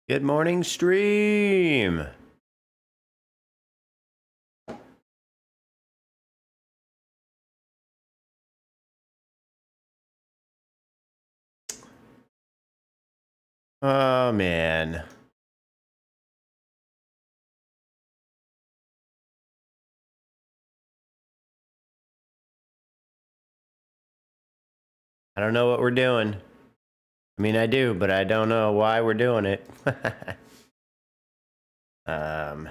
Good morning, stream. Oh, man. I don't know what we're doing. I mean, I do, but I don't know why we're doing it. um...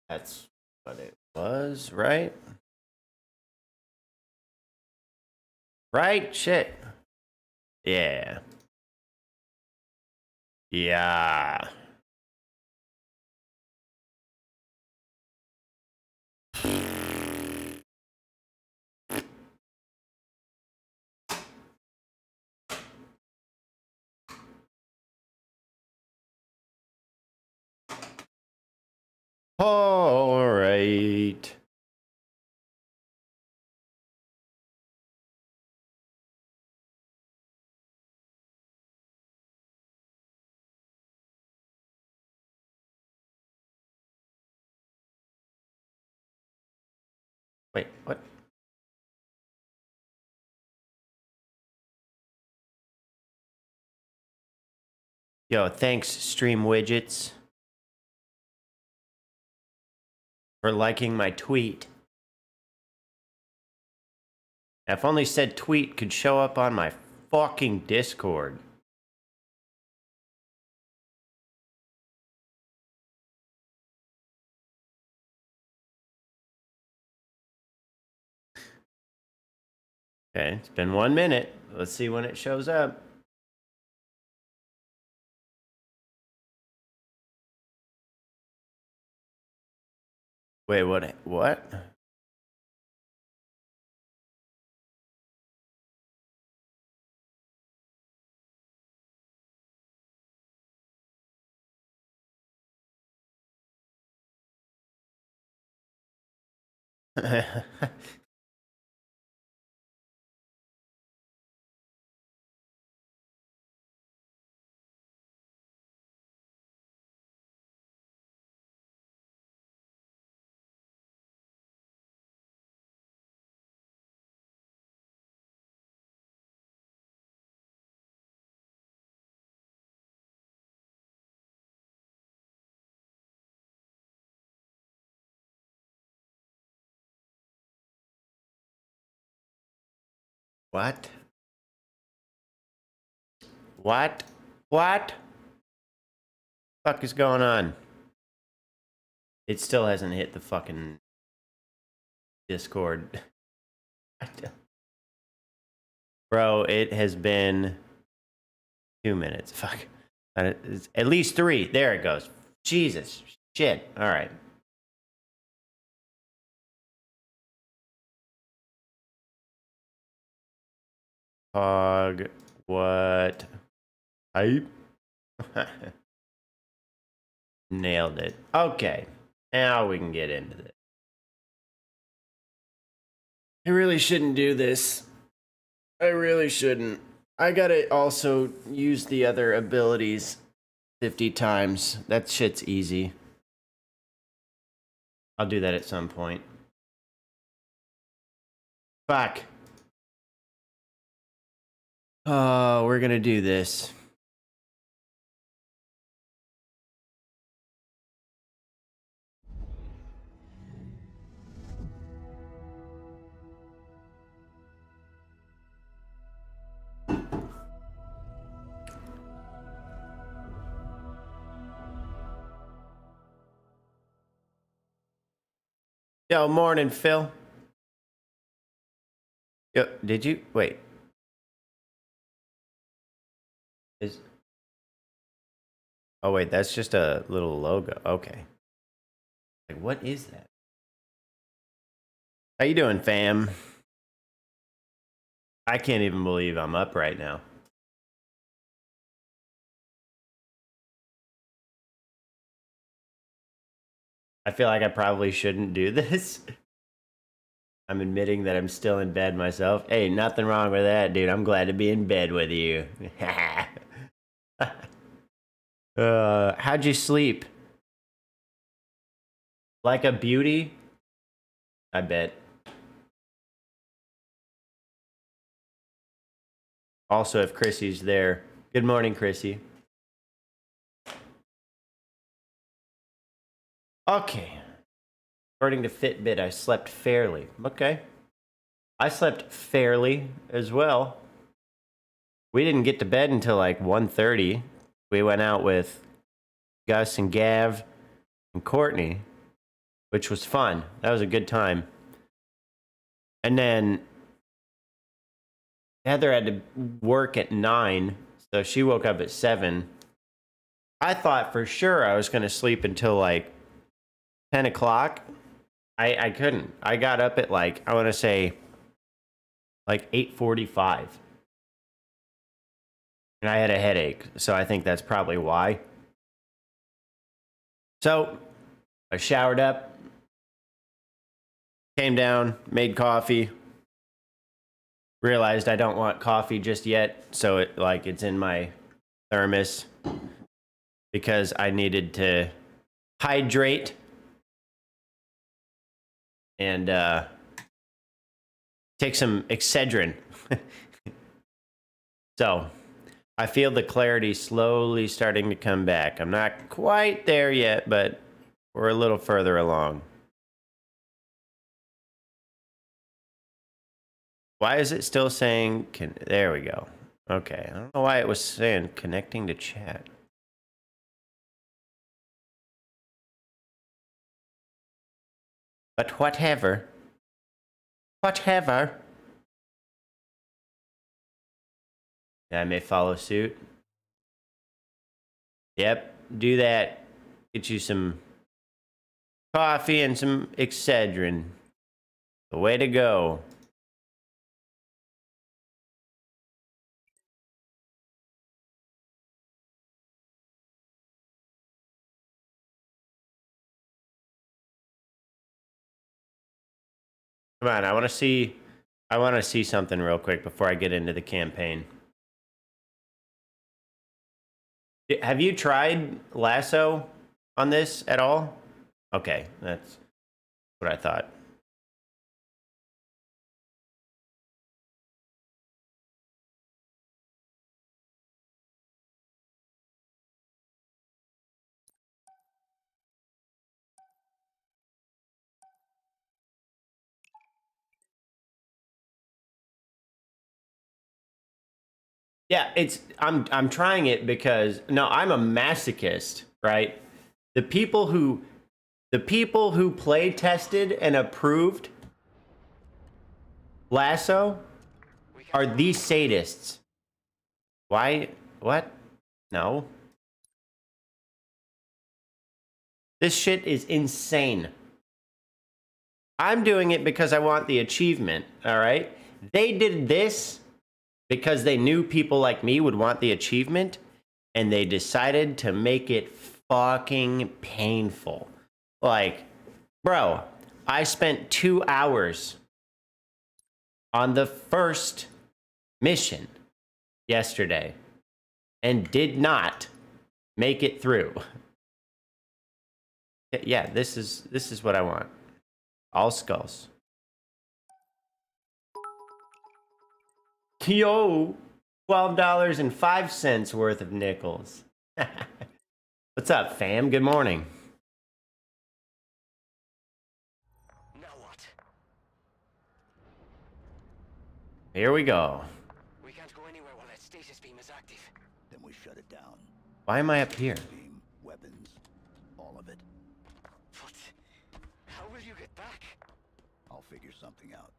That's what it was, right? Right? Shit. Yeah. Yeah. All right. Wait, what? Yo, thanks, Stream Widgets, for liking my tweet. If only said tweet could show up on my fucking Discord. Okay, it's been 1 minute. Let's see when it shows up. Wait, what? What? What? What? What? Fuck is going on? It still hasn't hit the fucking Discord. Bro, it has been 2 minutes. Fuck. It's at least 3. There it goes. Jesus. Shit. All right. Hog. What? Hype. Nailed it. Okay. Now we can get into this. I really shouldn't do this. I really shouldn't. I gotta also use the other abilities 50 times. That shit's easy. I'll do that at some point. Fuck. Oh, we're gonna do this. Yo, morning, Phil. Yo, did you wait? Oh wait, that's just a little logo. Okay. Like, what is that? How you doing, fam? I can't even believe I'm up right now. I feel like I probably shouldn't do this. I'm admitting that I'm still in bed myself. Hey, nothing wrong with that, dude. I'm glad to be in bed with you. How'd you sleep? Like a beauty? I bet. Also, if Chrissy's there. Good morning, Chrissy. Okay. According to Fitbit, I slept fairly. Okay. I slept fairly as well. We didn't get to bed until like 1:30. We went out with Gus and Gav and Courtney, which was fun. That was a good time. And then Heather had to work at 9, so she woke up at 7. I thought for sure I was going to sleep until like 10 o'clock. I couldn't. I got up at like, I want to say like 8:45. And I had a headache, so I think that's probably why. So I showered up, came down, made coffee, realized I don't want coffee just yet, so it's in my thermos because I needed to hydrate and take some Excedrin. So I feel the clarity slowly starting to come back. I'm not quite there yet, but we're a little further along. Why is it still saying, there we go. Okay, I don't know why it was saying connecting to chat. But whatever. Whatever. Yeah, I may follow suit. Yep, do that. Get you some coffee and some Excedrin. The way to go. Come on, I want to see something real quick before I get into the campaign. Have you tried LASO on this at all? Okay, that's what I thought. Yeah, I'm trying it because no, I'm a masochist, right? The people who play tested and approved LASO are these sadists. Why? What? No. This shit is insane. I'm doing it because I want the achievement, all right? They did this because they knew people like me would want the achievement, and they decided to make it fucking painful. Like, bro, I spent 2 hours on the first mission yesterday and did not make it through. Yeah, this is what I want. All skulls. Yo, $12.05 worth of nickels. What's up, fam? Good morning. Now what? Here we go. We can't go anywhere while that stasis beam is active. Then we shut it down. Why am I up here? Beam, weapons, all of it. But how will will you get back? I'll figure something out.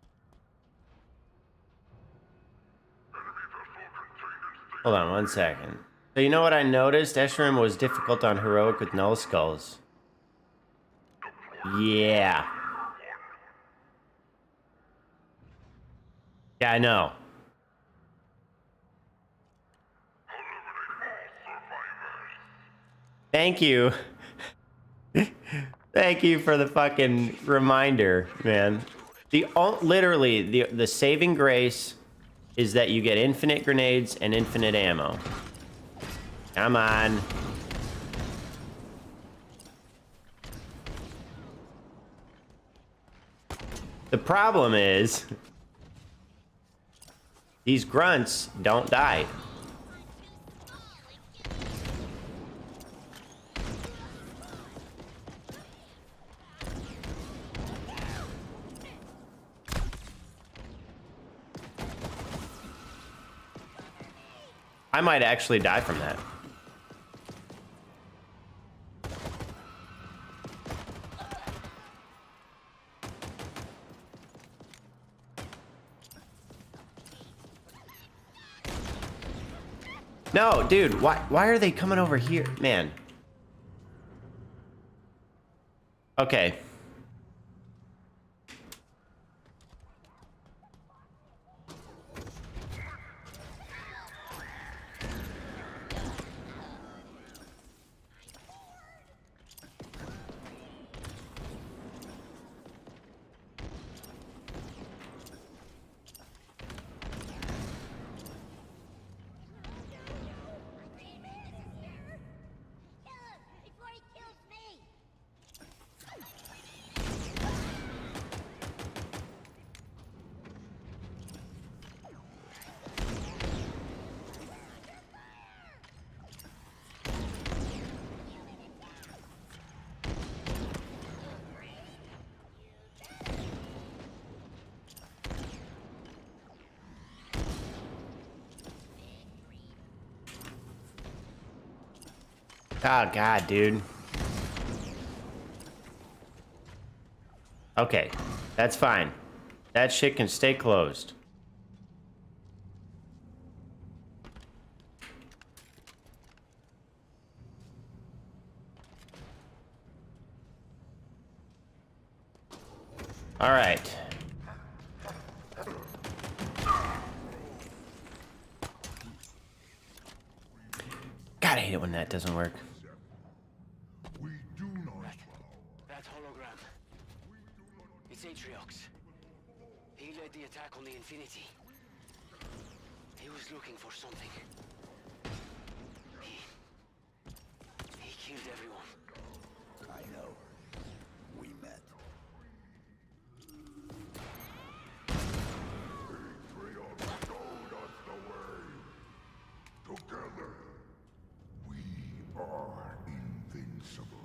Hold on 1 second. So you know what I noticed? Esherim was difficult on heroic with null skulls. Yeah. Yeah, I know. Thank you. Thank you for the fucking reminder, man. Literally, the saving grace is that you get infinite grenades and infinite ammo. Come on. The problem is these grunts don't die. I might actually die from that. No, dude, why are they coming over here? Man. Okay. Oh, God, dude. Okay, that's fine. That shit can stay closed. All right. God, I hate it when that doesn't work. That hologram. It's Atriox. He led the attack on the Infinity. He was looking for something. He killed everyone. I know. We met. Together, we are invincible.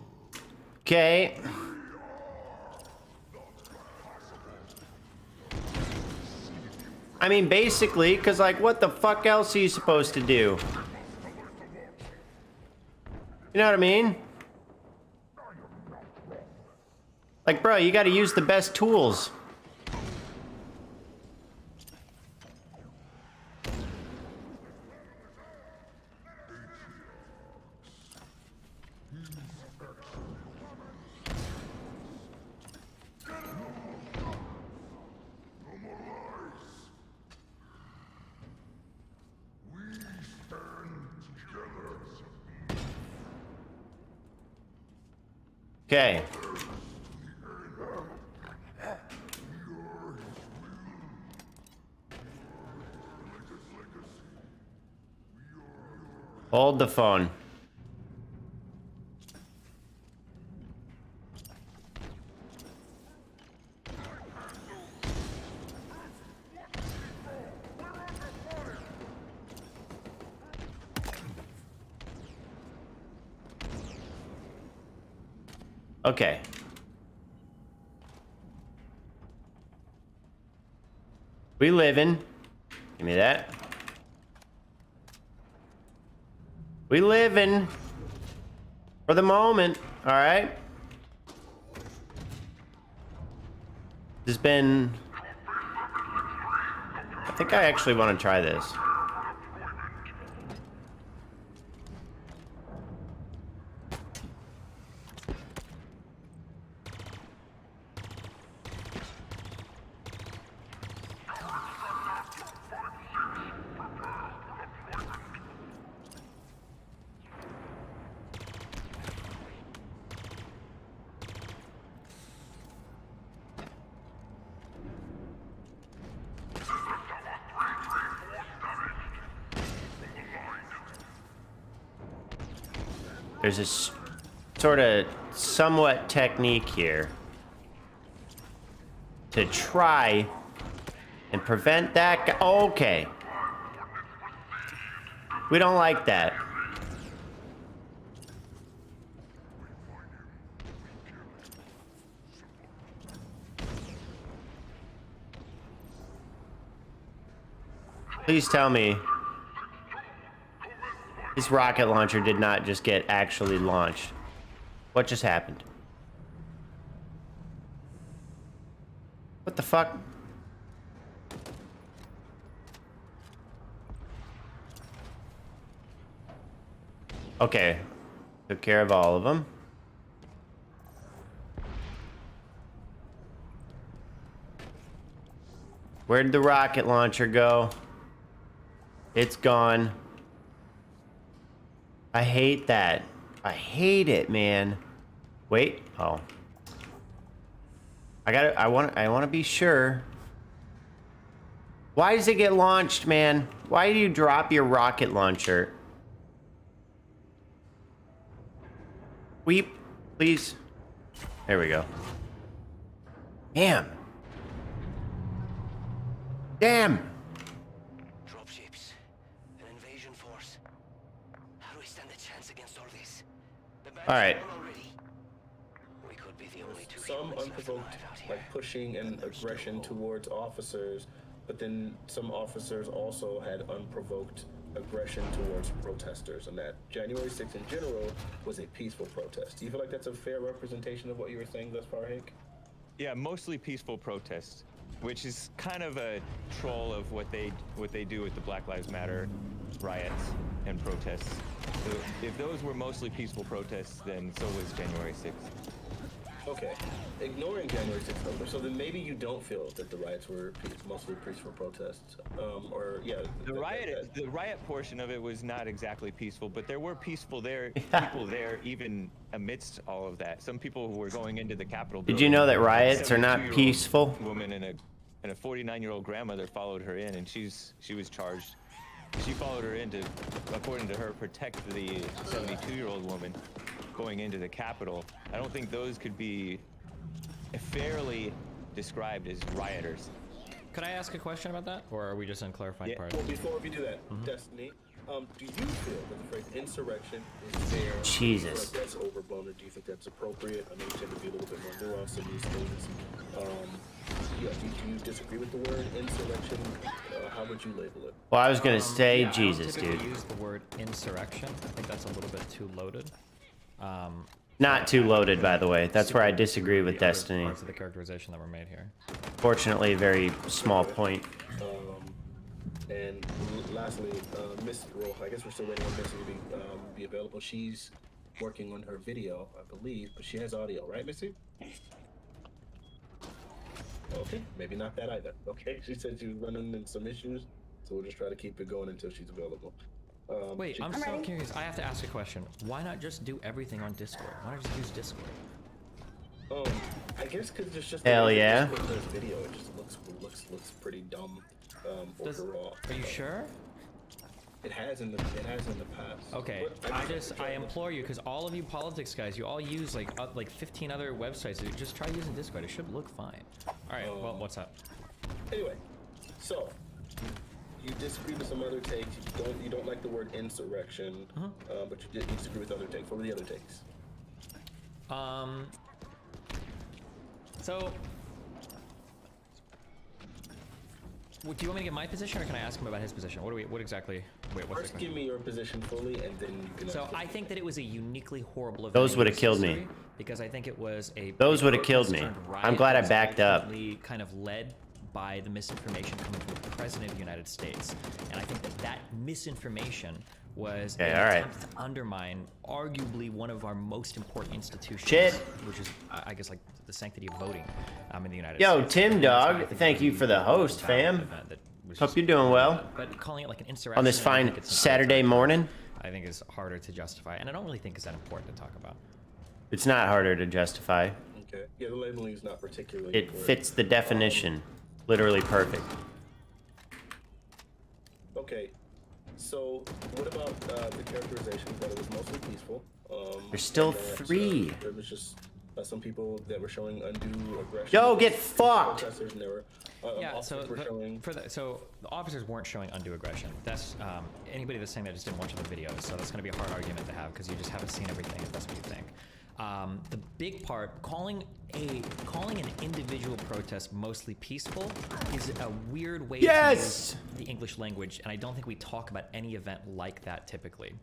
Okay. I mean, basically, because, like, what the fuck else are you supposed to do? You know what I mean? Like, bro, you gotta use the best tools. Okay. Hold the phone. Okay. We living. Give me that. We living. For the moment, all right? There's been... I think I actually want to try this. There's this sort of somewhat technique here to try and prevent that guy. Okay. We don't like that. Please tell me this rocket launcher did not just get actually launched. What just happened? What the fuck? Okay. Took care of all of them. Where'd the rocket launcher go? It's gone. I hate that. I hate it, man. Wait. Oh. I want to be sure. Why does it get launched, man? Why do you drop your rocket launcher? Weep, please. There we go. Damn. Damn. Dropships, an invasion force. How do we stand a chance against all this? The bandits All right. are gone already. We could be the only two Some humans left unprovoked, alive out here. like pushing and aggression towards officers, but then some officers also had unprovoked aggression towards protesters, and that January 6th in general was a peaceful protest. Do you feel like that's a fair representation of what you were saying thus far, Hank? Yeah, mostly peaceful protests, which is kind of a troll of what they do with the Black Lives Matter riots and protests. So if those were mostly peaceful protests, then so was January 6th. Okay, ignoring January 6th number, so then maybe you don't feel that the riots were mostly peaceful protests, or yeah. The riot portion of it was not exactly peaceful, but there were people there even amidst all of that. Some people who were going into the Capitol Did you know that riots are not 72-year-old peaceful? Woman and a 49-year-old grandmother followed her in, and she was charged. She followed her in to, according to her, protect the 72-year-old woman going into the Capitol. I don't think those could be fairly described as rioters. Could I ask a question about that, or are we just on clarifying Yeah. part? Well, before we do that, Destiny, do you feel that the phrase insurrection is fair? Jesus. Or that's overblown, or do you think that's appropriate? I know you tend to be a little bit more nuanced in these things. Yeah, do you disagree with the word insurrection? How would you label it? Well, I was gonna say Yeah, Jesus, I don't dude. typically use the word insurrection. I think that's a little bit too loaded. Not too loaded, by the way. That's where I disagree with The other Destiny. Parts of the characterization that were made here. Fortunately, a very small point. And lastly, Miss Roll, I guess we're still waiting on Missy to be available. She's working on her video, I believe, but she has audio, right, Missy? Okay, maybe not that either. Okay, she said she was running into some issues, so we'll just try to keep it going until she's available. Wait, I'm so curious. I have to ask a question. Why not just do everything on Discord? Why not just use Discord? I guess because there's just Hell yeah. this video, it just looks pretty dumb overall. Are you sure? It has in the past. Okay, But I implore you, because all of you politics guys, you all use like 15 other websites. Just try using Discord. It should look fine. All right. Well, what's up? Anyway, so you disagree with some other takes. You don't like the word insurrection, but you disagree with other takes. What were the other takes? So Do you want me to get my position, or can I ask him about his position? What exactly? Wait, what's First, give me your position fully, and then you can. So I think that it was a uniquely horrible event. Those in would have US killed me. history Because I think it was a. Those a would have killed protest me. turned riot I'm glad I that was backed up. ultimately kind of led by the misinformation coming from the president of the United States, and I think that that misinformation was Okay, an all right. attempt to undermine arguably one of our most important institutions, Shit. which is, I guess, like the sanctity of voting in the United Yo, States. Tim And so I Dog, think thank that you we for the host, found an fam. event that was Hope just- you're doing well But calling it like an insurrection on this I fine think it's an Saturday overreaction. morning. I think is harder to justify, and I don't really think it's that important to talk about. It's not harder to justify. Okay. Yeah, the labeling is not particularly. It important. fits the definition. Literally perfect. Okay. So, what about the characterization that it was mostly peaceful? There's still and that, 3. There was just some people that were showing undue aggression. Yo, get against fucked! protesters, and there were, Yeah, so officers were showing. so the officers weren't showing undue aggression. That's anybody that's saying that just didn't watch the videos. So that's going to be a hard argument to have because you just haven't seen everything. If that's what you think. The big part, calling an individual protest mostly peaceful is a weird way to use the English language, and I don't think we talk about any event like that typically.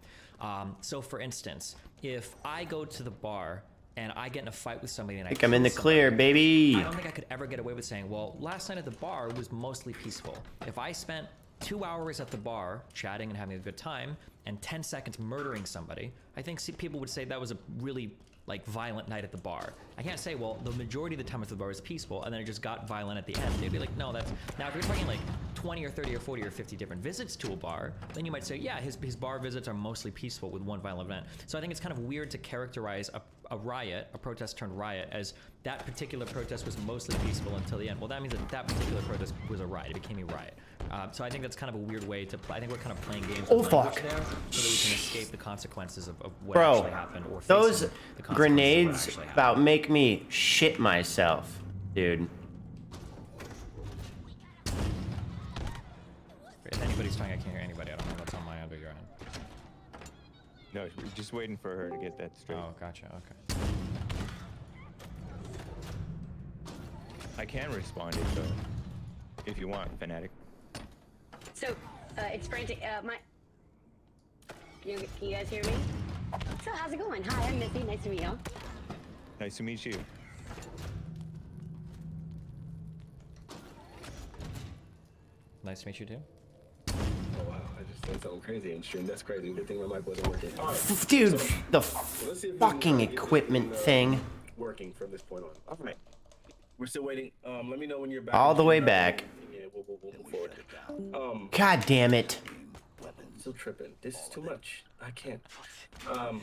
So for instance, if I go to the bar and I get in a fight with somebody and I think I'm in the kill clear, somebody, baby. I don't think I could ever get away with saying, well, last night at the bar was mostly peaceful. If I spent 2 hours at the bar chatting and having a good time and 10 seconds murdering somebody, I think people would say that was a really like violent night at the bar. I can't say, well, the majority of the time at the bar was peaceful and then it just got violent at the end. They'd be like, no, that's... Now, if you're talking like 20 or 30 or 40 or 50 different visits to a bar, then you might say, yeah, his bar visits are mostly peaceful with one violent event. So I think it's kind of weird to characterize a riot, a protest turned riot, as that particular protest was mostly peaceful until the end. Well, that means that that particular protest was a riot. It became a riot. So I think that's kind of a weird way to play. I think we're kind of playing games with language there so that we can escape the consequences of what actually happened. Or Those facing the consequences of what grenades actually happened. about make me shit myself, dude. If anybody's talking, I can't hear anybody. I don't know what's on my end or your end. No, we're just waiting for her to get that straight. Oh, gotcha. Okay. I can respond it though, if you want, Fanatic. So, it's frantic. Can you guys hear me? So, how's it going? Hi, I'm Missy. Nice to meet you. Nice to meet you. Nice to meet you too. Oh wow! I just said something crazy in stream. That's crazy. Good thing my mic wasn't working. All right. Dude, the Let's see if we can, fucking get this equipment thing, thing. working from this point on. All right. We're still waiting. Let me know when you're back. All the way back. Yeah, we'll move forward. God damn it. Still tripping. This is too much. I can't. Oh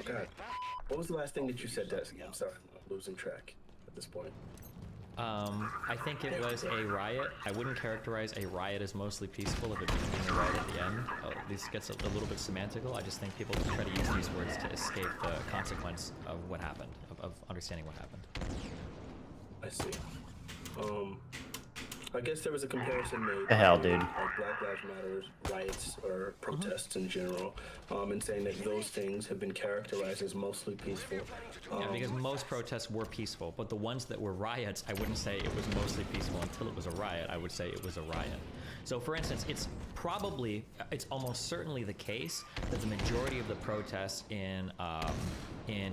god. What was the last thing that you said, Desi? I'm sorry. I'm losing track at this point. I think it was a riot. I wouldn't characterize a riot as mostly peaceful if it became a riot at the end. This gets a little bit semantical. I just think people try to use these words to escape the consequence of what happened, of understanding what happened. I see. I guess there was a comparison made. The hell, to, dude. like Black Lives Matter riots or protests in general, and saying that those things have been characterized as mostly peaceful. Yeah, because most protests were peaceful, but the ones that were riots, I wouldn't say it was mostly peaceful until it was a riot. I would say it was a riot. So, for instance, it's almost certainly the case that the majority of the protests in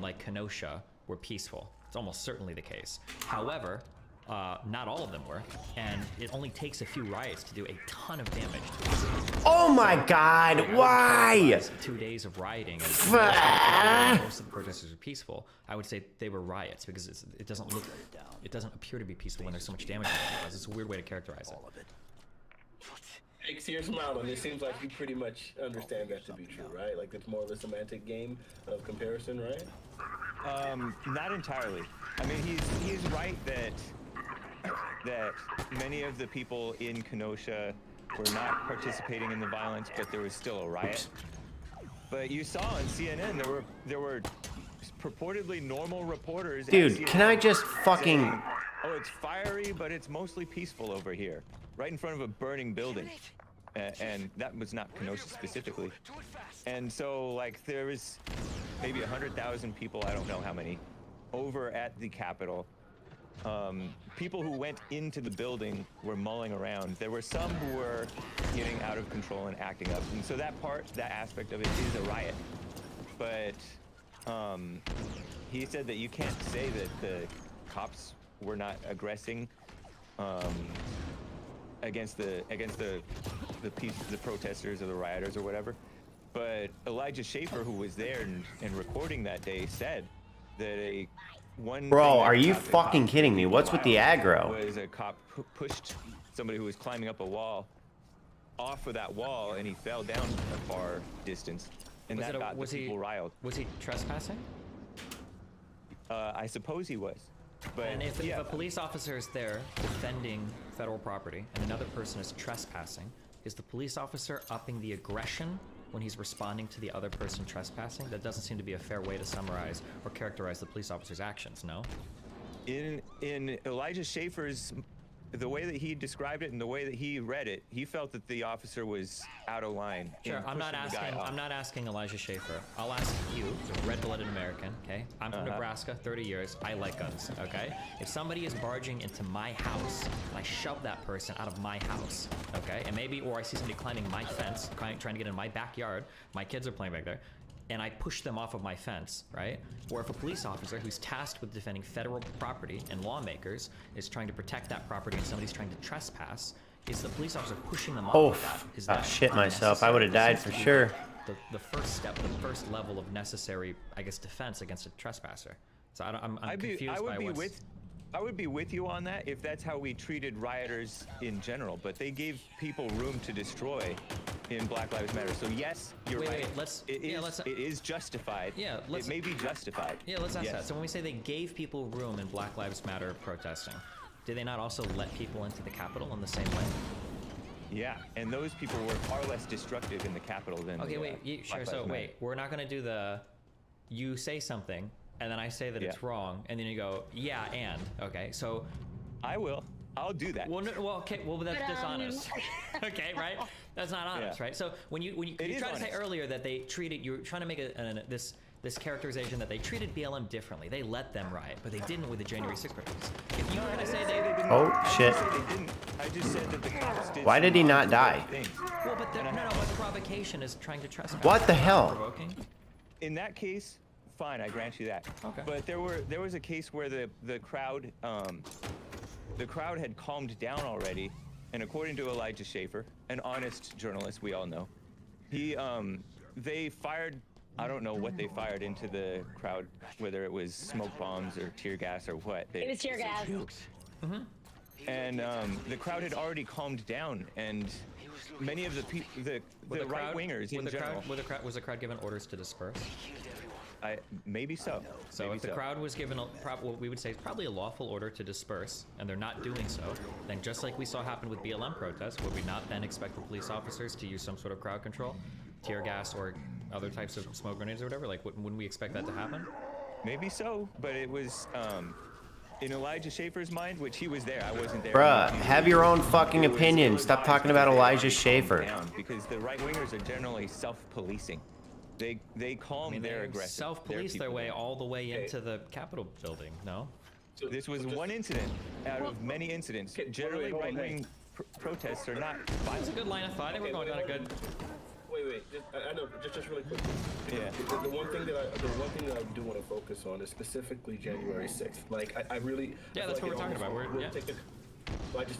like Kenosha were peaceful. It's almost certainly the case. However, not all of them were, and it only takes a few riots to do a ton of damage to a city. Oh my god, why? 2 days of rioting, and most of the protesters were peaceful. I would say they were riots because it doesn't appear to be peaceful when there's so much damage. It's a weird way to characterize it. Hey, see your smile, and it seems like you pretty much understand that to be true, right? Like it's more of a semantic game of comparison, right? Not entirely. I mean, he's right that many of the people in Kenosha were not participating in the violence, but there was still a riot. But you saw on CNN there were purportedly normal reporters. Dude, can I just fucking... saying, oh, it's fiery, but it's mostly peaceful over here, right in front of a burning building. And that was not Kenosha specifically. And so, like, there was maybe 100,000 people, I don't know how many, over at the Capitol. people who went into the building were mulling around. There were some who were getting out of control and acting up, and so that aspect of it is a riot. But he said that you can't say that the cops were not aggressing against the protesters or the rioters or whatever. But Elijah Schaefer, who was there and recording that day, said that Bro, are you fucking kidding me? What's with the aggro? Was a cop pushed somebody who was climbing up a wall off of that wall, and he fell down a far distance, and that got the people riled. Was he trespassing? I suppose he was. But And if a police officer is there defending federal property and another person is trespassing, is the police officer upping the aggression when he's responding to the other person trespassing? That doesn't seem to be a fair way to summarize or characterize the police officer's actions, no? In Elijah Schaefer's, the way that he described it and the way that he read it, he felt that the officer was out of line. Sure, I'm not asking Elijah Schaefer. I'll ask you, the red-blooded American, okay? I'm from Nebraska, 30 years. I like guns, okay? If somebody is barging into my house and I shove that person out of my house, okay? And maybe, or I see somebody climbing my fence, trying to get in my backyard, my kids are playing back there, and I push them off of my fence, right? Or if a police officer who's tasked with defending federal property and lawmakers is trying to protect that property and somebody's trying to trespass, is the police officer pushing them off of that? Is that shit myself. I would have died for sure. The first step, the first level of necessary, I guess, defense against a trespasser. So I'm confused by what's... I would be with you on that if that's how we treated rioters in general, but they gave people room to destroy in Black Lives Matter. So yes, you're right. It is justified. Yeah, it may be justified. Yeah, let's ask that. So when we say they gave people room in Black Lives Matter protesting, did they not also let people into the Capitol in the same way? Yeah, and those people were far less destructive in the Capitol than sure. So wait, we're not going to do the you say something and then I say that it's wrong, and then you go, yeah, and okay, so I'll do that. Well, okay, well, that's dishonest. Okay, right? That's not honest, right? So when you tried to say earlier that they treated, you're trying to make this characterization that they treated BLM differently. They let them riot, but they didn't with the January 6th protests. If you were gonna say they didn't, I just said that the cops did. Why did he not die? Well, but but the provocation is trying to trespass. What the hell? Provoking? In that case, fine, I grant you that. Okay. But there was a case where the crowd had calmed down already, and according to Elijah Schaefer, an honest journalist we all know, they fired, I don't know what they fired into the crowd, whether it was smoke bombs or tear gas or what. It was tear gas. And the crowd had already calmed down, and many of the right wingers in general. Was the crowd given orders to disperse? Maybe so. So if the crowd was given what we would say is probably a lawful order to disperse, and they're not doing so, then just like we saw happen with BLM protests, would we not then expect the police officers to use some sort of crowd control, tear gas or other types of smoke grenades or whatever? Like, wouldn't we expect that to happen? Maybe so, but it was in Elijah Schaefer's mind, which he was there. I wasn't there. Bruh, have your own fucking opinion. Stop talking about Elijah Schaefer. Because the right wingers are generally self-policing. They calm their aggression. Self-police their way all the way into the Capitol building. No. So this was one incident out of many incidents. Generally, right-wing protests are not violent. That's a good line of thought. I think we're going on a good. Wait. I know. Just really quick. Yeah. The one thing that I do want to focus on is specifically January 6th. Like I really. Yeah, that's what we're talking about.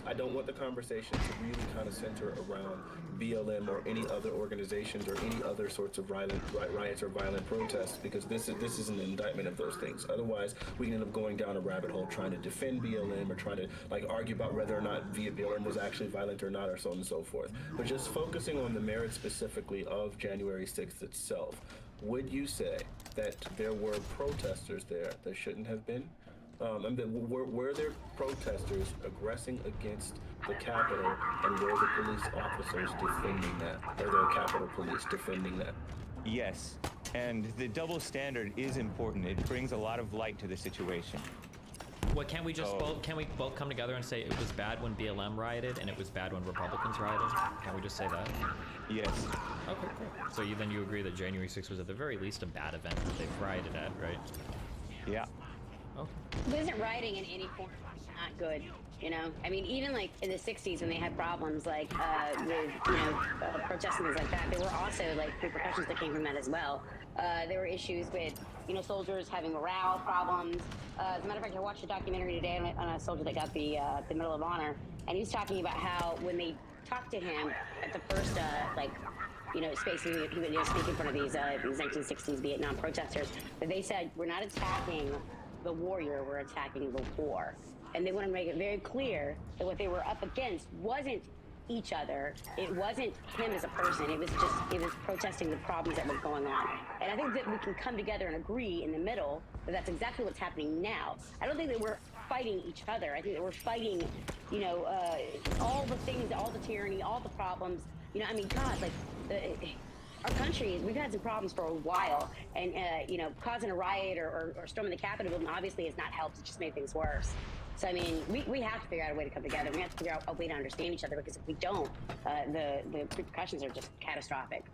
I don't want the conversation to really kind of center around BLM or any other organizations or any other sorts of riots or violent protests, because this is an indictment of those things. Otherwise, we can end up going down a rabbit hole trying to defend BLM or trying to argue about whether or not BLM was actually violent or not, or so on and so forth. But just focusing on the merits specifically of January 6th itself, would you say that there were protesters there that shouldn't have been? Were there protesters aggressing against the Capitol, and were the police officers defending that? Or the Capitol Police defending that? Yes, and the double standard is important. It brings a lot of light to the situation. Well, can't we both come together and say it was bad when BLM rioted and it was bad when Republicans rioted? Can't we just say that? Yes. Okay, cool. So then you agree that January 6th was at the very least a bad event that they've rioted at, right? Yeah. Oh, Wasn't rioting in any form not good, you know? I mean, even like in the 60s when they had problems like with, protests and things like that, there were also like repercussions that came from that as well. There were issues with, soldiers having morale problems. As a matter of fact, I watched a documentary today on a soldier that got the Medal of Honor, and he was talking about how when they talked to him at the first, space he would speak in front of these 1960s Vietnam protesters, that they said, we're not attacking the warrior, we're attacking the war. And they want to make it very clear that what they were up against wasn't each other. It wasn't him as a person. It was protesting the problems that were going on. And I think that we can come together and agree in the middle that that's exactly what's happening now. I don't think that we're fighting each other. I think that we're fighting, all the things, all the tyranny, all the problems. God, like, our country, we've had some problems for a while, and causing a riot or storming the Capitol building obviously has not helped. It just made things worse. So I mean, we have to figure out a way to come together. We have to figure out a way to understand each other, because if we don't, the repercussions are just catastrophic.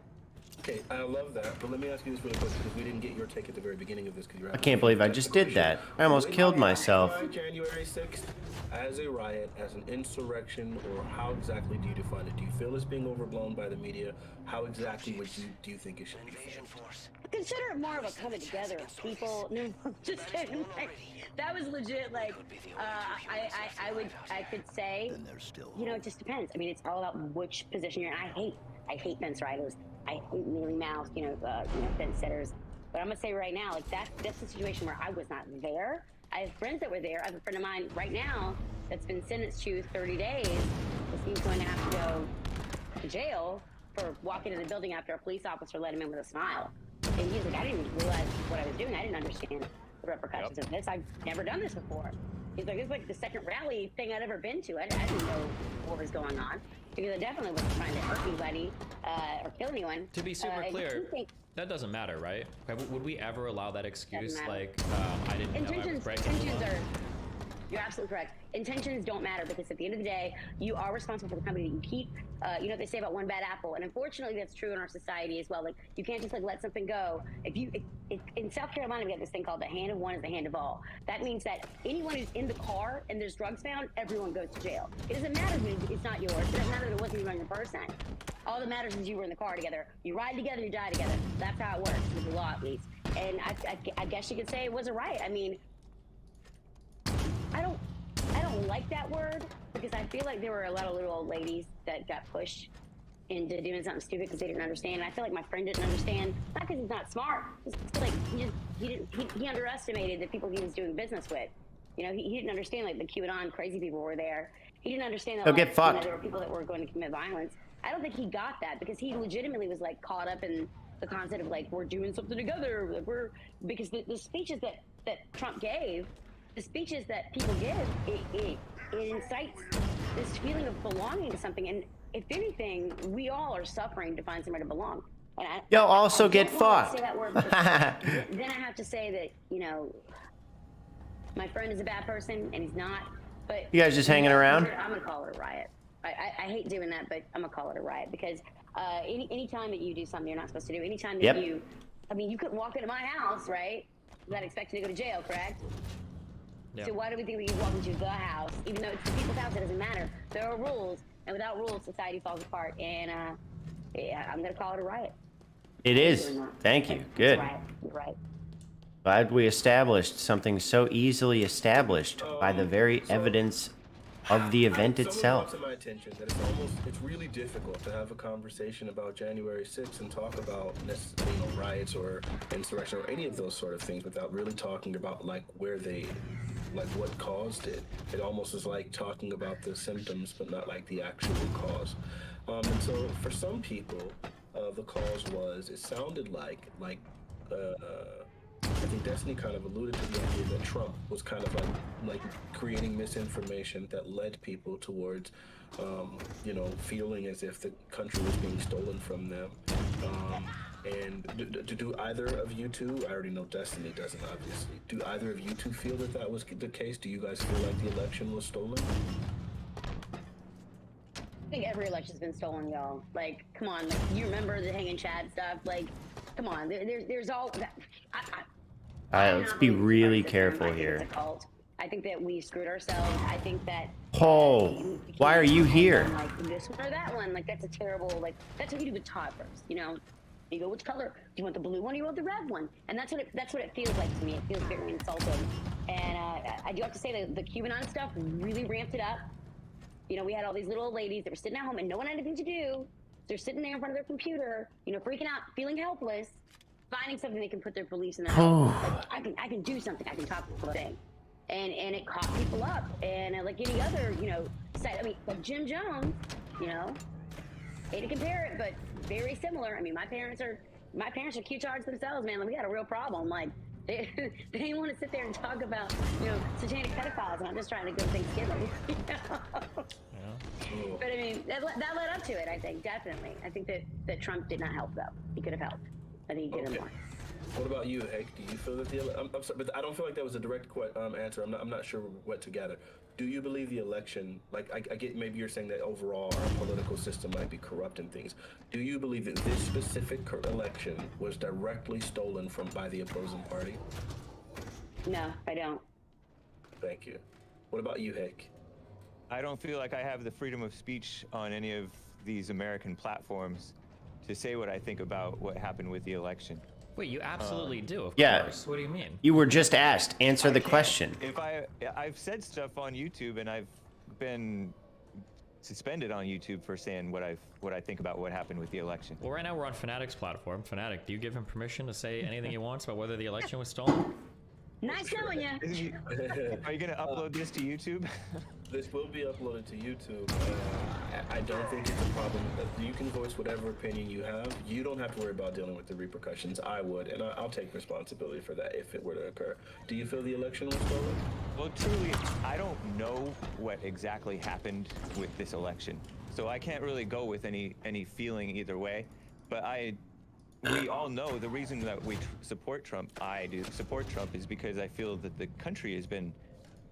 Okay, I love that, but let me ask you this really quick, because we didn't get your take at the very beginning of this. I can't believe I just did that. I almost killed myself. January 6th as a riot, as an insurrection, or how exactly do you define it? Do you feel it's being overblown by the media? How exactly do you think it should be? Consider it more of a coming together of people. No, just kidding. Like, that was legit. Like, I could say, Then there's still it just depends. I mean, it's all about which position you're in. I hate fence riders. I hate mealy mouthed, fence sitters. But I'm gonna say right now, like that's a situation where I was not there. I have friends that were there. I have a friend of mine right now that's been sentenced to 30 days. He's going to have to go to jail for walking in the building after a police officer let him in with a smile. And he's like, I didn't realize what I was doing. I didn't understand the repercussions of this. I've never done this before. He's like, it's like the second rally thing I'd ever been to. I didn't know what was going on, because I definitely wasn't trying to hurt anybody or kill anyone. to be super clear, that doesn't matter, right? Would we ever allow that excuse? Like, I didn't know I was breaking the law? You're absolutely correct. Intentions don't matter, because at the end of the day, you are responsible for the company that you keep. What they say about one bad apple, and unfortunately, that's true in our society as well. Like, you can't just let something go. In South Carolina, we have this thing called the hand of one is the hand of all. That means that anyone who's in the car and there's drugs found, everyone goes to jail. It doesn't matter if it's not yours. It doesn't matter if it wasn't even your person. All that matters is you were in the car together. You ride together, you die together. That's how it works with the law, at least. And I guess you could say it was a riot. I mean, I don't like that word, because I feel like there were a lot of little old ladies that got pushed into doing something stupid because they didn't understand. And I feel like my friend didn't understand, not because he's not smart, just like he underestimated the people he was doing business with. He didn't understand, like, the QAnon crazy people were there. He didn't understand that Get fucked. there were people that were going to commit violence. I don't think he got that, because he legitimately was like caught up in the concept of like, we're doing something together. Like, because the speeches that Trump gave, the speeches that people give, it incites this feeling of belonging to something. And if anything, we all are suffering to find somewhere to belong. And Yo, also get fucked. Say that word, then I have to say that, my friend is a bad person, and he's not. But You guys just hanging around? I'm gonna call it a riot. I hate doing that, but I'm gonna call it a riot, because any time that you do something you're not supposed to do, anytime that you couldn't walk into my house, right, without expecting to go to jail, correct? Yeah. So why do we think we can walk into the house, even though it's the people's house? It doesn't matter. There are rules, and without rules, society falls apart. And I'm gonna call it a riot. It is. Thank you. Good. You're right. Glad we established something so easily established by the very evidence of the event itself. Someone brought to my attention that it's really difficult to have a conversation about January 6th and talk about riots or insurrection or any of those sort of things without really talking about like what caused it. It almost is like talking about the symptoms, but not like the actual cause. And so for some people, the cause was, it sounded like I think Destiny kind of alluded to the idea that Trump was kind of like creating misinformation that led people towards, feeling as if the country was being stolen from them. And do either of you two, I already know Destiny doesn't, obviously, do either of you two feel that was the case? Do you guys feel like the election was stolen? I think every election's been stolen, y'all. Like, come on, like, you remember the hanging Chad stuff? Like, come on, there's all that. All right, I do let's not be believe it's a really party system. careful I think here. it's a cult. I think that we screwed ourselves. I think that. Oh, we why are you can't here? depend on, like this one or that one. Like that's a terrible. Like that's what you do with toddlers. You know, you go, which color? Do you want the blue one or you want the red one? And that's what it feels like to me. It feels very insulting. And I do have to say that the QAnon stuff really ramped it up. You know, we had all these little old ladies that were sitting at home and no one had anything to do. They're sitting there in front of their computer, you know, freaking out, feeling helpless, finding something they can put their beliefs in. Their like, I can do something. I can talk about a thing. And it caught people up. And like any other, you know, site. I mean, like Jim Jones, you know, hate to compare it, but very similar. I mean, my parents are Q-tards themselves, man. Like, we got a real problem. Like, they didn't want to sit there and talk about, you know, satanic pedophiles, and I'm just trying to go Thanksgiving. You know? Yeah. But I mean, that led up to it. I think definitely. I think that Trump did not help though. He could have helped. I think he did more. What about you, Hank? Do you feel that I'm sorry, but I don't feel like that was a direct answer. I'm not sure what to gather. Do you believe the election? Like, I get maybe you're saying that overall our political system might be corrupt and things. Do you believe that this specific election was directly stolen by the opposing party? No, I don't. Thank you. What about you, Hank? I don't feel like I have the freedom of speech on any of these American platforms to say what I think about what happened with the election. Wait, you absolutely do, of yeah. course. What do you mean? You were just asked. Answer the question. If I've said stuff on YouTube and I've been suspended on YouTube for saying what I think about what happened with the election. Well, right now we're on Fanatic's platform. Fanatic, do you give him permission to say anything he wants about whether the election was stolen? Nice knowing you. Are you gonna upload this to YouTube? This will be uploaded to YouTube. I don't think it's a problem. You can voice whatever opinion you have. You don't have to worry about dealing with the repercussions. I would, and I'll take responsibility for that if it were to occur. Do you feel the election was stolen? Well, truly, I don't know what exactly happened with this election, so I can't really go with any feeling either way. But we all know the reason that we support Trump. I do support Trump is because I feel that the country has been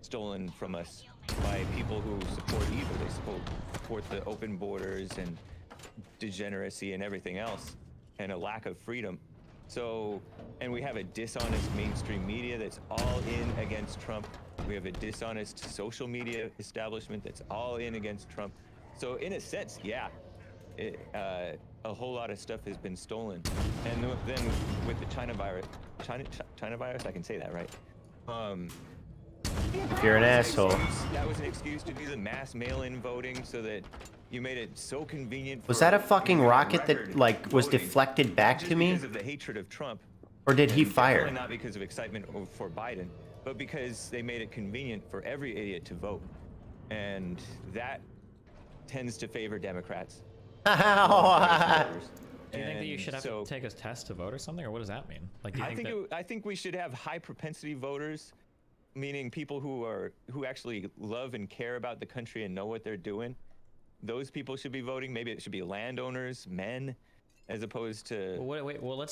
stolen from us by people who support evil. They support the open borders and degeneracy and everything else, and a lack of freedom. So, and we have a dishonest mainstream media that's all in against Trump. We have a dishonest social media establishment that's all in against Trump. So in a sense, yeah, a whole lot of stuff has been stolen. And then with the China virus, I can say that, right? If you're an asshole. That was an excuse to do the mass mail-in voting so that you made it so convenient. Was that a fucking rocket that like was deflected back to me? Because of the hatred of Trump. Or did he And fire? definitely not because of excitement for Biden, but because they made it convenient for every idiot to vote. And that tends to favor Democrats. Do you think that you should have to take a test to vote or something, or what does that mean? Like, do you I think we should have high propensity voters, meaning people who actually love and care about the country and know what they're doing. Those people should be voting. Maybe it should be landowners, men, as opposed to. Well, wait. Well,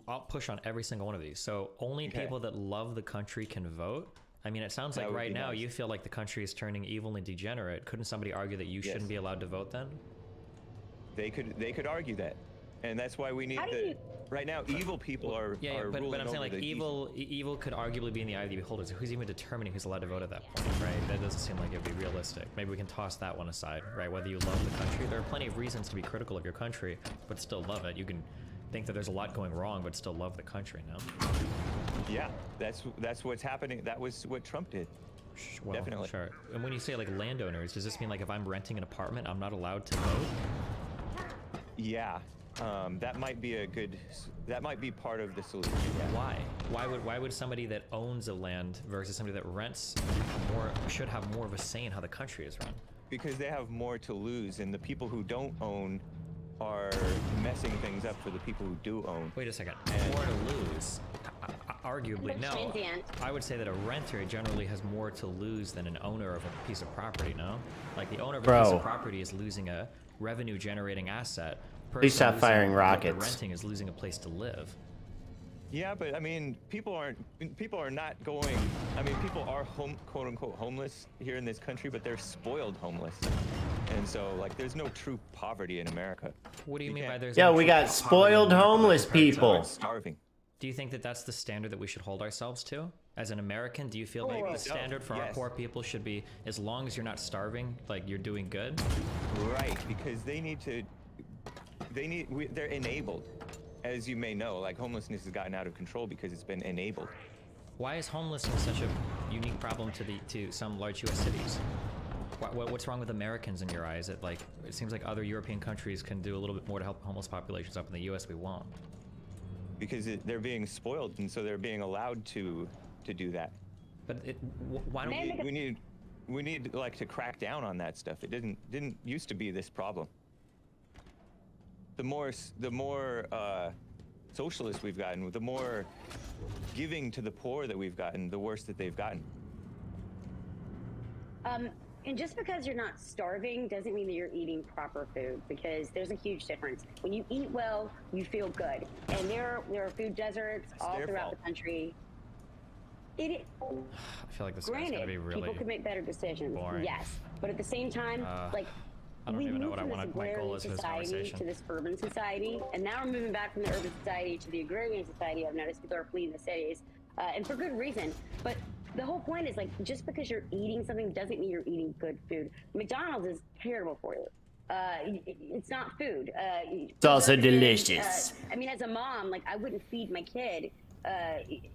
I'll push on every single one of these. So only people that love the country can vote. I mean, it sounds like right now you feel like the country is turning evil and degenerate. Couldn't somebody argue that you shouldn't be allowed to vote then? They could argue that, and that's why we need right now. Evil people are but I'm saying like evil could arguably be in the eye of the beholder. So who's even determining who's allowed to vote at that point, right? That doesn't seem like it'd be realistic. Maybe we can toss that one aside, right? Whether you love the country, there are plenty of reasons to be critical of your country, but still love it. You can think that there's a lot going wrong, but still love the country. No? Yeah, that's what's happening. That was what Trump did. Well, definitely. Sure. And when you say like landowners, does this mean like if I'm renting an apartment, I'm not allowed to vote? Yeah, that might be part of the solution. Yeah. Why would somebody that owns a land versus somebody that rents should have more of a say in how the country is run? Because they have more to lose, and the people who don't own are messing things up for the people who do own. Wait a second. More to lose? Arguably, no. I would say that a renter generally has more to lose than an owner of a piece of property, no? Like the owner of a piece of property is losing a revenue-generating asset. Please stop firing rockets. Renting is losing a place to live. Yeah, but I mean, people are not going. I mean, people are quote unquote homeless here in this country, but they're spoiled homeless, and so like, there's no true poverty in America. What do you mean by there's? Yeah, we got spoiled homeless people. Starving. Do you think that that's the standard that we should hold ourselves to? As an American, do you feel like the standard for our Yes. poor people should be, as long as you're not starving, like you're doing good? Right, because they're enabled. As you may know, like homelessness has gotten out of control because it's been enabled. Why is homelessness such a unique problem to some large U.S. cities? What's wrong with Americans in your eyes? It seems like other European countries can do a little bit more to help homeless populations up in the U.S. We won't. Because they're being spoiled, and so they're being allowed to do that. But why don't We need like to crack down on that stuff. It didn't used to be this problem. The more socialist we've gotten, the more giving to the poor that we've gotten, the worse that they've gotten. And just because you're not starving doesn't mean that you're eating proper food, because there's a huge difference. When you eat well, you feel good. And there are food deserts all their throughout fault. the country. I feel like this guy's gonna be Granted, really people can make better decisions, boring. yes. But at the same time, like, I don't we even know moved what from this my goal agrarian is for this society conversation. to this urban society, and now we're moving back from the urban society to the agrarian society. I've noticed people are fleeing the cities, and for good reason. But the whole point is, like, just because you're eating something doesn't mean you're eating good food. McDonald's is terrible for you. It's not food. It's also delicious. I mean, as a mom, like, I wouldn't feed my kid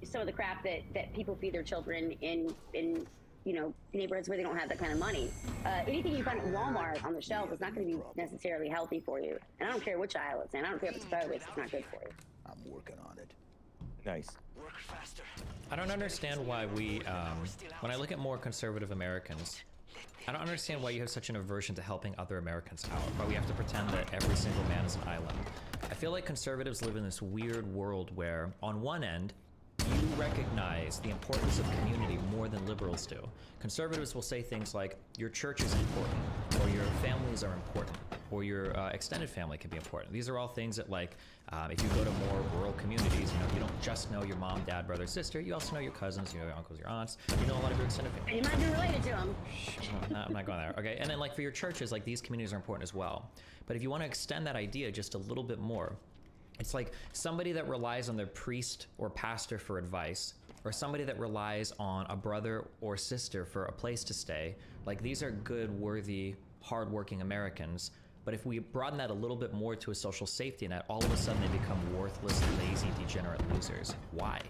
some of the crap that people feed their children in neighborhoods where they don't have that kind of money. Anything you find at Walmart on the shelf is not going to be necessarily healthy for you. And I don't care which aisle it's in. I don't care if it's produce. It's not good for you. I'm working on it. Nice. Work faster. I don't understand why when I look at more conservative Americans, I don't understand why you have such an aversion to helping other Americans out, why we have to pretend that every single man is an island. I feel like conservatives live in this weird world where, on one end, you recognize the importance of community more than liberals do. Conservatives will say things like, your church is important, or your families are important, or your extended family can be important. These are all things that, like, if you go to more rural communities, you don't just know your mom, dad, brother, sister, you also know your cousins, you know your uncles, your aunts, you know a lot of your extended family. And you might be related to them. I'm not going there. Okay, and then like for your churches, like these communities are important as well. But if you want to extend that idea just a little bit more, it's like somebody that relies on their priest or pastor for advice, or somebody that relies on a brother or sister for a place to stay. Like, these are good, worthy, hardworking Americans. But if we broaden that a little bit more to a social safety net, all of a sudden they become worthless, lazy, degenerate losers. Why?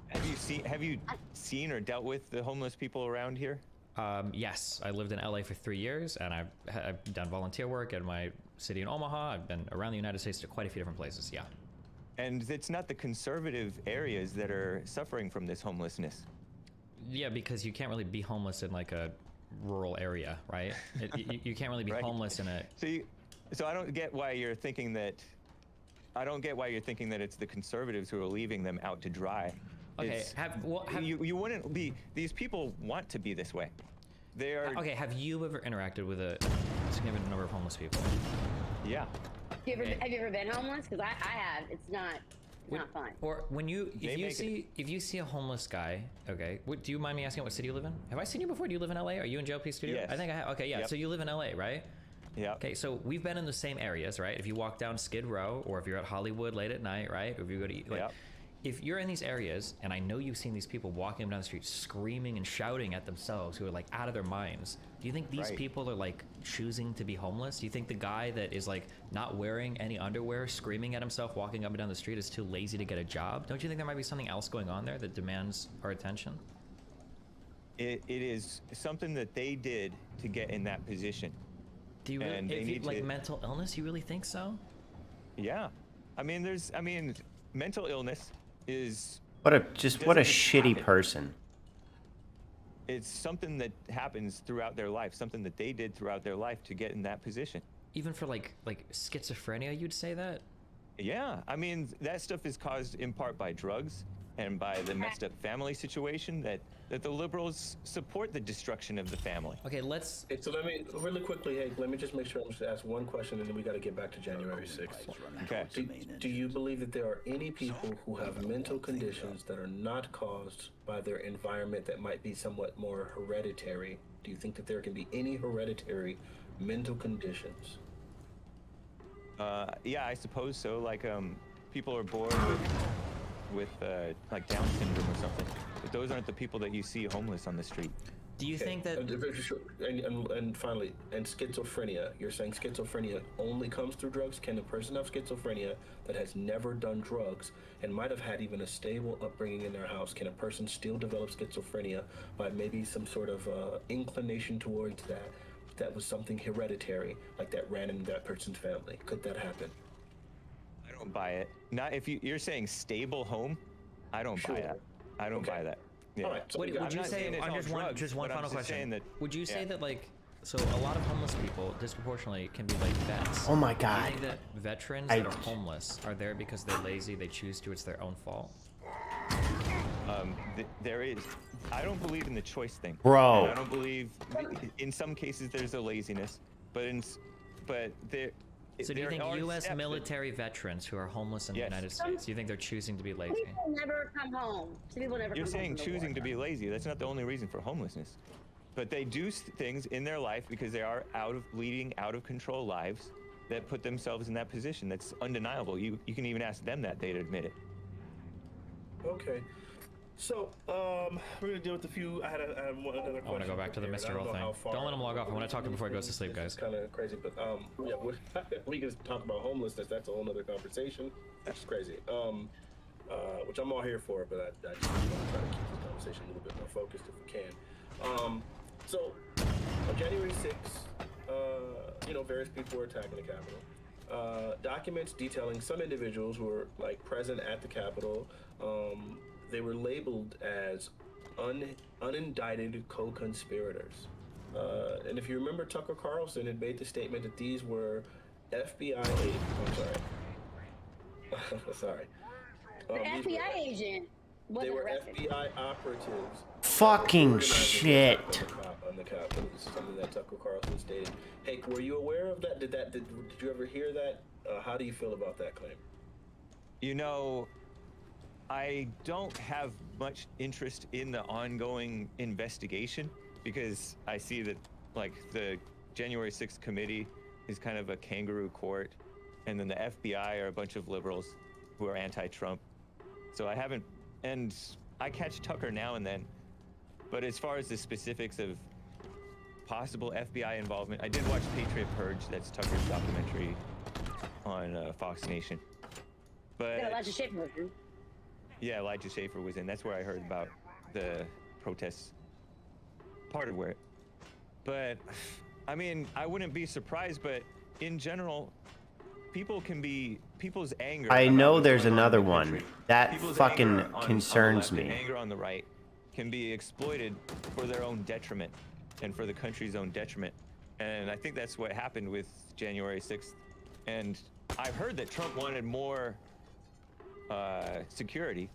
Have you seen or dealt with the homeless people around here? Yes, I lived in LA for 3 years, and I've done volunteer work in my city in Omaha. I've been around the United States to quite a few different places, yeah. And it's not the conservative areas that are suffering from this homelessness. Yeah, because you can't really be homeless in like a rural area, right? You can't really be Right. homeless in a... So I don't get why you're thinking that. I don't get why you're thinking that it's the conservatives who are leaving them out to dry. Okay, You wouldn't be. These people want to be this way. They are. Okay, have you ever interacted with a significant number of homeless people? Yeah. Have you ever been homeless? Because I have. It's not fun. Or when if you see a homeless guy, okay, do you mind me asking what city you live in? Have I seen you before? Do you live in LA? Are you in JLP Studio? Yes. I think I have. Okay, yeah. Yep. So you live in LA, right? Yeah. Okay, so we've been in the same areas, right? If you walk down Skid Row, or if you're at Hollywood late at night, right? Or if you go to eat, like, Yep. if you're in these areas, and I know you've seen these people walking down the street screaming and shouting at themselves, who are like out of their minds. Do you think these Right. people are like choosing to be homeless? Do you think the guy that is like not wearing any underwear, screaming at himself, walking up and down the street is too lazy to get a job? Don't you think there might be something else going on there that demands our attention? It is something that they did to get in that position. Do you really, And they if you, need like to- mental illness, you really think so? Yeah. I mean, mental illness is. What a doesn't shitty happen. person. It's something that happens throughout their life, something that they did throughout their life to get in that position. Even for like schizophrenia, you'd say that? Yeah, I mean, that stuff is caused in part by drugs and by the messed up family situation that the liberals support the destruction of the family. Okay, let's... Okay, so let me, really quickly, Hank, let me just make sure I'm just ask one question, and then we got to get back to January 6th. Okay. Do you believe that there are any people who have mental conditions that are not caused by their environment that might be somewhat more hereditary? Do you think that there can be any hereditary mental conditions? Yeah, I suppose so. Like, people are born with like Down syndrome or something. But those aren't the people that you see homeless on the street. Do you think that? And finally, and schizophrenia. You're saying schizophrenia only comes through drugs? Can a person have schizophrenia that has never done drugs and might have had even a stable upbringing in their house? Can a person still develop schizophrenia by maybe some sort of inclination towards that? That was something hereditary, like that ran in that person's family. Could that happen? I don't buy it. Not if you're saying stable home. I don't buy that. I don't buy that. Yeah. All right. So Would we got- you not say? saying it's all drugs, Just one but I'm final just saying question. that- Would you say yeah. that like? So a lot of homeless people disproportionately can be like vets. Oh my Do God. you think that veterans that are homeless are there because they're lazy, they choose to, it's their own fault? There is. I don't believe in the choice thing. Bro. And I don't believe. In some cases, there's a laziness, but there. So do you there think are U.S. steps that- military veterans who are homeless in Yes. the United States, do you think they're choosing to be lazy? People never come home. Some people never You're come saying home from the choosing war. to be lazy. That's not the only reason for homelessness. But they do things in their life because they are leading out of control lives that put themselves in that position. That's undeniable. You can even ask them that, they'd admit it. Okay. So, we're gonna deal with a few. I had another question. I want to go back to the prepared. I Mr. don't Roll know how thing. far- Don't let him log off. I want to talk to him before he goes to sleep, guys. It's kind of crazy, but yeah, we can talk about homelessness. That's a whole nother conversation. That's crazy. Which I'm all here for, but I just want to try to keep this conversation a little bit more focused if we can. So on January 6th, various people were attacking the Capitol. Documents detailing some individuals who were like present at the Capitol. They were labeled as unindicted co-conspirators. And if you remember, Tucker Carlson had made the statement that these were FBI agents. I'm sorry. sorry. The FBI agent They wasn't were arrested. FBI operatives. Fucking organizing the shit. attack on the Capitol. This is something that Tucker Carlson stated. Hey, were you aware of that? Did you ever hear that? How do you feel about that claim? You know, I don't have much interest in the ongoing investigation because I see that, like, the January 6th committee is kind of a kangaroo court, and then the FBI are a bunch of liberals who are anti-Trump. So I haven't, and I catch Tucker now and then, but as far as the specifics of possible FBI involvement, I did watch Patriot Purge, that's Tucker's documentary on Fox Nation. But Yeah, Elijah Schaffer was in. yeah, Elijah Schaffer was in. That's where I heard about the protests. Part of where. But I mean, I wouldn't be surprised, but in general, people's anger. I about know what's there's going on in another the one. country, That people's fucking anger on the concerns left and me. anger on the right can be exploited for their own detriment and for the country's own detriment. And I think that's what happened with January 6th. And I've heard that Trump wanted more security,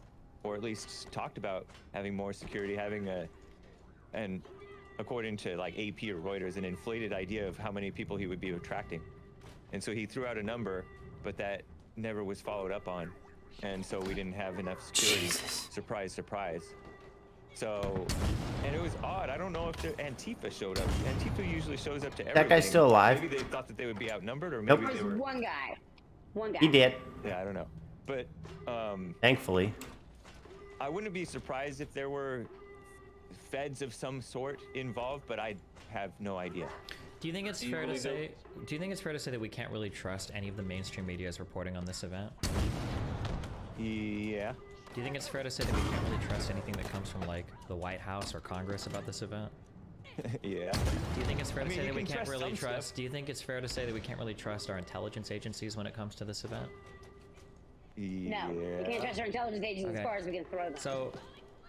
or at least talked about having more security, and according to like AP or Reuters, an inflated idea of how many people he would be attracting. And so he threw out a number, but that never was followed up on. And so we didn't have enough security. Jesus. Surprise, surprise. So, and it was odd. I don't know if Antifa showed up. Antifa usually shows up to everything. That guy's still alive. Maybe they thought that they would be outnumbered, or Nope. maybe There's they were. one guy. One guy. He did, Yeah, I don't know. But thankfully. I wouldn't be surprised if there were feds of some sort involved, but I have no idea. Do you think it's fair to say? Do you think it's fair to say that we can't really trust any of the mainstream media's reporting on this event? Yeah. Do you think it's fair to say that we can't really trust anything that comes from like the White House or Congress about this event? Yeah. Do you think it's fair to I mean, say you that we can can't trust really some stuff. trust? Do you think it's fair to say that we can't really trust our intelligence agencies when it comes to this event? No, you can't trust our intelligence agencies Okay. as far as we can throw them. So,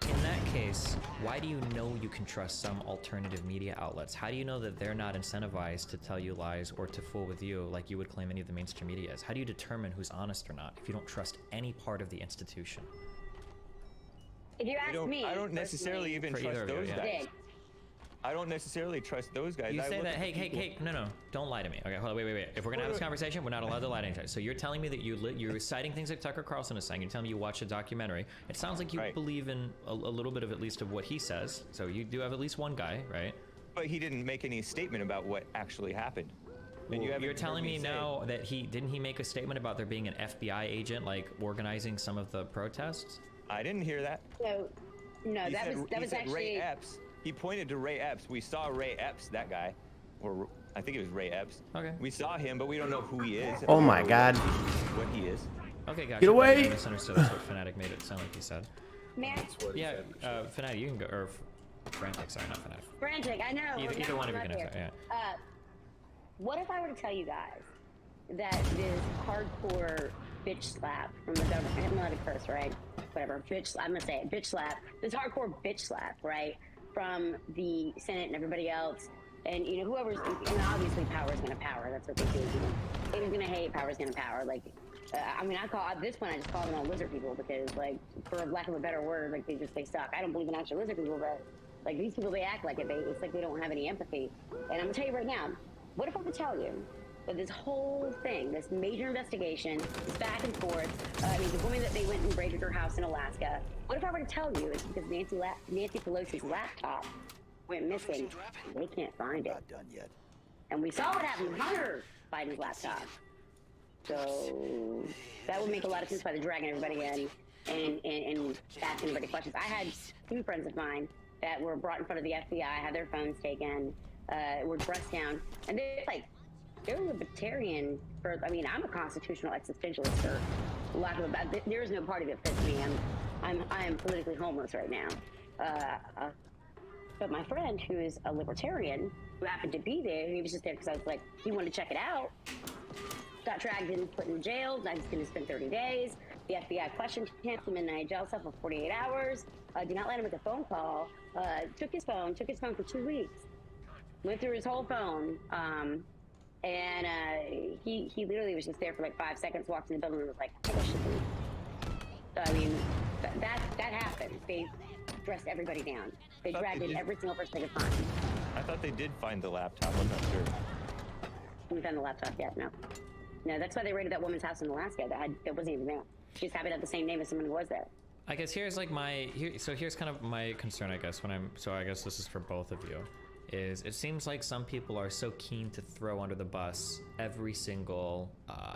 in that case, why do you know you can trust some alternative media outlets? How do you know that they're not incentivized to tell you lies or to fool with you like you would claim any of the mainstream media is? How do you determine who's honest or not if you don't trust any part of the institution? If you ask me, I don't necessarily even For either trust of you, those yeah. guys. did. I don't necessarily trust those guys. You I say look that, at hey, people- no, don't lie to me. Okay, hold on, wait. If we're gonna have this conversation, we're not allowed to lie to each other. So you're telling me that you're citing things like Tucker Carlson is saying. You're telling me you watched a documentary. It sounds like you Right. believe in a little bit of at least of what he says. So you do have at least one guy, right? But he didn't make any statement about what actually happened. And you haven't You're telling heard me say- now that didn't he make a statement about there being an FBI agent like organizing some of the protests? I didn't hear that. So, no, He that said, was he said actually. Ray Epps. He pointed to Ray Epps. We saw Ray Epps, that guy, or I think it was Ray Epps. Okay. We saw him, but we don't know who he is. Oh We my don't know God. what he is. Okay, gotcha. Get away! I misunderstood. That's what Fanatic made it sound like he said. Man, That's what he Yeah, said. Fanatic, you can go, or Frantic, sorry, not Fanatic. frantic. I know. Either one of you not can there. answer, yeah. What if I were to tell you guys that this hardcore bitch slap from the government? I'm not allowed to curse, right? Whatever. Bitch. I'm gonna say it. Bitch slap. This hardcore bitch slap, right? From the Senate and everybody else, and you know whoever's. And obviously, power's gonna power. That's what they do. You know, haters gonna hate. Power's gonna power. Like, I mean, at this point, I just call them all lizard people because, like, for lack of a better word, like they suck. I don't believe in actual lizard people, but like these people, they act like it. It's like they don't have any empathy. And I'm gonna tell you right now. What if I could tell you that this whole thing, this major investigation, this back and forth, I mean, the woman that they went and raided her house in Alaska, what if I were to tell you it's because Nancy Pelosi's laptop went missing? They can't find it. Not done yet. And we saw what happened with Hunter Biden's laptop. So that would make a lot of sense why they're dragging everybody in and asking everybody questions. I had two friends of mine that were brought in front of the FBI, had their phones taken, were dressed down, and they're libertarian. I mean, I'm a constitutional existentialist for lack of there is no party that fits me. I am politically homeless right now. But my friend, who is a libertarian, who happened to be there, he was just there because I was like, he wanted to check it out. Got dragged in, put in jail. I was going to spend 30 days. The FBI questioned him, put him in a jail cell for 48 hours. Did not let him make a phone call. Took his phone for 2 weeks. Went through his whole phone. And he literally was just there for like 5 seconds, walked in the building and was like, I think I should leave. So, I mean, that happened. They dressed everybody down. They dragged in every single person they could find. I thought they did find the laptop. I'm not sure. Haven't found the laptop yet, no. No, that's why they raided that woman's house in Alaska that wasn't even there. She just happened to have the same name as someone who was there. I guess here's like here's kind of my concern, I guess, I guess this is for both of you, is it seems like some people are so keen to throw under the bus every single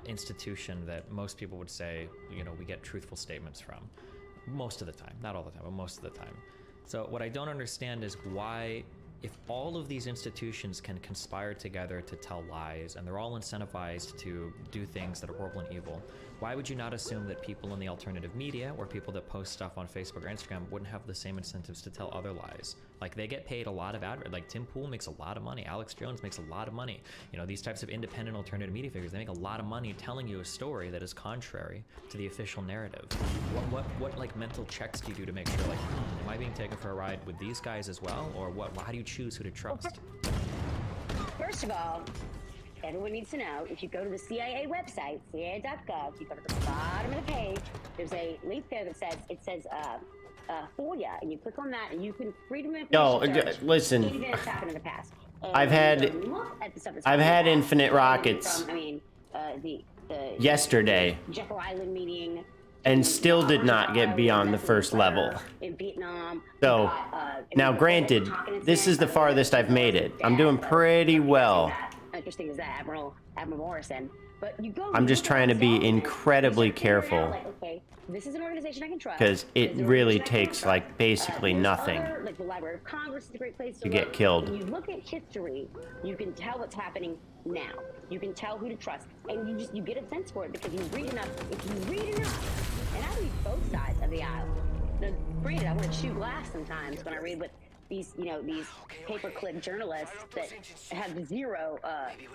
institution that most people would say, you know, we get truthful statements from. Most of the time, not all the time, but most of the time. So what I don't understand is why, if all of these institutions can conspire together to tell lies and they're all incentivized to do things that are horrible and evil, why would you not assume that people in the alternative media or people that post stuff on Facebook or Instagram wouldn't have the same incentives to tell other lies? Like, they get paid a lot of like Tim Pool makes a lot of money, Alex Jones makes a lot of money. You know, these types of independent alternative media figures, they make a lot of money telling you a story that is contrary to the official narrative. What like mental checks do you do to make sure, like, am I being taken for a ride with these guys as well? Or how do you choose who to trust? First of all, everyone needs to know, if you go to the CIA website, CIA.gov, you go to the bottom of the page, there's a link there that says FOIA, and you click on that, and you can freedom of information search listen. anything that's happened in the past. And I've had- you can look at the stuff that's I've happened had in the past. Infinite Rockets From, I mean, the yesterday Jekyll Island meeting, and still did not get beyond the first level. in Vietnam. So, now granted, this is the farthest I've made it. I'm doing pretty well. Interesting as that, Admiral Morrison. But you go. I'm just trying to be incredibly careful, Like, okay, this is an organization I can trust. because it This is an really organization I can takes trust. like basically There's nothing. other, like the Library of Congress is a great place to get look. killed. When you look at history, you can tell what's happening now. You can tell who to trust, and you get a sense for it because you read enough. If you read enough, and I read both sides of the aisle. Now, granted, I want to chew glass sometimes when I read what these paperclip journalists that have zero,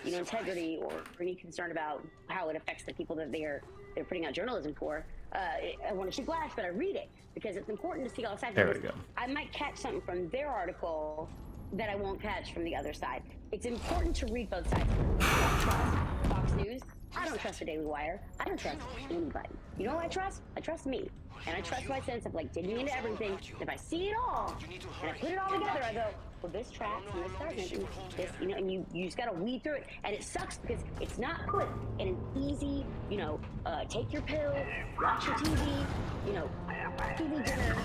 integrity or any concern about how it affects the people that they're putting out journalism for. I want to chew glass, but I read it because it's important to see all sides. There we go. I might catch something from their article that I won't catch from the other side. It's important to read both sides. I don't trust Fox News. I don't trust the Daily Wire. I don't trust anybody. You know what I trust? I trust me. And I trust my sense of like digging into everything. If I see it all and I put it all together, I go, well, this tracks and this doesn't. And this, and you just gotta weed through it. And it sucks because it's not put in an easy, take your pill, watch your TV, TV dinner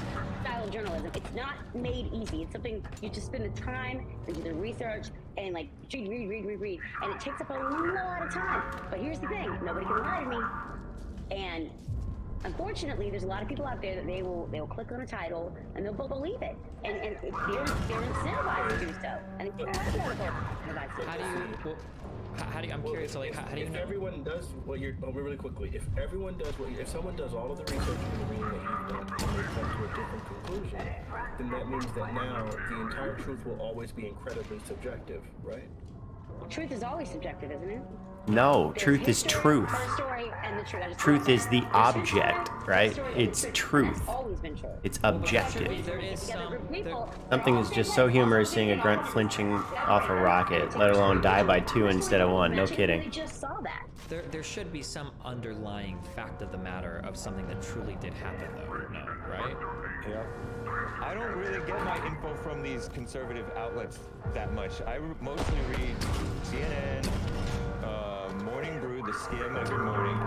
style of journalism. It's not made easy. It's something you just spend the time and do the research and like read, and it takes up a lot of time. But here's the thing: nobody can lie to me, and unfortunately, there's a lot of people out there that they'll click on a title and they'll believe it, and they're incentivized to do so. And it's How do you? Well, how do you? I'm curious. So like, how do you If know? everyone does what you're, really quickly, if everyone does what, if someone does all of the research and the reading that you've done and they come to a different conclusion, then that means that now the entire truth will always be incredibly subjective, right? Truth is always subjective, isn't it? No, There's truth is history, truth. her story, and the truth. I just Truth said is the that. There's history, object, her right? story, and It's the truth. truth. That's always been true. It's There objective. is Together, some. group of people, Something is just so humorous seeing a grunt flinching off a rocket, let alone die by 2 instead of 1. No We kidding. just saw that. There should be some underlying fact of the matter of something that truly did happen, though. No, right? Yeah. I don't really get my info from these conservative outlets that much. I mostly read CNN, Morning Brew, The Skim every morning.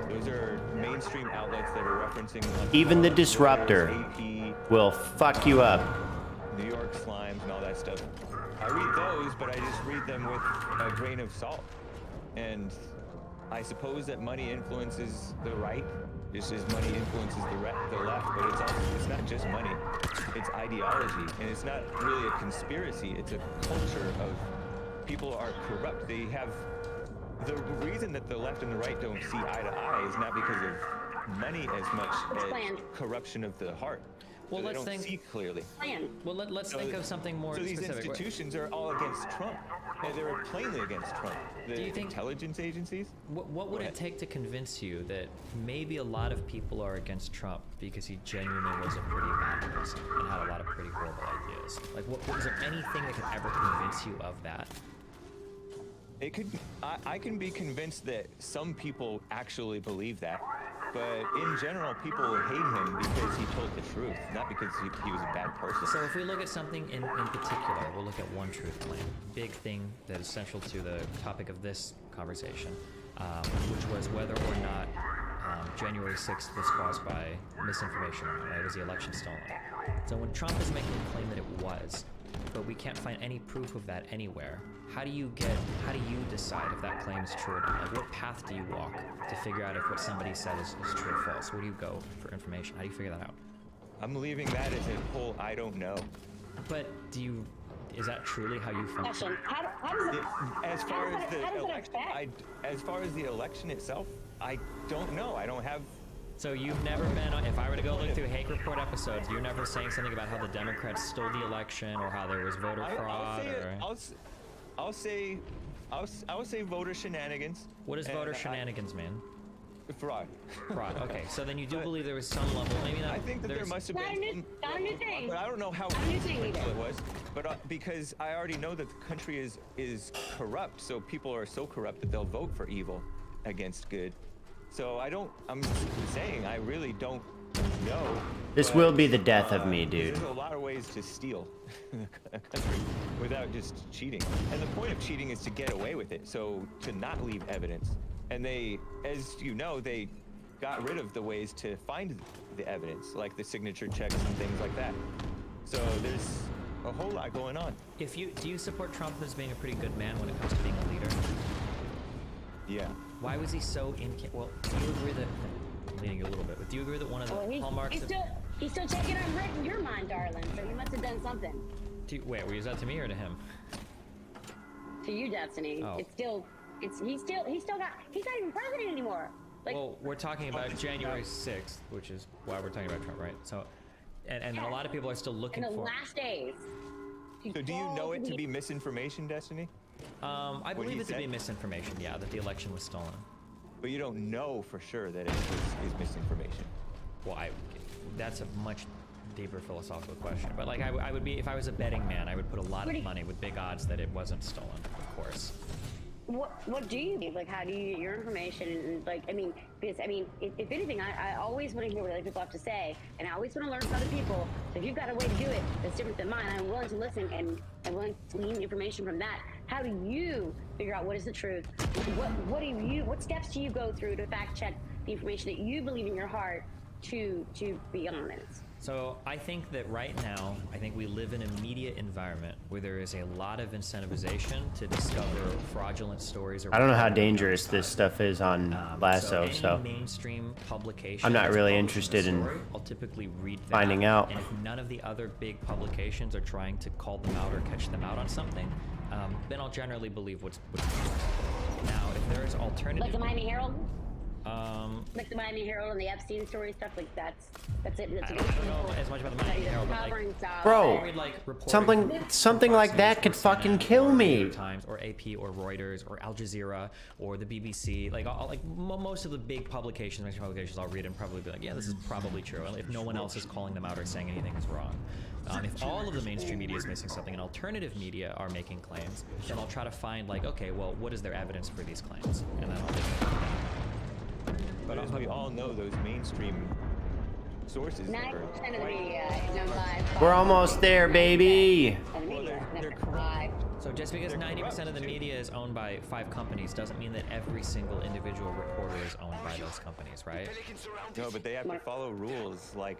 Those are mainstream outlets that are referencing like Even the Disruptor AP, will fuck you up. New York Slimes, and all that stuff. I read those, but I just read them with a grain of salt. And I suppose that money influences the right, just as money influences the left. But it's not just money; it's ideology, and it's not really a conspiracy. It's a culture of people are corrupt. They have the reason that the left and the right don't see eye to eye is not because of money as much as planned. corruption of the heart. Well, So they let's don't think- see clearly. Plan. Well, let's think of something more So these specific. institutions are all against Trump. And they were plainly against Trump. The Do you think- intelligence agencies? What would Go it ahead. take to convince you that maybe a lot of people are against Trump because he genuinely was a pretty bad person and had a lot of pretty horrible ideas? Like, was there anything that could ever convince you of that? It could. I can be convinced that some people actually believe that, but in general, people hate him because he told the truth, not because he was a bad person. So if we look at something in particular, we'll look at one truth claim. Big thing that is central to the topic of this conversation, which was whether or not January 6th was caused by misinformation or not, right? Was the election stolen? So when Trump is making a claim that it was, but we can't find any proof of that anywhere, how do you decide if that claim is true or not? Like, what path do you walk to figure out if what somebody said is true or false? Where do you go for information? How do you figure that out? I'm leaving that as a whole I don't know. But is that truly how you function? Question. How does it? As far as the how does it election, affect? as far as the election itself, I don't know. I don't have. So you've never been, if I were to go look through Hake Report episodes, you're never saying something about how the Democrats stole the election or how there was voter fraud or... I'll say voter shenanigans. What does and voter shenanigans mean? Fraud. Fraud. Okay, so then you do believe there was some level, maybe not. I think that there there's- must have Not a been. new- not a new thing. But I don't know how Not a new thing influential either. it was. But because I already know that the country is corrupt, so people are so corrupt that they'll vote for evil against good. So I'm saying I really don't know. This but, will be the death of me, dude. There's a lot of ways to steal a country without just cheating. And the point of cheating is to get away with it, so to not leave evidence. And they, as you know, they got rid of the ways to find the evidence, like the signature checks and things like that. So there's a whole lot going on. Do you support Trump as being a pretty good man when it comes to being a leader? Yeah. Why was he so well, do you agree that, I'm leaning you a little bit, but do you agree that one of the Well, hallmarks he's still taking on right in your mind, darling. So he must have done something. wait, was that to me or to him? To you, Destiny. Oh. He's not even president anymore. Like, Well, we're talking about January 6th, which is why we're talking about Trump, right? So, and a lot of people are still in looking the for. last days. So do you know it to be misinformation, Destiny? I what believe he it to be said? misinformation. Yeah, that the election was stolen. But you don't know for sure that it is misinformation. Well, that's a much deeper philosophical question. But like, I would be, if I was a betting man, I would put a lot of money with big odds that it wasn't stolen. Of course. What do you need? Like, how do you get your information? And like, because if anything, I always want to hear what other people have to say, and I always want to learn from other people. So if you've got a way to do it that's different than mine, I'm willing to listen and I'm willing to glean information from that. How do you figure out what is the truth? What steps do you go through to fact check the information that you believe in your heart to be on it? So I think that right now, I think we live in a media environment where there is a lot of incentivization to discover fraudulent stories. I don't know how dangerous this stuff is on LASO, any so mainstream publication I'm not that's really publishing a interested in story, I'll typically read that. finding out. And if none of the other big publications are trying to call them out or catch them out on something, then I'll generally believe what's now. If there is alternative, Like the Miami Herald? like Like the Miami Herald and the Epstein story stuff, like that's it. That's I don't know as much about the Miami Herald, but like, covering stuff. Bro, I read, like, reporting something from like Fox that News could or fucking CNN kill or New me. York Times or AP or Reuters or Al Jazeera or the BBC, like most of the big publications, mainstream publications, I'll read and probably be like, yeah, this is probably true. If no one else is calling them out or saying anything is wrong. If all of the mainstream media is missing something and alternative media are making claims, then I'll try to find like, okay, well, what is their evidence for these claims, and then I'll take it from there. But as we all know, those mainstream sources. 90% of the media is owned by. We're almost there, baby. And the media, they're that's five. So just because 90% of the media is owned by 5 companies doesn't mean that every single individual reporter is owned by those companies, right? No, but they have to follow rules like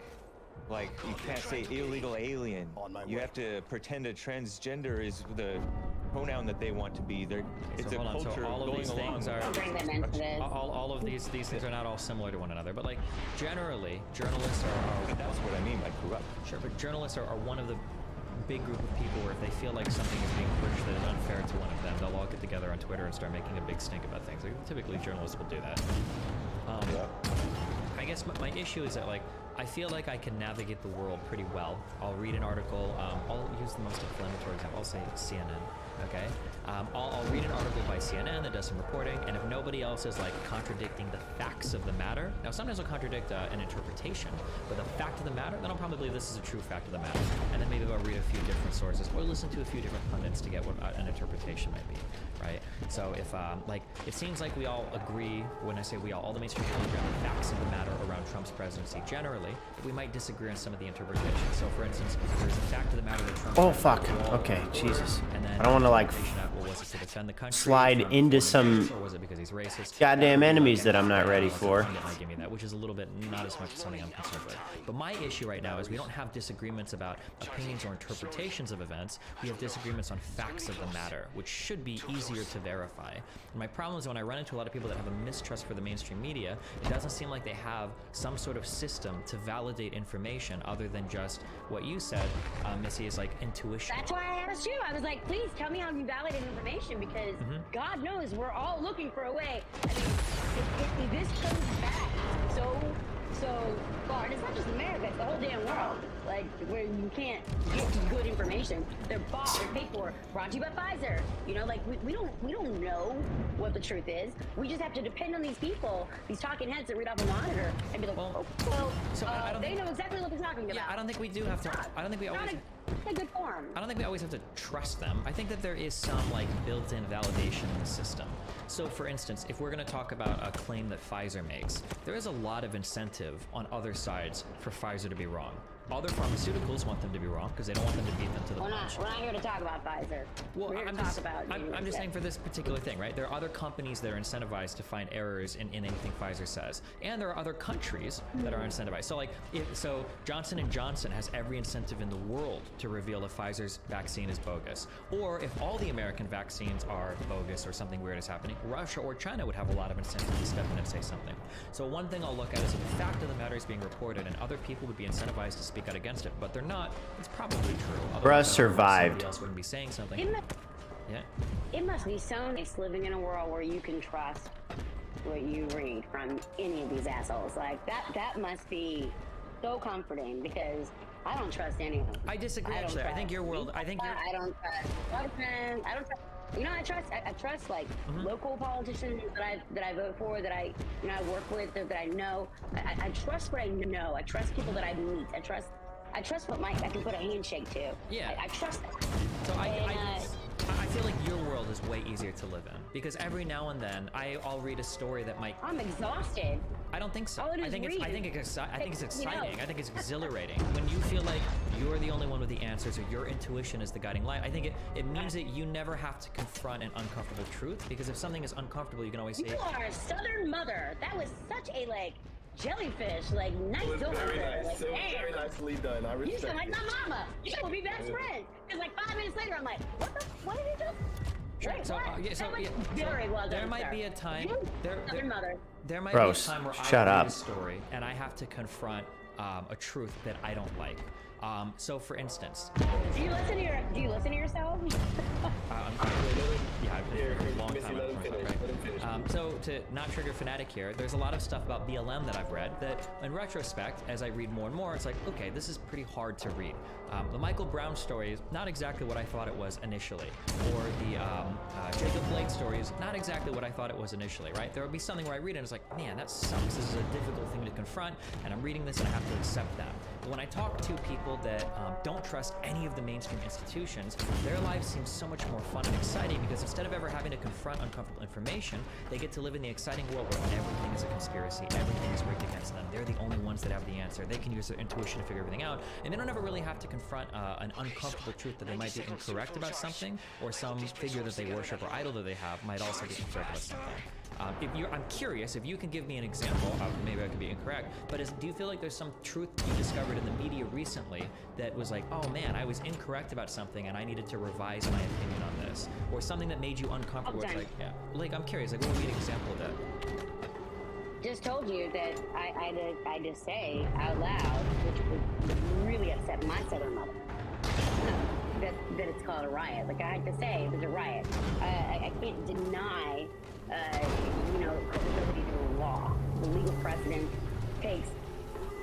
you can't say illegal alien. You have to pretend a transgender is the pronoun that they want to be. It's So a hold on, so culture all of going these along. things are I'll bring them into this. all of these things are not all similar to one another, but like generally journalists are That's what I mean by corrupt. sure, but journalists are one of the big group of people where if they feel like something is being pushed that is unfair to one of them, they'll all get together on Twitter and start making a big stink about things. Like, typically journalists will do that. I guess my issue is that like I feel like I can navigate the world pretty well. I'll read an article. I'll use the most inflammatory example. I'll say CNN. Okay. I'll read an article by CNN that does some reporting, and if nobody else is like contradicting the facts of the matter, now sometimes I'll contradict an interpretation, but the fact of the matter, then I'll probably believe this is a true fact of the matter, and then maybe I'll read a few different sources or listen to a few different pundits to get what an interpretation might be, right? So if like it seems like we all agree, when I say we all the mainstream media agree on the facts of the matter around Trump's presidency generally, but we might disagree on some of the interpretations. So for instance, there's a fact of the matter that Trump. Oh fuck. Okay, Jesus. And then I don't want to like well, was it to defend the country slide from into foreign some invaders, or was it because he's racist? goddamn enemies that I'm not ready for. That might give me that, which is a little bit not as much as something I'm concerned with. But my issue right now is we don't have disagreements about opinions or interpretations of events. We have disagreements on facts of the matter, which should be easier to verify. And my problem is when I run into a lot of people that have a mistrust for the mainstream media, it doesn't seem like they have some sort of system to validate information other than just what you said, Missy, is like intuition. That's why I asked you. I was like, please tell me how you validate information because God knows we're all looking for a way. I mean, if this comes back so far, and it's not just America, it's the whole damn world. Like where you can't get good information. They're bought, they're paid for, brought to you by Pfizer. You know, like we don't know what the truth is. We just have to depend on these people, these talking heads that read off a monitor and be like, I don't they think- know exactly what they're talking about. Yeah, I don't think we do have to. I don't think we always. Not a good form. I don't think we always have to trust them. I think that there is some like built-in validation in the system. So for instance, if we're going to talk about a claim that Pfizer makes, there is a lot of incentive on other sides for Pfizer to be wrong. Other pharmaceuticals want them to be wrong because they don't want them to beat them to the punch. We're not here to talk about Pfizer. Well, we're here I'm to just, talk about. I'm just saying for this particular thing, right? There are other companies that are incentivized to find errors in anything Pfizer says, and there are other countries that are incentivized. So, like, so Johnson & Johnson has every incentive in the world to reveal if Pfizer's vaccine is bogus, or if all the American vaccines are bogus or something weird is happening. Russia or China would have a lot of incentive to step in and say something. So one thing I'll look at is if the fact of the matter is being reported, and other people would be incentivized to speak out against it, but they're not. It's probably true. Bruh survived. Somebody else wouldn't be saying something. Yeah. It must be so nice living in a world where you can trust what you read from any of these assholes. Like that must be so comforting because I don't trust any of them. I disagree. Actually, I think your world. I don't trust. I don't trust. You know, I trust like local politicians that I vote for, that I work with, that I know. I trust what I know. I trust people that I meet. I trust what I can put a handshake to. Yeah. I trust that. So I feel like your world is way easier to live in because every now and then I'll read a story that might. I'm exhausted. I don't think so. All it is I think read. it's exciting. You know. I think it's exhilarating when you feel like you're the only one with the answers or your intuition is the guiding light. I think it means that you never have to confront an uncomfortable truth because if something is uncomfortable, you can always say. You are a Southern mother. That was such a like jellyfish. Like, nice It was going very there. nice. Like, It was very damn. nicely done. I You respect sound like it. my mama. You will be best friends. Because like 5 minutes later, I'm like, what did he just? Wait, So, what? yeah, so, That was yeah, very well done, there might sir. be a time. You There, love your mother. there might Bro, be a time where shut I read up. a story and I have to confront a truth that I don't like. So, for instance, Do you listen to yourself? yeah, I've been Here, for a long Missy, time. let him on finish. Pornhub, Let him finish. right? So to not trigger fanatic here, there's a lot of stuff about BLM that I've read that, in retrospect, as I read more and more, it's like, okay, this is pretty hard to read. The Michael Brown story is not exactly what I thought it was initially, or the Jacob Blake story is not exactly what I thought it was initially, right? There will be something where I read it and it's like, man, that sucks. This is a difficult thing to confront, and I'm reading this and I have to accept that. But when I talk to people that don't trust any of the mainstream institutions, their lives seem so much more fun and exciting because instead of ever having to confront uncomfortable information, they get to live in the exciting world where everything is a conspiracy, everything is rigged against them. They're the only ones that have the answer. They can use their intuition to figure everything out, and they don't ever really have to confront an uncomfortable truth that they might be incorrect about something, or some figure that they worship or idol that they have might also be incorrect about something. I'm curious if you can give me an example. Maybe I could be incorrect, but do you feel like there's some truth you discovered in the media recently that was like, oh man, I was incorrect about something and I needed to revise my opinion on this, or something that made you uncomfortable? It's like, yeah, like I'm curious, like what would be an example of that? Just told you that I had to say out loud, which would really upset my southern mother, that it's called a riot. Like I had to say there's a riot. I can't deny, culpability to the law. The legal precedent takes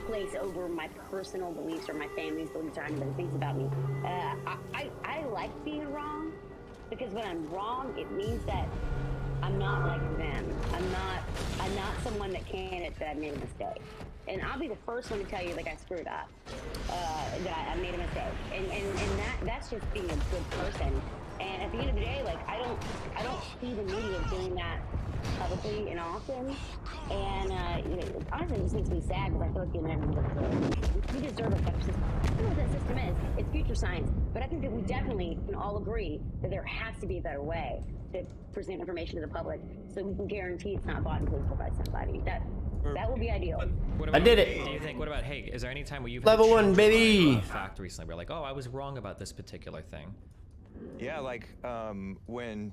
place over my personal beliefs or my family's beliefs or anybody thinks about me. I like being wrong because when I'm wrong, it means that I'm not like them. I'm not someone that can admit that I made a mistake. And I'll be the first one to tell you, like, I screwed up, that I made a mistake. And that's just being a good person. And at the end of the day, like, I don't see the media doing that publicly and often. And, honestly, it just makes me sad because I feel like the Americans we deserve a better system. I don't know what that system is. It's future science. But I think that we definitely can all agree that there has to be a better way to present information to the public so we can guarantee it's not bought and paid for by somebody. That would be ideal. What I did it. Do you think? What about? Hey, is there any time where you've Level had to 1, change baby. your mind about a fact recently? Where like, oh, I was wrong about this particular thing. Yeah, like when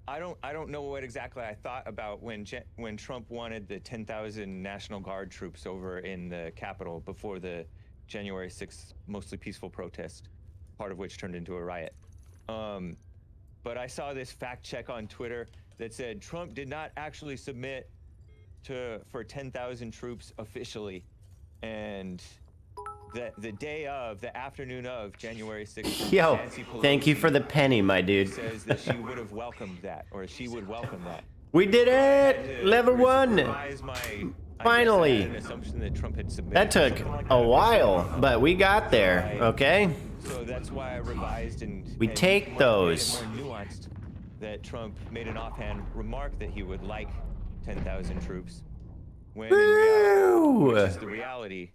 I don't know what exactly I thought about when Trump wanted the 10,000 National Guard troops over in the Capitol before the January 6th mostly peaceful protest, part of which turned into a riot. But I saw this fact check on Twitter that said Trump did not actually submit for 10,000 troops officially, and the afternoon of January 6th, Yo, Nancy Pelosi thank you for the penny, my dude. says that she would have welcomed that, or she would welcome that. We did it! Level 1! Revise my, I Finally. guess I had an assumption that Trump had submitted That took something like a that. while, but we got there, okay? So that's why I revised and We and take made it those. more nuanced. That Trump made an offhand remark that he would like 10,000 troops, when in reality, which is the reality,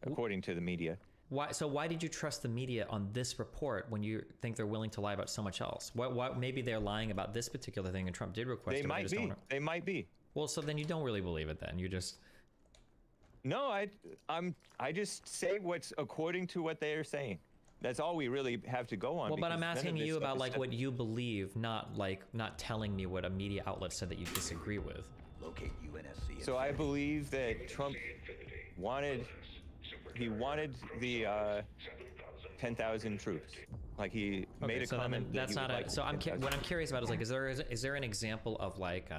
according to the media. Why did you trust the media on this report when you think they're willing to lie about so much else? What maybe they're lying about this particular thing and Trump did request They it, but might just don't be. know. They might be. Well, so then you don't really believe it then. You just No, I just say what's according to what they are saying. That's all we really have to go on. well, but because I'm none of asking this you stuff about is like stuff- what you believe, not telling me what a media outlet said that you disagree with. Locate UNSC. So I believe that Trump wanted the 10,000 troops. Like he made a so comment then that that's he would not a. like So I'm 10,000. what I'm curious about is like, is there an example of like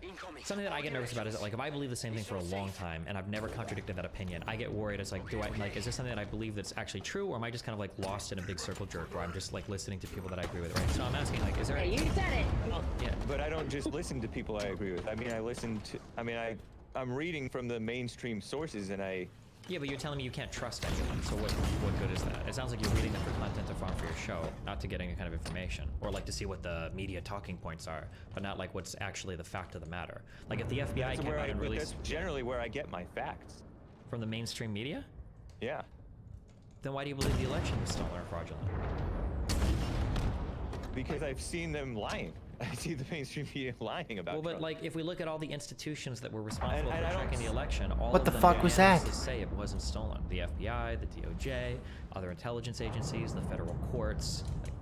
Incoming. something that I get nervous about is that like if I believe the same thing for a long time and I've never contradicted that opinion, I get worried. It's like, is this something that I believe that's actually true, or am I just kind of like lost in a big circle jerk where I'm just like listening to people that I agree with, right? So I'm asking like, is there? Yeah, you said it. Yeah. But I don't just listen to people I agree with. I mean, I'm reading from the mainstream sources, and Yeah, but you're telling me you can't trust anyone, so what good is that? It sounds like you're reading them for content or for your show, not to get any kind of information, or like to see what the media talking points are, but not like what's actually the fact of the matter. Like if the FBI that's came where out and released that's generally where I get my facts. from the mainstream media, Yeah. then why do you believe the election was stolen or fraudulent? Because I've seen them lying. I see the mainstream media lying about Well, but Trump. like, if we look at all the institutions that were responsible And for I don't checking the election, all What of the them fuck was that? unanimously say it wasn't stolen. The FBI, the DOJ, other intelligence agencies, the federal courts. Like,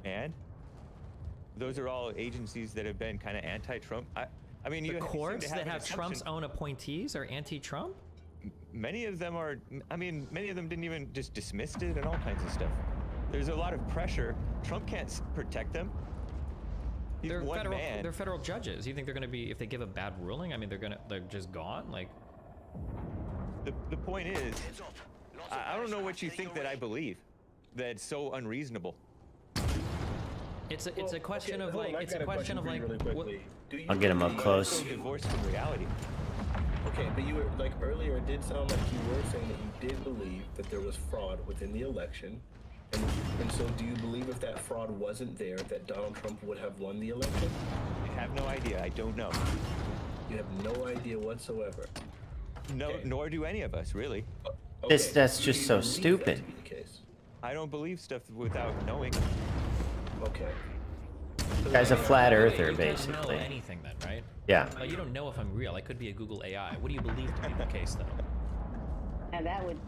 And those are all agencies that have been kind of anti-Trump. I mean, the you seem to courts that an have Trump's assumption- own appointees are anti-Trump. Many of them are. I mean, many of them didn't even just dismissed it and all kinds of stuff. There's a lot of pressure. Trump can't protect them. He's They're one federal. man. They're federal judges. You think they're going to be, if they give a bad ruling? I mean, they're just gone. Like, The point is, Heads up. Lots of I don't know barristers what you heading think that our I way. believe. That's so unreasonable. it's a question of like, it's a question of like, really what, quickly. Do you I'll get him up believe- close. So divorced from reality. Okay, but you were like earlier. It did sound like you were saying that you did believe that there was fraud within the election, and so do you believe if that fraud wasn't there, that Donald Trump would have won the election? I have no idea. I don't know. You have no idea whatsoever. No, Okay. nor do any of us really. That's Do just you so believe that stupid. to be the case? I don't believe stuff without knowing. Okay. Guy's a flat earther, you don't know basically. anything then, right? Yeah. Like, you don't know if I'm real. I could be a Google AI. What do you believe to be the case, though? And that would.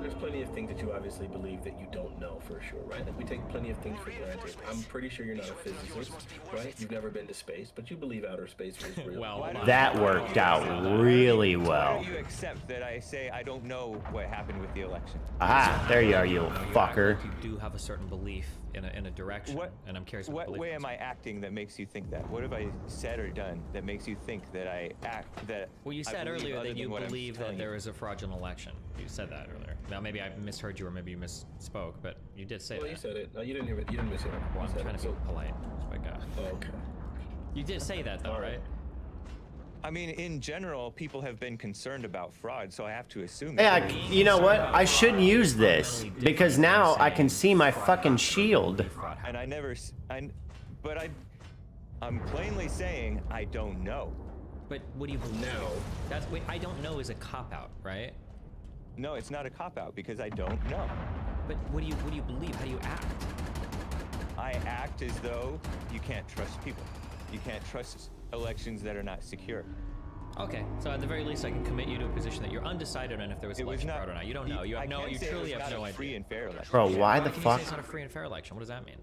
There's plenty of things that you obviously believe that you don't know for sure, right? Like we take plenty of things for granted. I'm pretty sure you're not a physicist, right? You've never been to space, but you believe outer space is real. Well, That worked out really Why well. don't you accept that I say I don't know what happened with the election? Ah, there you are, you fucker. You do have a certain belief in a direction, and I'm curious What belief way is. am I acting that makes you think that? What have I said or done that makes you think that I act that? Well, you I said believe earlier other that you than what I'm believe that telling there you? is a fraudulent election. You said that earlier. Now, maybe I misheard you, or maybe you misspoke, but you did say Well, that. you said it. No, you didn't hear it. You didn't miss it. Well, You I'm said trying it. to be polite. But, Okay. you did say that, though, All right. right? I mean, in general, people have been concerned about fraud, so I have to assume. Yeah, that there is- you know what? I should use this because now I can see my fucking shield. and I never, but I'm plainly saying I don't know. But what do you believe? Now- That's wait. I don't know is a cop out, right? No, it's not a cop out because I don't know. But what do you believe? How do you act? I act as though you can't trust people. You can't trust elections that are not secure. Okay, so at the very least, I can commit you to a position that you're undecided on if there was It was election not. fraud or not. You don't know. You have I no. can't You say it truly was have not no a free idea. and fair election. Bro, why How the can you fuck? say it's not a free and fair election? What does that mean?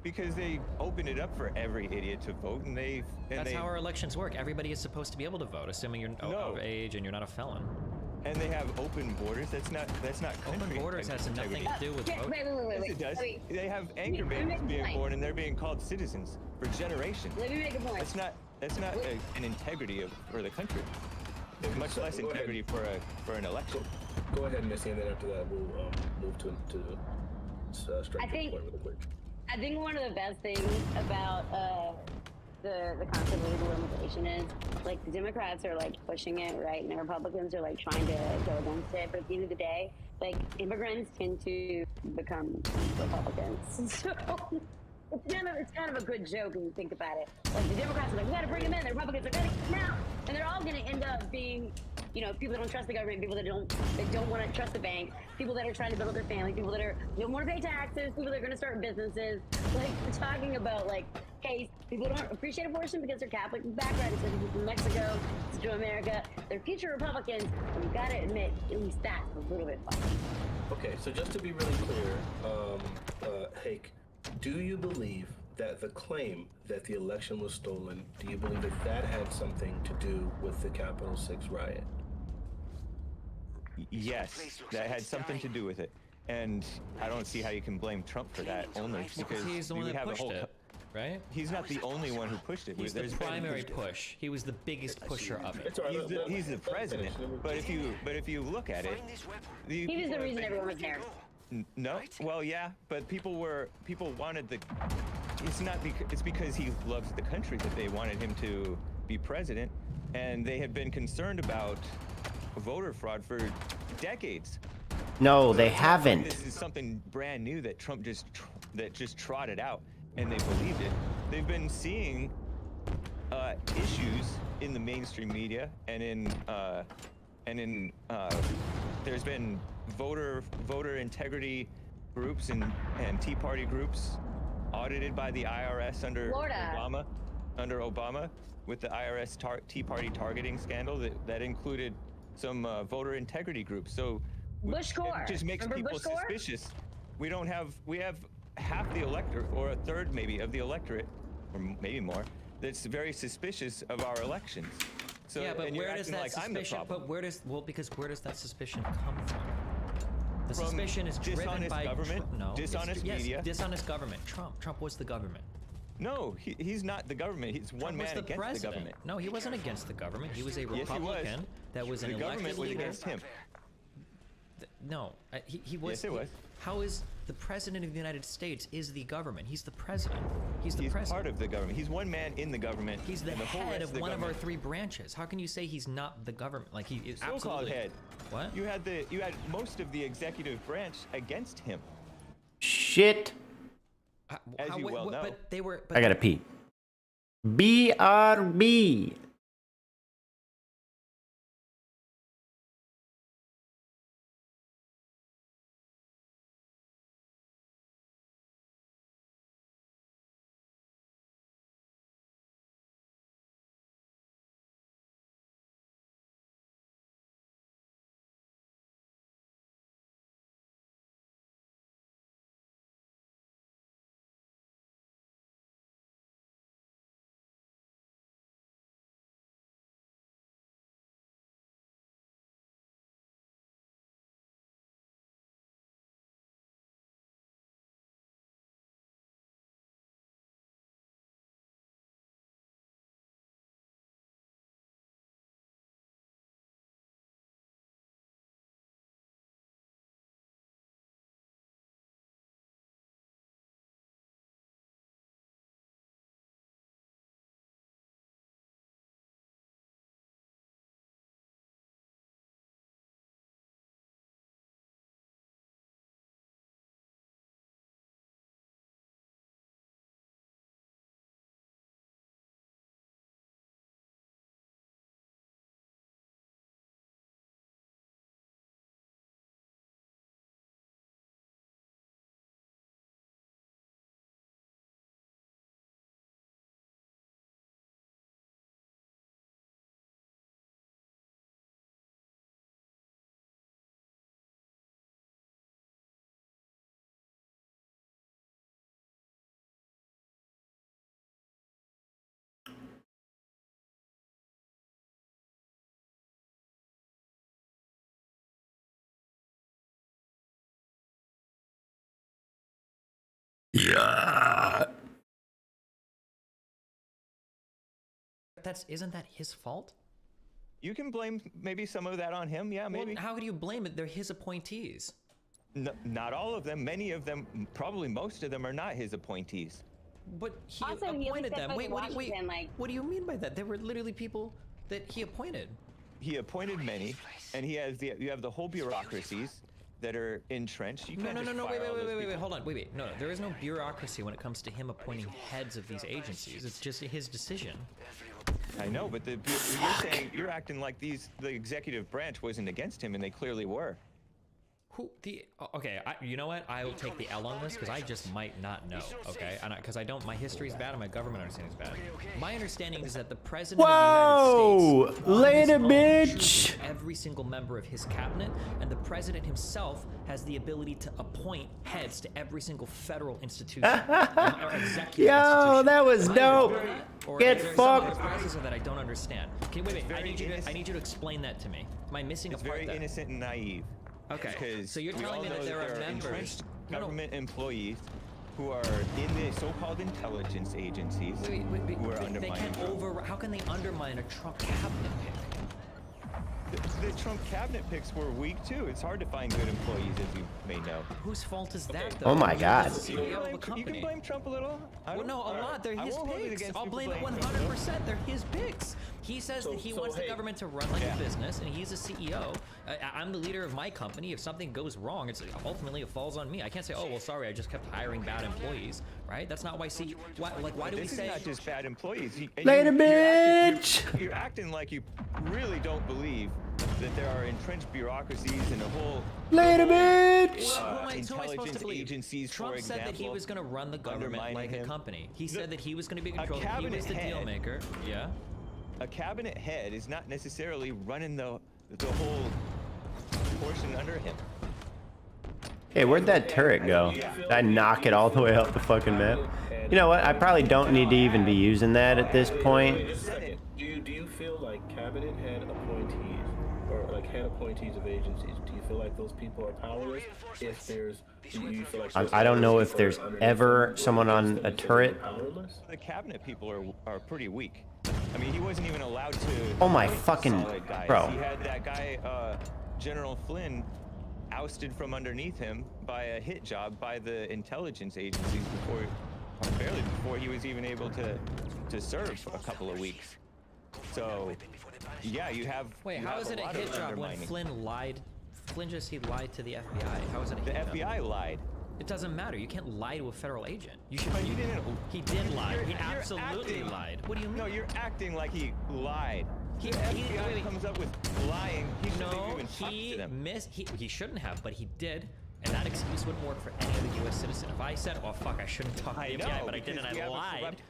Because they opened it up for every idiot to vote, and That's how our elections work. Everybody is supposed to be able to vote, assuming you're No. of age and you're not a felon. and they have open borders. That's not Open country borders has integrity. nothing to do with Wait, voting. wait. Yes, it does. Wait, They have anchor Let me babies make a being point. born, and they're being called citizens for generations. Let me make a point. That's not an integrity for the country. Much less Go ahead. integrity for an election. Go ahead, Missy, and then after that we'll move to straight I to think- the point really quick. I think one of the best things about the concept of legal immigration is like the Democrats are like pushing it, right, and the Republicans are like trying to go against it. But at the end of the day, like immigrants tend to become Republicans. So it's kind of a good joke when you think about it. Like the Democrats are like, we got to bring them in. The Republicans are going to get them out, and they're all going to end up being, you know, people that don't trust the government, people that don't want to trust the bank, people that are trying to build up their family, people that don't want to pay taxes, people that are going to start businesses. Like we're talking about like, hey, people don't appreciate abortion because they're Catholic background. It's people from Mexico to America. They're future Republicans, and you got to admit, at least that's a little bit fun. Okay, so just to be really clear, Hake, do you believe that the claim that the election was stolen, do you believe that that had something to do with the Capitol 6 riot? Yes, that had something to do with it, and I don't see how you can blame Trump for that only because He's the you one would that have a pushed whole. it, right? He's not the only one who pushed it. He's the There's been- primary push. He was the biggest pusher of it. It's all right, He's the president, but if you look at it, Find this weapon. He was the reason everyone was there. No, well, yeah, but people wanted the. It's because he loves the country that they wanted him to be president, and they have been concerned about voter fraud for decades. No, they It's not like haven't. This is something brand new that Trump just trotted out, and they believed it. They've been seeing issues in the mainstream media and in there's been voter integrity groups and Tea Party groups audited by the IRS under Florida. Obama, with the IRS Tea Party targeting scandal that included some voter integrity groups. So Bush Gore. it just makes Remember people Bush Gore? suspicious. We have half the electorate, or a third maybe of the electorate, or maybe more, that's very suspicious of our elections. So, Yeah, but and you're where does acting that like I'm the suspicion? problem. But because where does that suspicion come from? The From suspicion is driven dishonest by government, No, it's- dishonest yes, media. dishonest government. Trump was the government. No, he's not the government. He's one Trump was man the against president. the government. No, he wasn't against the government. He was a Yes, he was. Republican that was an The elected government was leader. against him. No, he was. Yes, it was. How is the president of the United States is the government? He's the president. He's the He's president. part of the government. He's one man in the government. He's the and the whole head rest of the one of our government. 3 branches. How can you say he's not the government? Like he is So-called absolutely. head. What? You had most of the executive branch against him. Shit. As you well know. But they were. I gotta pee. BRB. Yeah. Isn't that his fault? You can blame maybe some of that on him. Yeah, maybe. Well, how could you blame it? They're his appointees. No, not all of them. Many of them, probably most of them, are not his appointees. But he Also, he appointed said, them. like, Wait, Washington, like- what do you mean by that? They were literally people that he appointed. He appointed many, and you have the whole bureaucracies that are entrenched. You No, can't no, no, just no, fire all those wait, people. hold on, wait. No, there is no bureaucracy when it comes to him appointing heads of these agencies. It's just his decision. I know, but you're saying, you're acting like the executive branch wasn't against him, and they clearly were. Okay, you know what? I will take the L on this because I just might not know, okay? Because I don't, my history is bad and my government understanding is bad. My understanding is that the president Whoa! of the United States, Later, on his own, bitch! chooses every single member of his cabinet, and the president himself has the ability to appoint heads to every single federal institution or executive Yo, institution. that was Am I dope. wrong with that? Or Get is there fucked. some other process that I don't understand? Okay, wait. I very need you innocent. to explain that to me. Am I missing It's a part very there? innocent and naive. Okay, Because so you're we telling all me that know there are members. entrenched No, no. government employees who are in the so-called intelligence agencies Wait, who are they undermining can't Trump. how can they undermine a Trump cabinet pick? The Trump cabinet picks were weak too. It's hard to find good employees, as you may know. Whose fault is that, though? Oh my He's God. the CEO of a You can company. blame Trump a little. Well, no, a lot. They're his picks. I'll blame it 100%. They're his picks. He says that he wants the hey. government to run like Yeah. a business, and he's a CEO. I'm the leader of my company. If something goes wrong, ultimately it falls on me. I can't say, oh well, sorry, I just kept hiring bad employees, right? That's not why. Why do we This is say? not just bad employees. Later, you're bitch! You're acting like you really don't believe that there are entrenched bureaucracies and a whole Later, bitch. Who am I supposed intelligence to believe? agencies, Trump for said that he example, was going to run the government undermining like a him. company. He said that he was going to be in control. He cabinet was the deal head- maker. Yeah. A cabinet head is not necessarily running the whole portion under him. Hey, where'd that turret go? Did I knock it all the way up the fucking map? You know what? I probably don't need to even be using that at this point. Wait, just a second. Do you feel like cabinet head appointees or like head appointees of agencies? Do you feel like those people are powerless? If there's, do you feel like I don't know if there's ever someone on a turret. powerless? The cabinet people are pretty weak. I mean, he wasn't even allowed to. Oh my put fucking- solid guys. bro. He had that guy, General Flynn, ousted from underneath him by a hit job by the intelligence agencies barely before he was even able to serve for a couple of weeks. So, yeah, you have. Wait, you how have is it a lot of hit job when undermining. Flynn lied? Flynn just he lied to the FBI. How is it a The hit job? FBI lied. It doesn't matter. You can't lie to a federal agent. You should. But you didn't. He did lie. He You're absolutely acting. lied. What do you mean? No, you're acting like he lied. He- The he- FBI wait. comes up with lying. He shouldn't have No, even talked to them. he shouldn't have, but he did. And that excuse wouldn't work for any other U.S. citizen. If I said, "Oh fuck, I shouldn't talk to the I FBI," know, but I did because and we I have a lied, corrupt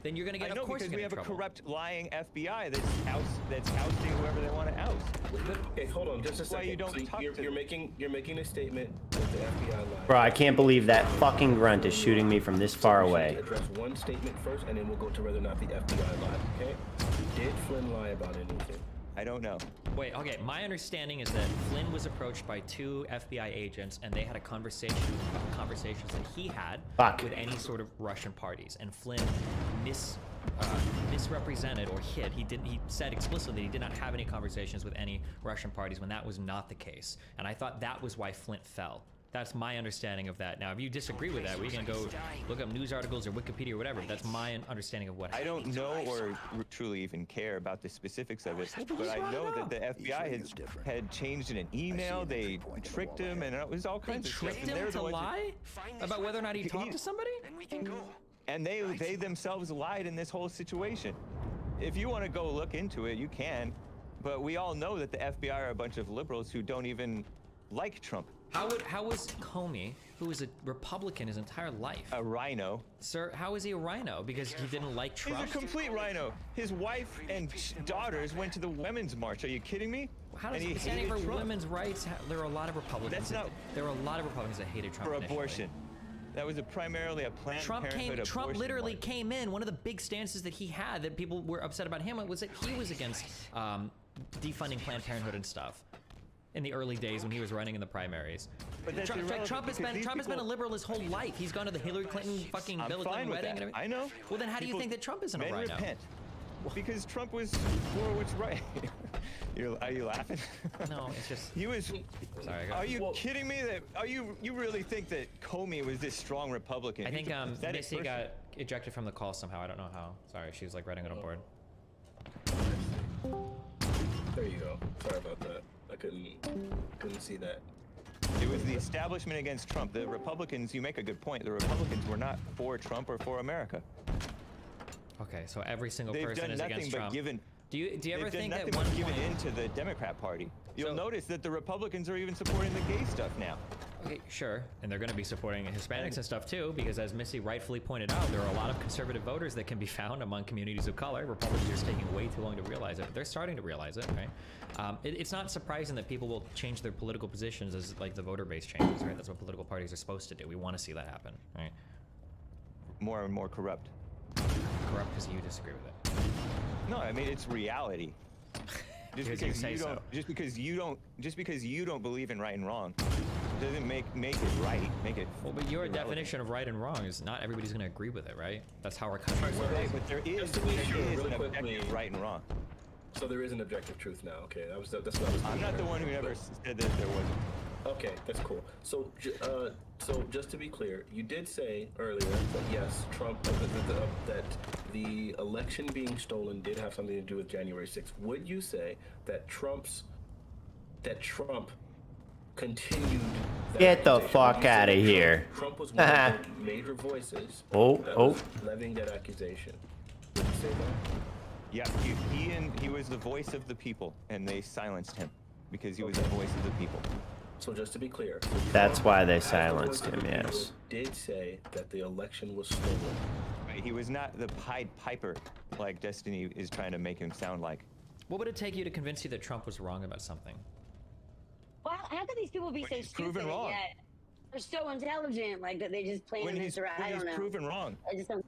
then you're gonna get. I know, Of course, because you're we gonna have get a in trouble. corrupt, lying FBI that's ousting whoever they want to oust. Okay, hold on, just a That's why second. you don't So talk to you're them. making a statement that the FBI lied. Bro, I can't believe that fucking grunt is shooting me from this far We should away. address one statement first, and then we'll go to whether or not the FBI lied. Okay? Did Flynn lie about anything? I don't know. Wait, okay. My understanding is that Flynn was approached by 2 FBI agents, and they had a conversations that he had Fuck. with any sort of Russian parties, and Flynn misrepresented or hid. He said explicitly he did not have any conversations with any Russian parties when that was not the case, and I thought that was why Flint fell. That's my understanding of that. Now, if you disagree with that, we can go look up news articles or Wikipedia or whatever. But that's my understanding of what I happened. don't know or truly even care about the specifics of it, but I know that the FBI had changed in an email. They tricked him, and it was all They kinds of stuff. tricked And him they're to the ones lie about whether or not he talked to somebody? Then we can go. and they themselves lied in this whole situation. If you want to go look into it, you can, but we all know that the FBI are a bunch of liberals who don't even like Trump. How was Comey, who was a Republican his entire life, A rhino. sir? How is he a rhino? Because he didn't like He's Trump. a complete rhino. His wife and daughters went to the women's march. Are you kidding me? How does And he standing hated for Trump women's rights? There are a lot of Republicans. That's not- There are a lot of Republicans that hated Trump for initially. abortion. That was primarily a Planned Parenthood Trump abortion literally march. came in. One of the big stances that he had that people were upset about him was that he was against defunding Planned Parenthood and stuff in the early days when he was running in the primaries. But that's irrelevant Trump has because been these a people- liberal his whole life. He's gone to the Hillary Clinton fucking I'm Bill fine Clinton with wedding that. and everything. I know. Well, then how do you People- think that Trump isn't a men rhino? repent. Because Trump was for what's right. Are you laughing? No, it's just. He was. Sorry. Are you kidding me? You really think that Comey was this strong Republican? I think He's a pathetic Missy person. got ejected from the call somehow. I don't know how. Sorry, she was like writing it on board. There you go. Sorry about that. I couldn't see that. It was the establishment against Trump. The Republicans. You make a good point. The Republicans were not for Trump or for America. Okay, so every single They've person done is nothing against but Trump. given. Do you ever They've think done that nothing one but given point? in to the Democrat Party. You'll So- notice that the Republicans are even supporting the gay stuff now. Okay, sure, and they're going to be supporting Hispanics and stuff too, because as Missy rightfully pointed out, there are a lot of conservative voters that can be found among communities of color. Republicans are just taking way too long to realize it, but they're starting to realize it, right? It's not surprising that people will change their political positions as like the voter base changes, right? That's what political parties are supposed to do. We want to see that happen, right? More and more corrupt. Corrupt because you disagree with it. No, I mean it's reality. Just Because you because say you so. don't, just because you don't believe in right and wrong, doesn't make it right. Make it. Well, but your irrelevant. definition of right and wrong is not everybody's going to agree with it, right? That's how our country works. Right, but there is, Just to be sure, an really objective quickly. right and wrong. So there is an objective truth now. Okay, that's what I was. I'm not the one who ever said that there wasn't. Okay, that's cool. So, so just to be clear, you did say earlier that yes, Trump, that the election being stolen did have something to do with January 6th. Would you say that Trump continued? That Get the accusation? fuck Would you say outta that here. Trump was one of the major voices. Oh, that oh. was levying that accusation. Would you say that? Yeah, he was the voice of the people, and they silenced him because he was the voice of the people. So just to be clear, That's why they as the silenced voice of him, the people, yes. did say that the election was stolen. Right, he was not the Pied Piper like Destiny is trying to make him sound like. What would it take you to convince you that Trump was wrong about something? Well, how could these people be so he's stupid proven wrong. yet they're so intelligent? Like that they just plan When this around. I he's don't know. proven wrong. I just don't.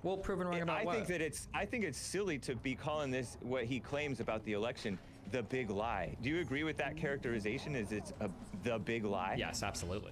Well, proven wrong about I what? think it's silly to be calling this what he claims about the election the big lie. Do you agree with that characterization? Is the big lie? Yes, absolutely.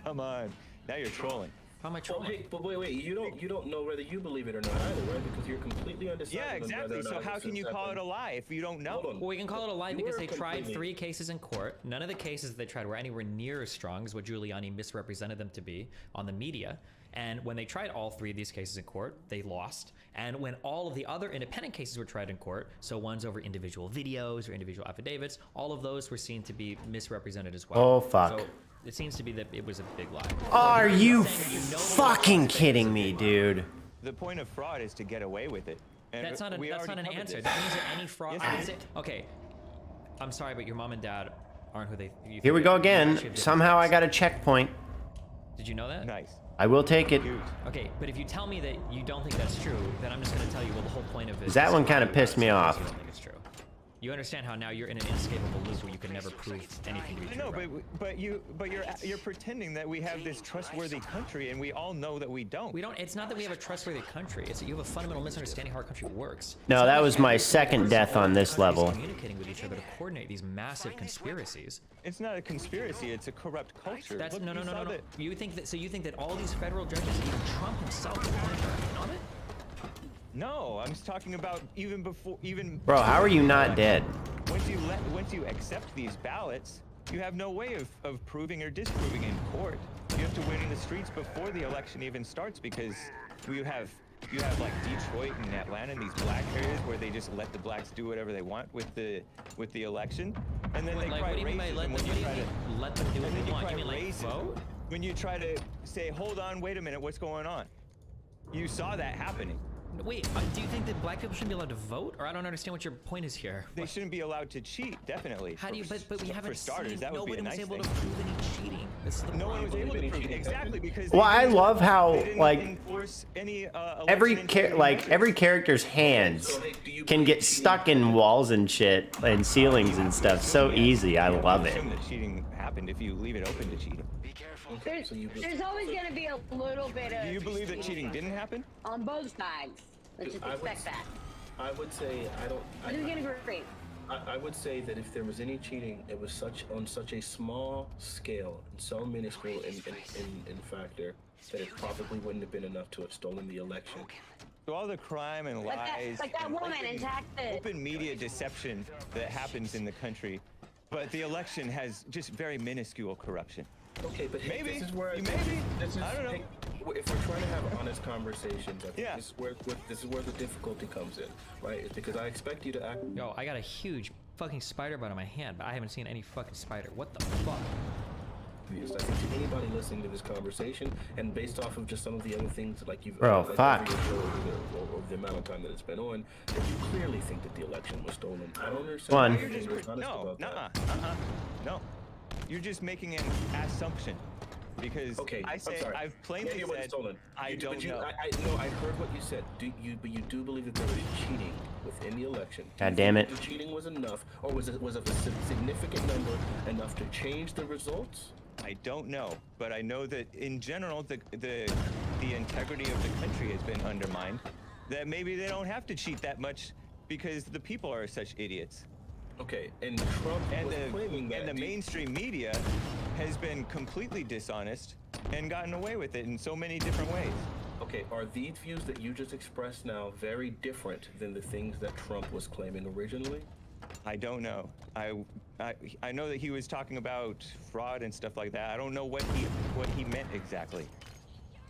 Come on, now you're trolling. How am I Well, trolling? hey, but wait, you don't know whether you believe it or not either, right? Because you're completely undecided. Yeah, on whether exactly. or So not how this can you has call it happened. a lie if you don't know? Hold on. Well, we can call it a lie You because were they tried completely- 3 cases in court. None of the cases they tried were anywhere near as strong as what Giuliani misrepresented them to be on the media. And when they tried all 3 of these cases in court, they lost. And when all of the other independent cases were tried in court, so ones over individual videos or individual affidavits, all of those were seen to be misrepresented as well. Oh, fuck. So it seems to be that it was a big lie. Are you saying that you know the fucking results kidding of me, the- dude? The point of fraud is to get away with it. And That's not an we already answer. covered That this. means that any fraud. Yes, it is. Okay, I'm sorry, but your mom and dad aren't who they. You Here we think go they- you again. actually have Somehow I different got a checkpoint. things. Did you know that? Nice. I will take it. Huge. Okay, but if you tell me that you don't think that's true, then I'm just going to tell you, well, the whole point of it. That is one to kinda lie about pissed me something off. You don't think it's true. You understand how now you're in an inescapable loop where you can never prove anything to be I true. know, right? but you're pretending that we have this trustworthy country, and we all know that we don't. We don't. It's not that we have a trustworthy country. It's that you have a fundamental misunderstanding how our country works. No, It's not that like was my every second single death on this country is level. Communicating with each other to coordinate these massive conspiracies. It's not a conspiracy. It's a corrupt culture. That's Look, no. you saw that- You think that? So you think that all these federal judges, even Trump himself, are pointing their opinion on it? No, I'm just talking about even. Bro, how are you not dead? Once you accept these ballots, you have no way of proving or disproving in court. You have to win in the streets before the election even starts because you have like Detroit and Atlanta and these black areas where they just let the blacks do whatever they want with the election, and then they Like, cry what do you mean by racism let when them, you what do you try to. mean, let them do what And then they you want? cry You mean like racism vote? when you try to say, hold on, wait a minute, what's going on? You saw that happening. Wait, do you think that black people shouldn't be allowed to vote? Or I don't understand what your point is here. They shouldn't be allowed to cheat, definitely. How do you? But we haven't for starters, seen. that would be a Nobody nice was able thing. to prove any cheating. This is the No one problem. was able to any prove it. cheating Exactly because. Well, I love how, they didn't like, enforce any, every election integrity like measures. every character's hands So, hey, do you can believe get cheating- stuck in walls and shit and ceilings and stuff so easy. I love it. Assume that cheating happened if you leave it open to cheating. Be careful. There's, So you- there's always going to be a little bit of. Do you believe that cheating didn't happen? on both sides? Let's just I would- expect that. I would say I don't. I'm just going to agree. I would say that if there was any cheating, it was on such a small scale and so minuscule in factor that it probably wouldn't have been enough to have stolen the election. So all the crime and Like that, lies, like that and woman in Texas. open media deception that happens in the country, but the election has just very minuscule corruption. Okay, but hey, Maybe. this is where Maybe. This is, I don't know. hey, if we're trying to have honest conversations, I think Yeah. this is where the difficulty comes in, right? It's because I expect you to act. Yo, I got a huge fucking spider bite on my hand, but I haven't seen any fucking spider. What the fuck? I think to anybody listening to this conversation, and based off of just some of the other things like you've Bro, like fuck. over the amount of time that it's been on, that you clearly think that the election was stolen. I don't understand One. why you're being dishonest No, about that. no. You're just making an assumption because Okay, I say I'm sorry. I've plainly Maybe it wasn't said stolen. I You do- don't but you, know. I heard what you said. But you do believe that there was cheating within the election. Do God you damn think it. The cheating was enough, or was it of a significant number enough to change the results? I don't know, but I know that in general the integrity of the country has been undermined. That maybe they don't have to cheat that much because the people are such idiots. Okay, and Trump And was claiming that. the Do you- mainstream media has been completely dishonest and gotten away with it in so many different ways. Okay, are these views that you just expressed now very different than the things that Trump was claiming originally? I don't know. I know that he was talking about fraud and stuff like that. I don't know what he meant exactly.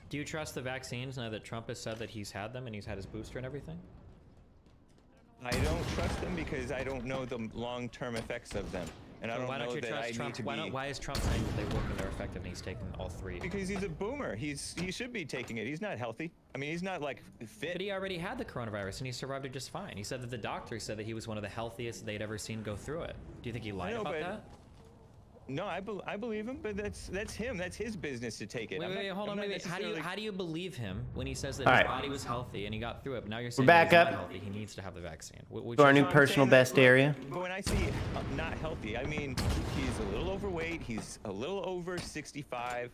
Do you trust the vaccines now that Trump has said that he's had them and he's had his booster and everything? I don't trust them because I don't know the long-term effects of them. And I don't why know don't you that trust I need Trump? to Why, be... why is Trump saying that they work and they're effective and he's taking all three? Because he's a boomer. He should be taking it. He's not healthy. I mean, he's not like fit. But he already had the coronavirus and he survived it just fine. He said that the doctor said that he was one of the healthiest they'd ever seen go through it. Do you think he lied about that? No, I believe him, but that's him. That's his business to take it. Wait, hold on. Wait. How do you believe him when he says that All his right. body was healthy and he got through it? But now you're saying back that he's up. not healthy. He needs to have the vaccine. To our new personal best area. But when I see not healthy, I mean he's a little overweight. He's a little over 65,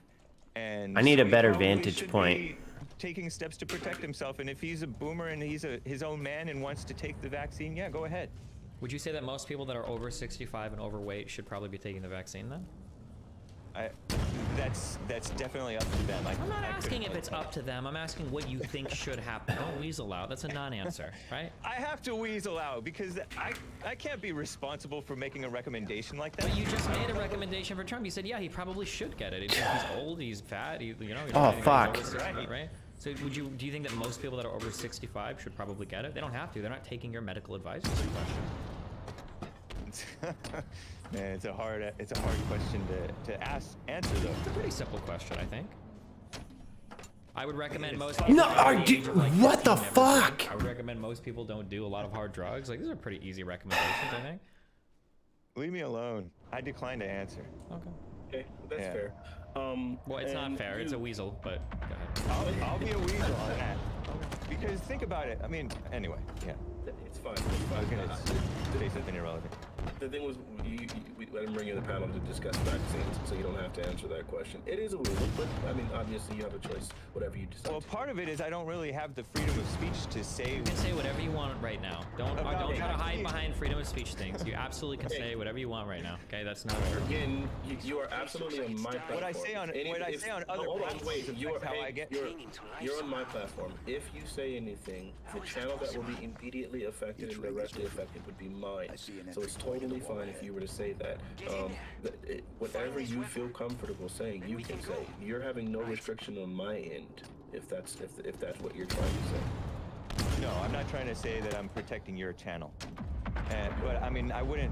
and I need a he better probably vantage should point. be taking steps to protect himself. And if he's a boomer and he's his own man and wants to take the vaccine, yeah, go ahead. Would you say that most people that are over 65 and overweight should probably be taking the vaccine then? That's definitely up to them. I'm not asking if it's up to them. I'm asking what you think should happen. Don't weasel out. That's a non-answer, right? I have to weasel out because I can't be responsible for making a recommendation like that. But you just made a recommendation for Trump. You said, yeah, he probably should get it. He's old, he's fat, he's Oh, fuck. over 65, right? So do you think that most people that are over 65 should probably get it? They don't have to. They're not taking your medical advice. It's a question. Man, it's a hard question to answer though. It's a pretty simple question, I think. I would recommend most people. No, what the never fuck? drink. I would recommend most people don't do a lot of hard drugs. Like, these are pretty easy recommendations, I think. Leave me alone. I decline to answer. Okay. Okay, that's fair. Well, it's not fair. It's a weasel, but go ahead. I'll be a weasel on that. Because think about it. I mean, anyway, yeah. It's fine. I was gonna say something irrelevant. The thing was, we let him bring you in the panel to discuss vaccines, so you don't have to answer that question. It is a weasel, but I mean, obviously you have a choice, whatever you decide. Well, part of it is I don't really have the freedom of speech to say. You can say whatever you want right now. Don't try to hide behind freedom of speech things. You absolutely can say whatever you want right now. Okay, that's not. Again, you are absolutely on my platform. What I say on other platforms. Wait, if you are, how I get. You're on my platform. If you say anything, the channel that will be immediately affected and directly affected would be mine. So it's totally fine if you were to say that. Whatever you feel comfortable saying, you can say. You're having no restriction on my end, if that's what you're trying to say. No, I'm not trying to say that I'm protecting your channel. But I mean, I wouldn't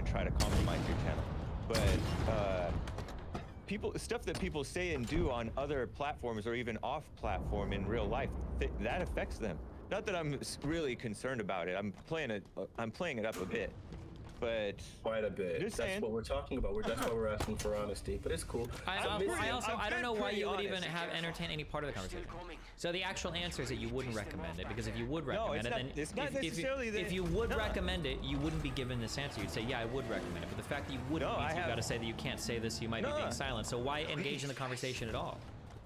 try to compromise your channel. But stuff that people say and do on other platforms or even off platform in real life, that affects them. Not that I'm really concerned about it. I'm playing it up a bit. But quite a bit. That's what we're talking about. That's why we're asking for honesty. But it's cool. I don't know why you would even entertain any part of the conversation. So the actual answer is that you wouldn't recommend it, because if you would recommend if you would recommend it, you wouldn't be given this answer. You'd say, yeah, I would recommend it. But the fact that you wouldn't means you've got to say that you can't say this, you might be being silent. So why engage in the conversation at all?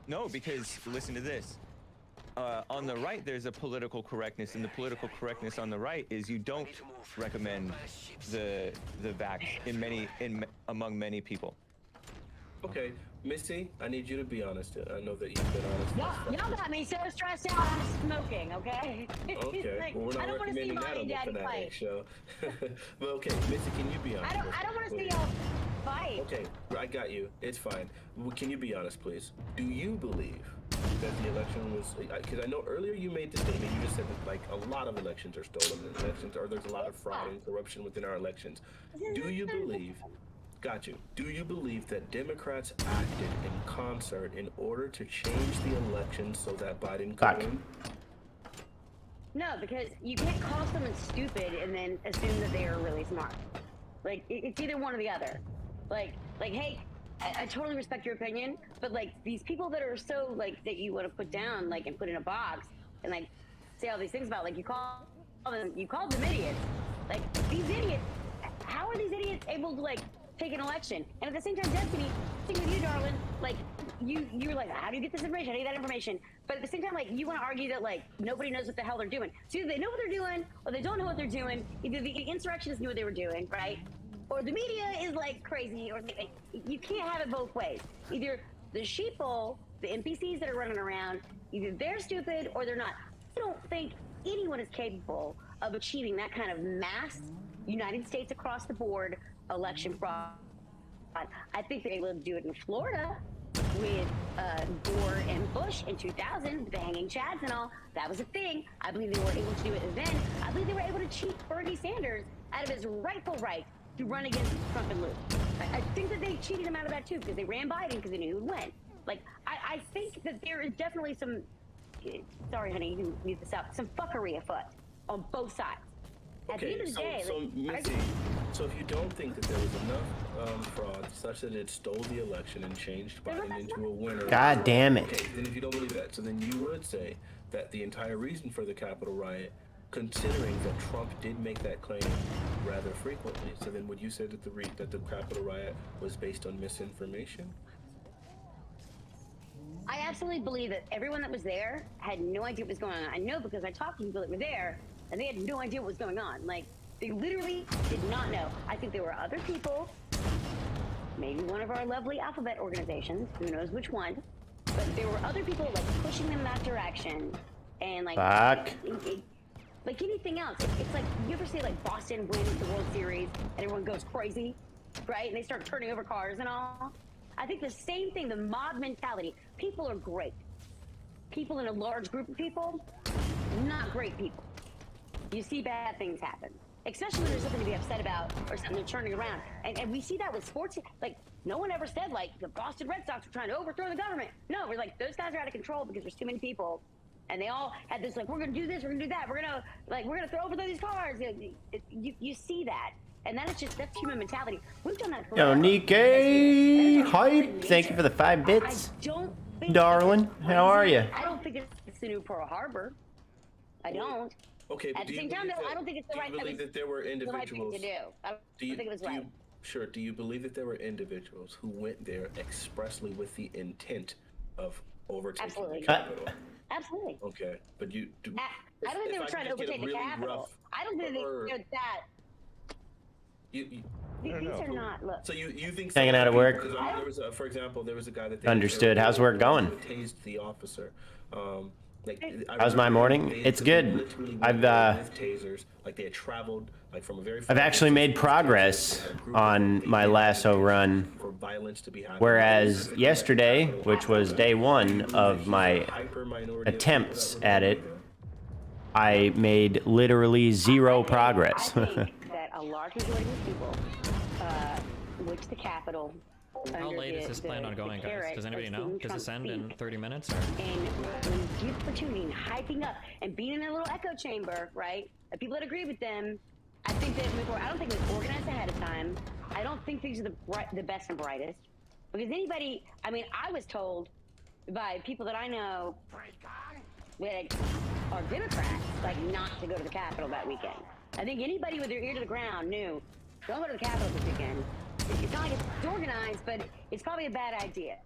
No, because listen to this. On the right, there's a political correctness, and the political correctness on the right is you don't recommend the vax among many people. Okay, Missy, I need you to be honest. I know that you've been honest. Y'all got me so stressed out. I'm smoking. Okay. Okay. Like, well, we're I not don't want to see recommending that mommy on and the daddy Fanatic fight. show. But okay, Missy, can you be honest? I don't want to see y'all fight. Okay, I got you. It's fine. Well, can you be honest, please? Do you believe that the election was? Because I know earlier you made the statement. You just said that like a lot of elections are stolen, or there's a lot of fraud and corruption within our elections. Do you believe? Got you. Do you believe that Democrats acted in concert in order to change the election so that Biden could win? No, because you can't call someone stupid and then assume that they are really smart. Like, it's either one or the other. Like, hey, I totally respect your opinion, but like these people that are so like that you want to put down, like, and put in a box and like say all these things about, like, you called them idiots. Like, these idiots, how are these idiots able to like take an election? And at the same time, Destiny, same with you, darling, like you were like, how do you get this information? How do you get that information? But at the same time, like, you want to argue that like nobody knows what the hell they're doing. So either they know what they're doing or they don't know what they're doing. Either the insurrectionists knew what they were doing, right? Or the media is like crazy, or you can't have it both ways. Either the sheeple, the NPCs that are running around, either they're stupid or they're not. I don't think anyone is capable of achieving that kind of mass, United States across the board election fraud. I think they're able to do it in Florida with Gore and Bush in 2000, the hanging chads and all. That was a thing. I believe they were able to do it then. I believe they were able to cheat Bernie Sanders out of his rightful right to run against Trump and lose. I think that they cheated him out of that too because they ran Biden because they knew he would win. Like, I think that there is definitely some, sorry, honey, you can mute this out, some fuckery afoot on both sides. At the end of the day, Missy, so if you don't think that there was enough fraud such that it stole the election and changed Biden into a winner, God damn it. okay, then if you don't believe that, so then you would say that the entire reason for the Capitol riot, considering that Trump did make that claim rather frequently, so then would you say that the Capitol riot was based on misinformation? I absolutely believe that everyone that was there had no idea what was going on. I know because I talked to people that were there, and they had no idea what was going on. Like, they literally did not know. I think there were other people, maybe one of our lovely alphabet organizations, who knows which one, but there were other people, like, pushing them in that direction, and, like... Fuck. Like anything else, it's like, you ever see, like, Boston wins the World Series, and everyone goes crazy, right? And they start turning over cars and all? I think the same thing, the mob mentality. People are great. People in a large group of people, not great people. You see bad things happen, especially when there's something to be upset about or something they're turning around. And we see that with sports. Like, no one ever said, like, the Boston Red Sox are trying to overthrow the government. No, we're like, those guys are out of control because there's too many people. And they all had this, like, we're going to do this, we're going to do that. We're going to overthrow these cars. You see that. And that's human mentality. We've done that forever. Yo, Nikkei, hype. Thank you for the 5 bits. I don't think Darling, how are you? I don't think it's the new Pearl Harbor. I don't. Okay, but At the same time, though, I don't think it's the right thing. Do you believe that there were individuals? To do. I don't think it was right. Sure. Do you believe that there were individuals who went there expressly with the intent of overtaking Absolutely. the Capitol? Absolutely. Okay, but you do. I don't think they were trying to overtake the Capitol. I don't think they did that. These are not. Look. So you think Hanging out at work. Because for example, there was a guy that they Understood. How's work going? Tased the officer. How's my morning? It's good. I've tasers, like they had traveled like from a very. I've actually made progress on my LASO run. For violence to be happening. Whereas yesterday, which was day 1 of my attempts at it, I made literally 0 progress. I think that a large majority of people went to the Capitol. How late is this planned on going, guys? Does anybody know? Does this end in 30 minutes? Or? And when youth opportunity, hyping up, and being in a little echo chamber, right? The people that agree with them, I think that I don't think it was organized ahead of time. I don't think these are the best and brightest. Because anybody, I mean, I was told by people that I know that are Democrats, like, not to go to the Capitol that weekend. I think anybody with their ear to the ground knew, don't go to the Capitol this weekend. It's not like it's organized, but it's probably a bad idea.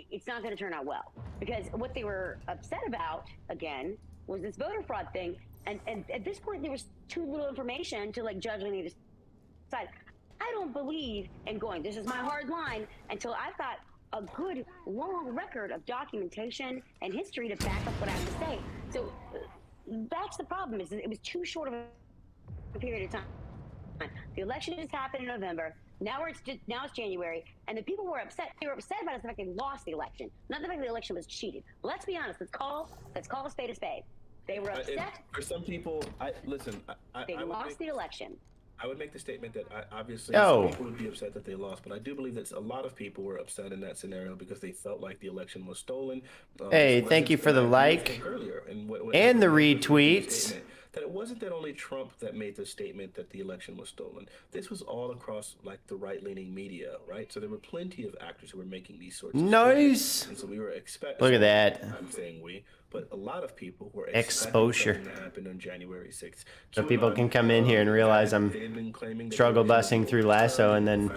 It's not going to turn out well. Because what they were upset about, again, was this voter fraud thing. And at this point, there was too little information to, like, judge on either side. I don't believe in going, this is my hard line, until I've got a good, long record of documentation and history to back up what I have to say. So that's the problem, is it was too short of a period of time. The election just happened in November. Now it's January, and the people were upset. They were upset about the fact they lost the election, not the fact the election was cheated. Well, let's be honest. Let's call a spade a spade. They were upset. For some people, they lost the election. I would make the statement that obviously some people would be upset that they lost, but I do believe that a lot of people were upset in that scenario because they felt like the election was stolen. Hey, thank you for the like and the retweets. That it wasn't that only Trump that made the statement that the election was stolen. This was all across, like, the right-leaning media, right? So there were plenty of actors who were making these sorts of nice. And so we were expecting. Look at that. I'm saying we, but a lot of people were exposure expecting to happen on January 6th. So people can come in here and realize I'm struggle busing through LASO and then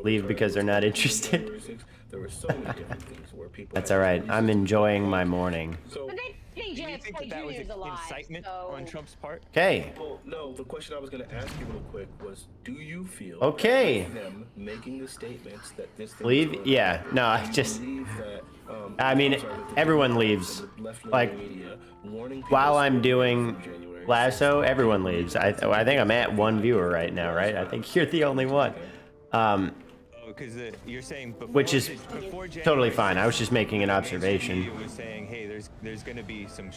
leave because they're not interested. There were so many different things where people. That's all right. I'm enjoying my morning. So, do you think that was incitement on Trump's part? Okay. Well, no, the question I was going to ask you real quick was, do you feel them making the statements that this thing leave? Yeah. No, I mean, everyone leaves. Like, while I'm doing LASO, everyone leaves. I think I'm at 1 viewer right now, right? I think you're the only one. Because you're saying which is totally fine. I was just making an observation. Media was saying, hey, there's going to be some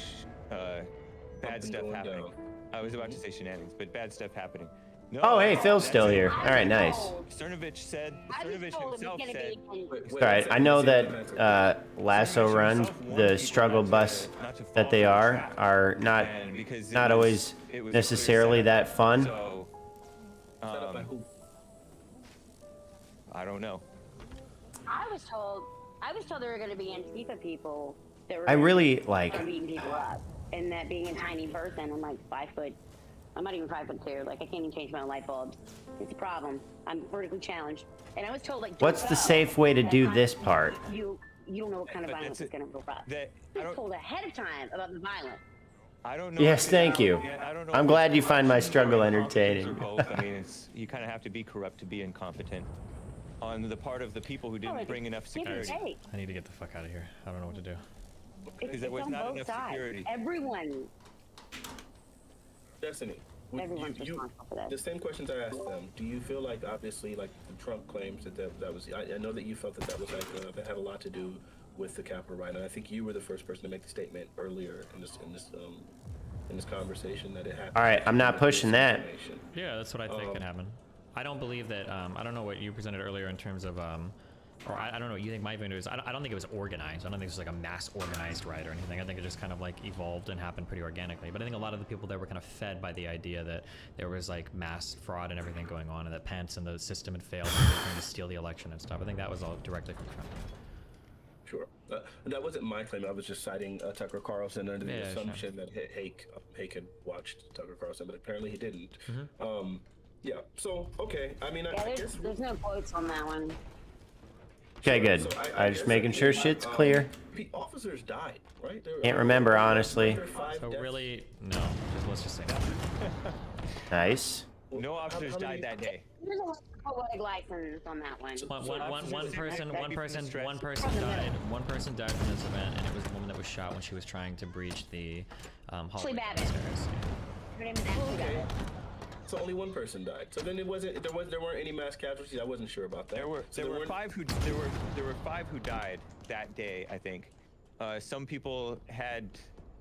bad stuff happening. I was about to say shenanigans, but bad stuff happening. No, Oh, hey, Phil's still that's it. here. All right, nice. Cernovich said. I was Cernovich told it was himself gonna said. be. Wait, All right, I know that LASO Cernovich run, himself warned the people struggle not bus to fall that they for the are trap. not And because it not was- always it was necessarily clear set that up. fun. So, Set up by who? I don't know. I was told there were going to be Antifa people that were I gonna really be like. beating people up, and that being a tiny person, I'm like 5 foot. I'm not even 5'2". Like I can't even change my own light bulbs. It's a problem. I'm vertically challenged, and I was told like. What's don't the go. safe way to That's do not- this part? You don't know what kind of But violence that's is going to go up. that- I I was don't- told ahead of time about the violence. I don't know. Yes, if thank you. I don't know I'm if glad it's you find my corruption struggle or incompetence entertaining. or both. I mean, you kind of have to be corrupt to be incompetent on the part of the people who didn't bring enough Give or security. take. I need to get the fuck out of here. I don't know what to do. Because there It's was on not both enough sides. security. Everyone. Destiny. Everyone's responsible for that. The same questions I asked them. Do you feel like, obviously, like the Trump claims that was? I know that you felt that was like that had a lot to do with the Capitol riot, and I think you were the first person to make the statement earlier in this conversation that it happened. All right, I'm not pushing that. Yeah, that's what I think could happen. I don't believe that. I don't know what you presented earlier in terms of, or I don't know what you think my view is. I don't think it was organized. I don't think it was like a mass organized riot or anything. I think it just kind of like evolved and happened pretty organically. But I think a lot of the people there were kind of fed by the idea that there was like mass fraud and everything going on, and that Pence and the system had failed and they were trying to steal the election and stuff. I think that was all directly from Trump. Sure. That wasn't my claim. I was just citing Tucker Carlson under the Yeah, assumption that Hake had watched Tucker Carlson, but apparently he didn't. Yeah. So okay. I mean, Yeah, I guess there's no quotes on that one. Okay, good. So I just making sure shit's clear. Officers died, right? Can't remember, honestly. So really, no. Let's just say no. Nice. No officers died that day. There's a poetic license on that one. One person died. One person died from this event, and it was the woman that was shot when she was trying to breach the hallway Babbitt. downstairs. Her name is Ashley Babbitt. So only one person died. So then there weren't any mass casualties. I wasn't sure about that. There were weren't- 5 who died that day. I think some people had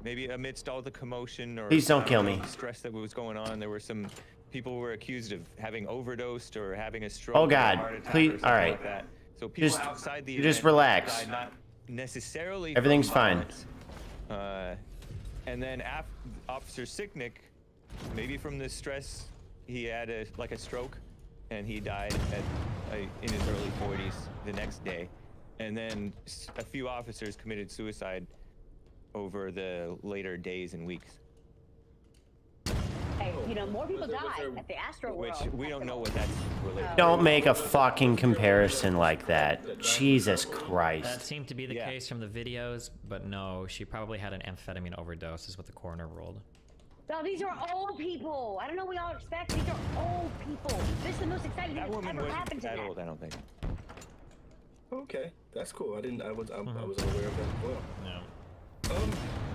maybe amidst all the commotion or Please don't kill me. stress that was going on. There were some people who were accused of having overdosed or having a stroke. Oh, or a God. heart attack Please- or something all right. like that. So people Just- outside the you just event relax. died not necessarily. Everything's from fine. violence. And then Officer Sicknick, maybe from the stress, he had a stroke, and he died in his early 40s the next day. And then a few officers committed suicide over the later days and weeks, Hey, more people Was there- died at the Astro which World. we don't know what that's related to. Don't make a fucking comparison like that. Jesus That Christ. seemed to be the Yeah. case from the videos, but no, she probably had an amphetamine overdose, is what the coroner ruled. No, these are old people. I don't know what y'all expect. These are old people. This is the most exciting thing That that's woman ever wasn't happened to that them. old, I don't think. Okay, that's cool. I wasn't aware of that as well. No.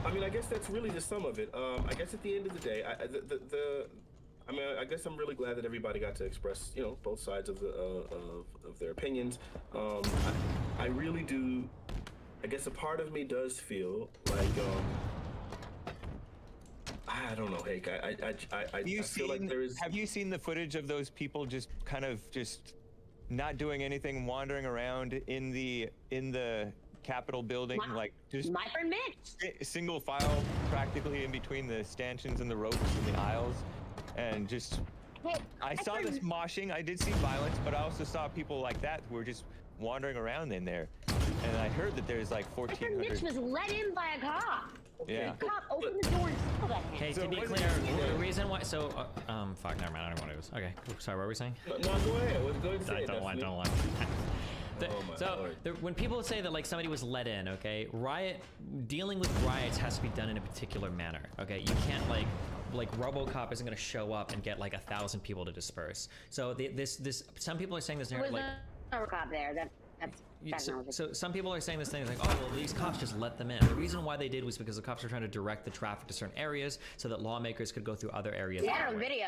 I mean, I guess that's really the sum of it. I guess at the end of the day, I guess I'm really glad that everybody got to express, both sides of the of their opinions. I really do. I guess a part of me does feel like, I don't know, Hake. I feel like there is. Have you seen the footage of those people just kind of not doing anything, wandering around in the Capitol building, like just My friend Mitch. single file, practically in between the stanchions and the ropes and the aisles, and just. Hey, I saw this moshing. I did see violence, but I also saw people like that who were just wandering around in there. And I heard that there's like My friend Mitch 1,400. was let in by a cop. Yeah. The cop opened the door and smelled at him. Okay, So to be what clear, is- the reason why, so, fuck, never mind, I don't know what it was. Okay, cool, sorry, what were we saying? No, go ahead. Go ahead and say I it, don't want, Destiny. don't want. Oh my Lord. When people say that like somebody was let in, okay, dealing with riots has to be done in a particular manner, okay? You can't like RoboCop isn't gonna show up and get like 1,000 people to disperse. So some people are saying this There was narrative like. no cop there. That's So some people are saying this thing like, oh, well, these cops just let them in. The reason why they did was because the cops were trying to direct the traffic to certain areas so that lawmakers could go through other areas. Yeah, that on way. video.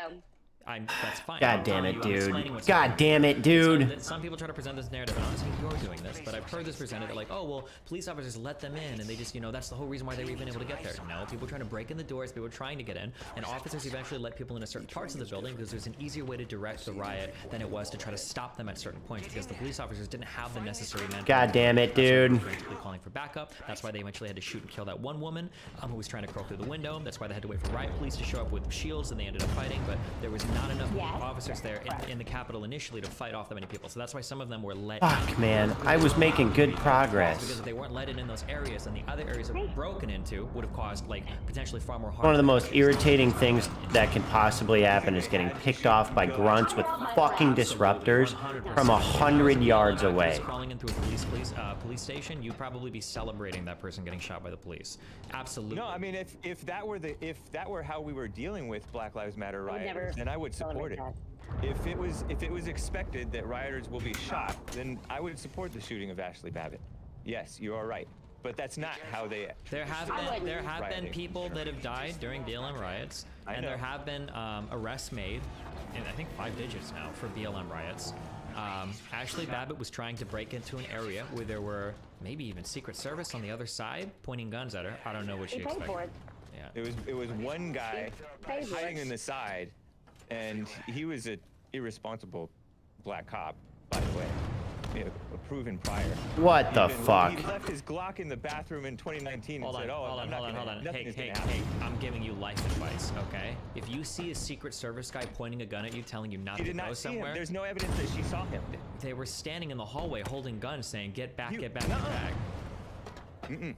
That's fine. God I'm damn telling it, you, I'm dude. explaining what's God happening. damn it, dude. Some people try to present this narrative, and I'm not saying you're doing this, but I've heard this presented that like, oh well, police officers let them in, and they just, you know, that's the whole reason why they were even able to get there. No, people were trying to break in the doors, people were trying to get in, and officers eventually let people into certain parts of the building because there's an easier way to direct the riot than it was to try to stop them at certain points because the police officers didn't have the necessary manpower. God damn it, That's why they were dude. frantically calling for backup. That's why they eventually had to shoot and kill that one woman who was trying to crawl through the window. That's why they had to wait for riot police to show up with shields, and they ended up fighting. But there was not enough officers there in the Capitol initially to fight off that many people. So that's why some of them were let Fuck, in. man. I was making good Because progress. if they weren't let in those areas, then the other areas that were broken into would have caused like potentially far more harm. One of the most irritating things that can possibly happen is getting picked off by grunts with fucking disruptors from 100 yards away. Crawling in through a police station, you'd probably be celebrating that person getting shot by the police. Absolutely. No, I mean, if that were how we were dealing with Black Lives Matter I would never rioters, then I would support it. celebrate If it was expected that rioters will be shot, then I would support the shooting of Ashley Babbitt. Yes, you are right. But that's not how they. There have been people that have died during BLM riots, and there have been arrests made, in I think 5 digits now, for BLM riots. Ashley Babbitt was trying to break into an area where there were maybe even Secret Service on the other side pointing guns at her. I don't know what she They paid for expected. it. Yeah. It was one guy Paid for hiding it. in the side, and he was an irresponsible black cop, by the way. A proven prior. What the Even- fuck? He left his Glock in the bathroom in 2019 Hold and on, said, "Oh, hold on. nothing is Hey, gonna happen." I'm giving you life advice, okay? If you see a Secret Service guy pointing a gun at you, telling you not She to did go not see him. somewhere, There's no evidence that she saw him. they were standing in the hallway holding guns, saying, "Get back, You- get back, nuh-uh. get back."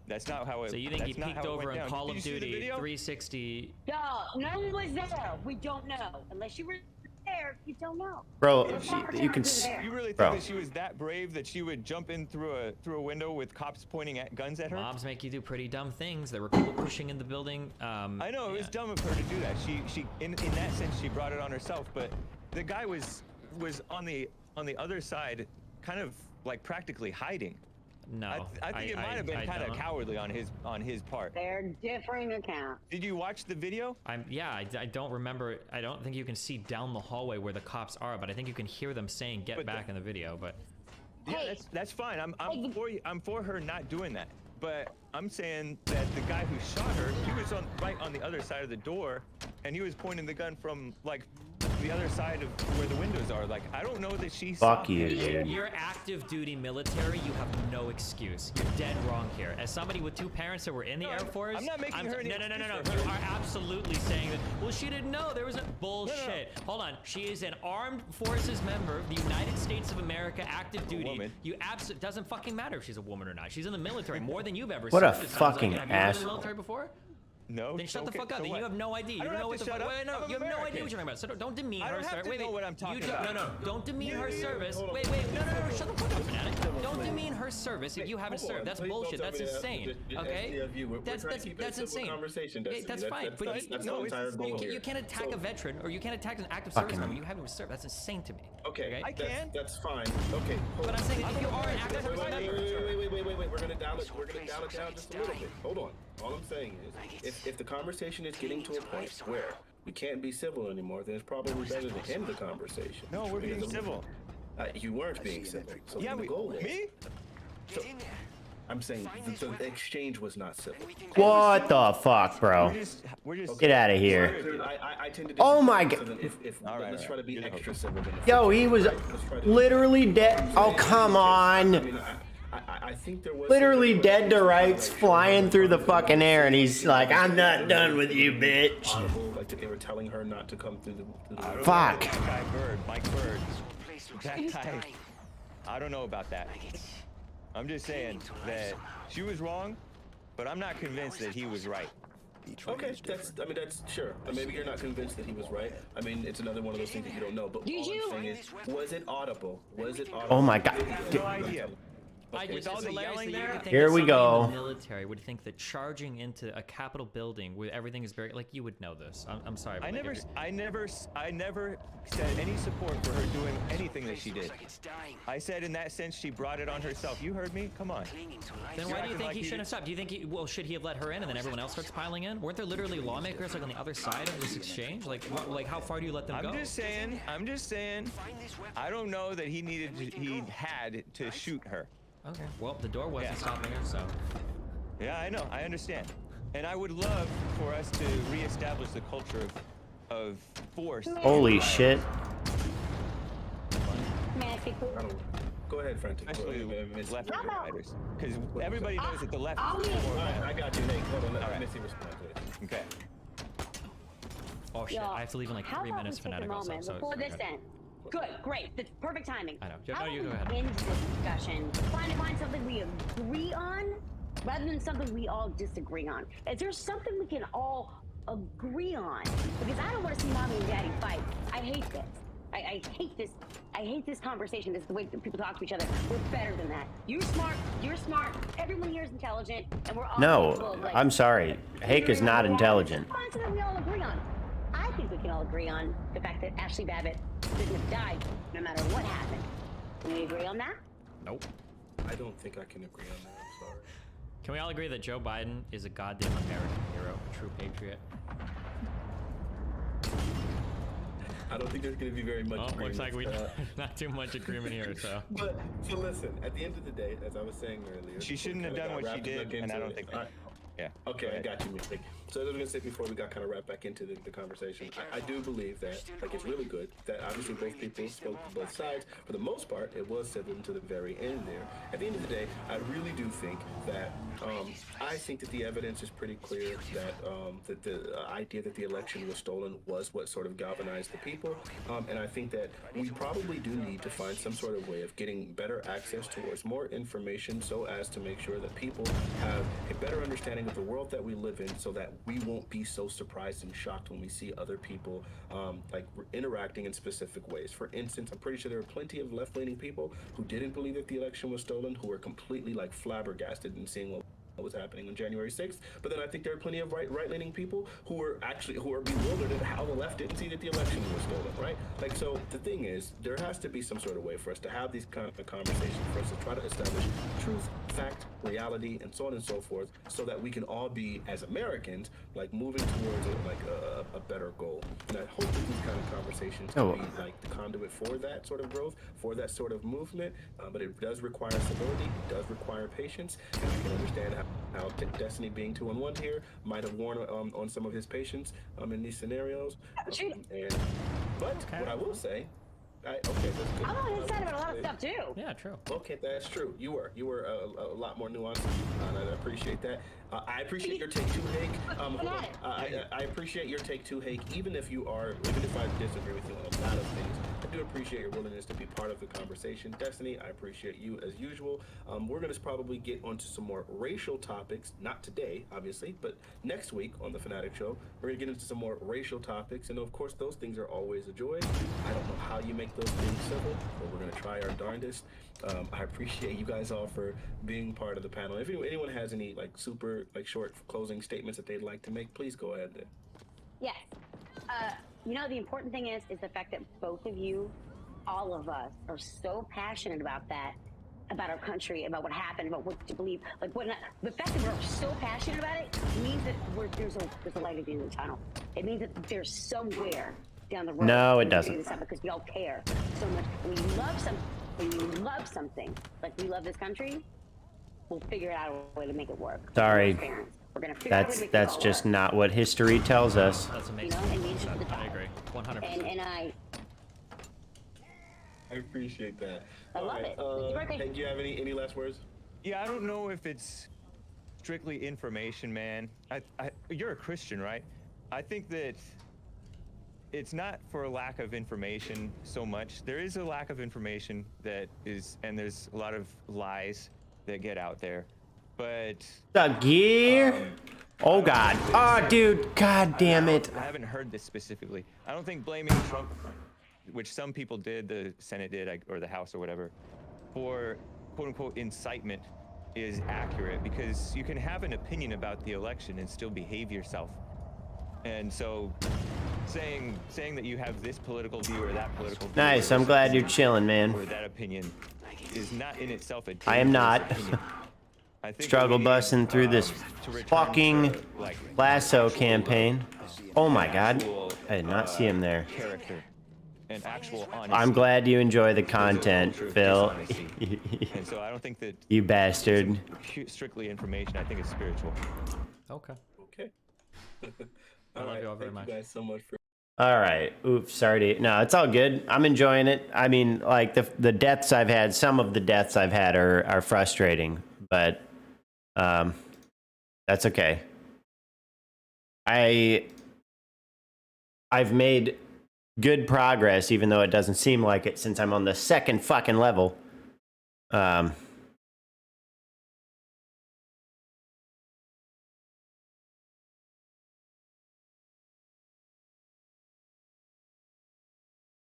That's not how it. So you think he that's not peeked how it over went in down. Call Did of you see the Duty video? 360? No, no one was there. We don't know. Unless you were there, you don't know. Bro, There's you opportunities can. there. You really think Bro. that she was that brave that she would jump in through a window with cops pointing at guns at her? Mobs make you do pretty dumb things. There were people pushing in the building. I know it was yeah. dumb of her to do that. She in that sense she brought it on herself. But the guy was on the other side, kind of like practically hiding. No, I think it might have been I kind of don't. cowardly on his part. They're differing accounts. Did you watch the video? I don't remember. I don't think you can see down the hallway where the cops are, but I think you can hear them saying "get But back" in the video. But Yeah, Hey. that's fine. I'm for her not doing that. But I'm saying that the guy who shot her, he was right on the other side of the door, and he was pointing the gun from like the other side of where the windows are. Like, I don't know that she saw Fuck you, him. dude. you're active duty military. You have no excuse. You're dead wrong here. As somebody with 2 parents that were in the Air Force, I'm not making her any No. excuse for You her. are absolutely saying that. Well, she didn't know. There was a bullshit. Hold on. She is an armed forces member of the United States of America, active duty. woman. You absolutely doesn't fucking matter if she's a woman or not. She's in the military more than you've ever. What a served, it sounds fucking like. Have you been in the asshole. military before? No. Then shut the okay, fuck up. so Then what? you have no idea. You I don't know what the have to fuck. shut up. Wait, no, I'm you have no idea American. what you're talking about. So don't demean I her don't have service. to Wait, know wait. what I'm talking You don't, about. No, don't demean her service. hold on. Wait, no. Shut the fuck up, fanatic. Don't demean her service if you haven't Hold on. served. That's Please don't bullshit. tell That's me that. insane. Just Okay? SDFU. We're trying to keep it a That's civil insane. conversation, Yeah, Destiny. that's fine. But That's the entire goal you here. can't attack a veteran or you can't attack an active Fucking- service member. You haven't served. That's insane to me. Okay, I can. That's fine. Okay, hold But on. I'm saying if you are an active Wait, service member. wait. We're gonna dial it down just a little bit. Hold on. All I'm saying is, if the conversation is getting to a point where we can't be civil anymore, then it's probably better to end the conversation. No, we're being Because civil. You weren't being civil. So Yeah, the goal was. me? Get in there. I'm saying the exchange was not civil. What the fuck, bro? We're just. Get out of here. I tend to. Oh my disagree. God. So then if All right, let's all try to right. be You're the extra civil. in the Yo, future. he was Let's try to- literally dead. Oh, come on. I mean, I think there was Literally dead to rights, flying through the fucking air, and he's like, "I'm not done with you, bitch." Like they were telling her not to come through the Fuck. That guy Bird, Mike Bird. Place looks That like it's guy. dying. I don't know about that. Like it's I'm just saying that she was wrong, but I'm not convinced that he was right. Okay, that's sure. Maybe you're not convinced that he was right. I mean, it's another one of those things that you don't know. But Did all you? I'm saying is, was it audible? Was it audible? Oh my God. No idea. I just, With all it's the hilarious yelling that you there? would think Here that we somebody in go. the military would think that charging into a Capitol building where everything is very like you would know this. I'm sorry. But I like, never, if you- I never said any support for her doing anything that she Looks did. like it's dying. I said in that sense she brought it on herself. You heard me? Come on. Clinging to life. Then why do you acting think like he you shouldn't have stopped? Do you think he, well, should he have let her in and then everyone else starts piling in? Weren't there literally lawmakers like on the other side of this exchange? Like how far do you let them go? I'm just saying. Find this weapon. I don't know that he had to shoot her. Okay. Well, the door wasn't Yeah. stopping her, so. Yeah, I know. I understand. And I would love for us to reestablish the culture of force. Holy shit. Man, I think we- I don't. Go ahead, Frantic. Especially Miss- left How about- fighters. Because everybody knows that the left I'll is be- more All right, I got you, Nate. Hold on, let right. Missy respond to it. Okay. Oh shit! Y'all, I have to leave in like how 3 about minutes. we take a Fanatic also. moment So before sorry, this guys. ends. Good, great. That's perfect timing. I know. Yeah, How no, you about go we ahead. end this discussion, find something we agree on, rather than something we all disagree on. Is there something we can all agree on? Because I don't want to see mommy and daddy fight. I hate this. I hate this. I hate this conversation. This is the way that people talk to each other. We're better than that. You're smart. Everyone here is intelligent, and we're all capable No, of, like, I'm sorry. Hake is not intelligent. Find something we all agree on. I think we can all agree on the fact that Ashley Babbitt shouldn't have died, no matter what happened. Can we agree on that? Nope. I don't think I can agree on that. I'm sorry. Can we all agree that Joe Biden is a goddamn American hero, a true patriot? I don't think there's going to be very much. Well, looks like we agreement. not too much agreement here. So. But so listen. At the end of the day, as I was saying earlier, She we shouldn't have kinda done got what she wrapped did, and I into don't it. think. All right. Yeah. Okay, go I ahead. got you, Nick. So as I was gonna say before we got kind of wrapped back into the conversation, I do believe that like it's really good that obviously both people spoke to both sides. For the most part, it was civil to the very end there. At the end of the day, I really do think that I think that the evidence is pretty clear that that the idea that the election was stolen was what sort of galvanized the people, and I think that we probably do need to find some sort of way of getting better access towards more information so as to make sure that people have a better understanding of the world that we live in so that we won't be so surprised and shocked when we see other people interacting in specific ways. For instance, I'm pretty sure there are plenty of left-leaning people who didn't believe that the election was stolen, who were completely like flabbergasted in seeing what was happening on January 6th. But then I think there are plenty of right-leaning people who are bewildered at how the left didn't see that the election was stolen, right? Like, so the thing is, there has to be some sort of way for us to have these kind of conversations, for us to try to establish truth, fact, reality, and so on and so forth, so that we can all be, as Americans, like moving towards a better goal. And I hope that these kind of conversations can be like the conduit for that sort of growth, for that sort of movement. But it does require stability, it does require patience, and I can understand how Destiny being 2-1 here might have worn on some of his patience in these scenarios. But what I will say, that's good. I'm on his side about a lot of stuff too. Yeah, true. Okay, that's true. You were a lot more nuanced, and I appreciate that. I appreciate your take too, Hake. I appreciate your take too, Hake. Even if I disagree with you on a lot of things, I do appreciate your willingness to be part of the conversation. Destiny, I appreciate you as usual. We're going to probably get onto some more racial topics, not today, obviously, but next week on the Fanatic Show, we're going to get into some more racial topics, and of course, those things are always a joy. I don't know how you make those things civil, but we're going to try our darndest. I appreciate you guys all for being part of the panel. If anyone has any super short closing statements that they'd like to make, please go ahead. Yes. The important thing is the fact that both of you, all of us, are so passionate about that, about our country, about what happened, about what to believe, the fact that we're so passionate about it means that there's a light at the end of the tunnel. It means that there's somewhere down the road. No, it we can doesn't. figure this out because we all care so much. When you love something, like we love this country, we'll figure out a way to make it work. Sorry. We're gonna figure out a way to make That's it just work. not what history tells us. That's You amazing. know, and it's just the I time. agree. 100%. And I appreciate that. I love it. It's your birthday. Hey, do you have any last words? Yeah, I don't know if it's strictly information, man. You're a Christian, right? I think that it's not for a lack of information so much. There is a lack of information and there's a lot of lies that get out there. But The gear? Oh god. Oh dude, god damn it. I haven't heard this specifically. I don't think blaming Trump, which some people did, the Senate did, or the House or whatever, for quote unquote incitement is accurate, because you can have an opinion about the election and still behave yourself. And so saying that you have this political view or that political view, Nice. or I'm this glad you're opinion chilling, man. or that opinion is not in itself a I am dangerous not. opinion. I think that Struggle we need, busting through this to return fucking to, like, LASO actual, campaign. Oh my god. actual, I did not see him there. character and actual honesty. I'm glad you enjoy the There's a content, culture of Phil. dishonesty. And so I don't think that You bastard. strictly information. I think it's spiritual. Okay. Okay. I love you all very Thank much. you guys so much for. All right. Oops, sorry. No, it's all good. I'm enjoying it. I mean, like the deaths I've had, some of the deaths I've had are frustrating, but that's okay. I've made good progress, even though it doesn't seem like it, since I'm on the second fucking level.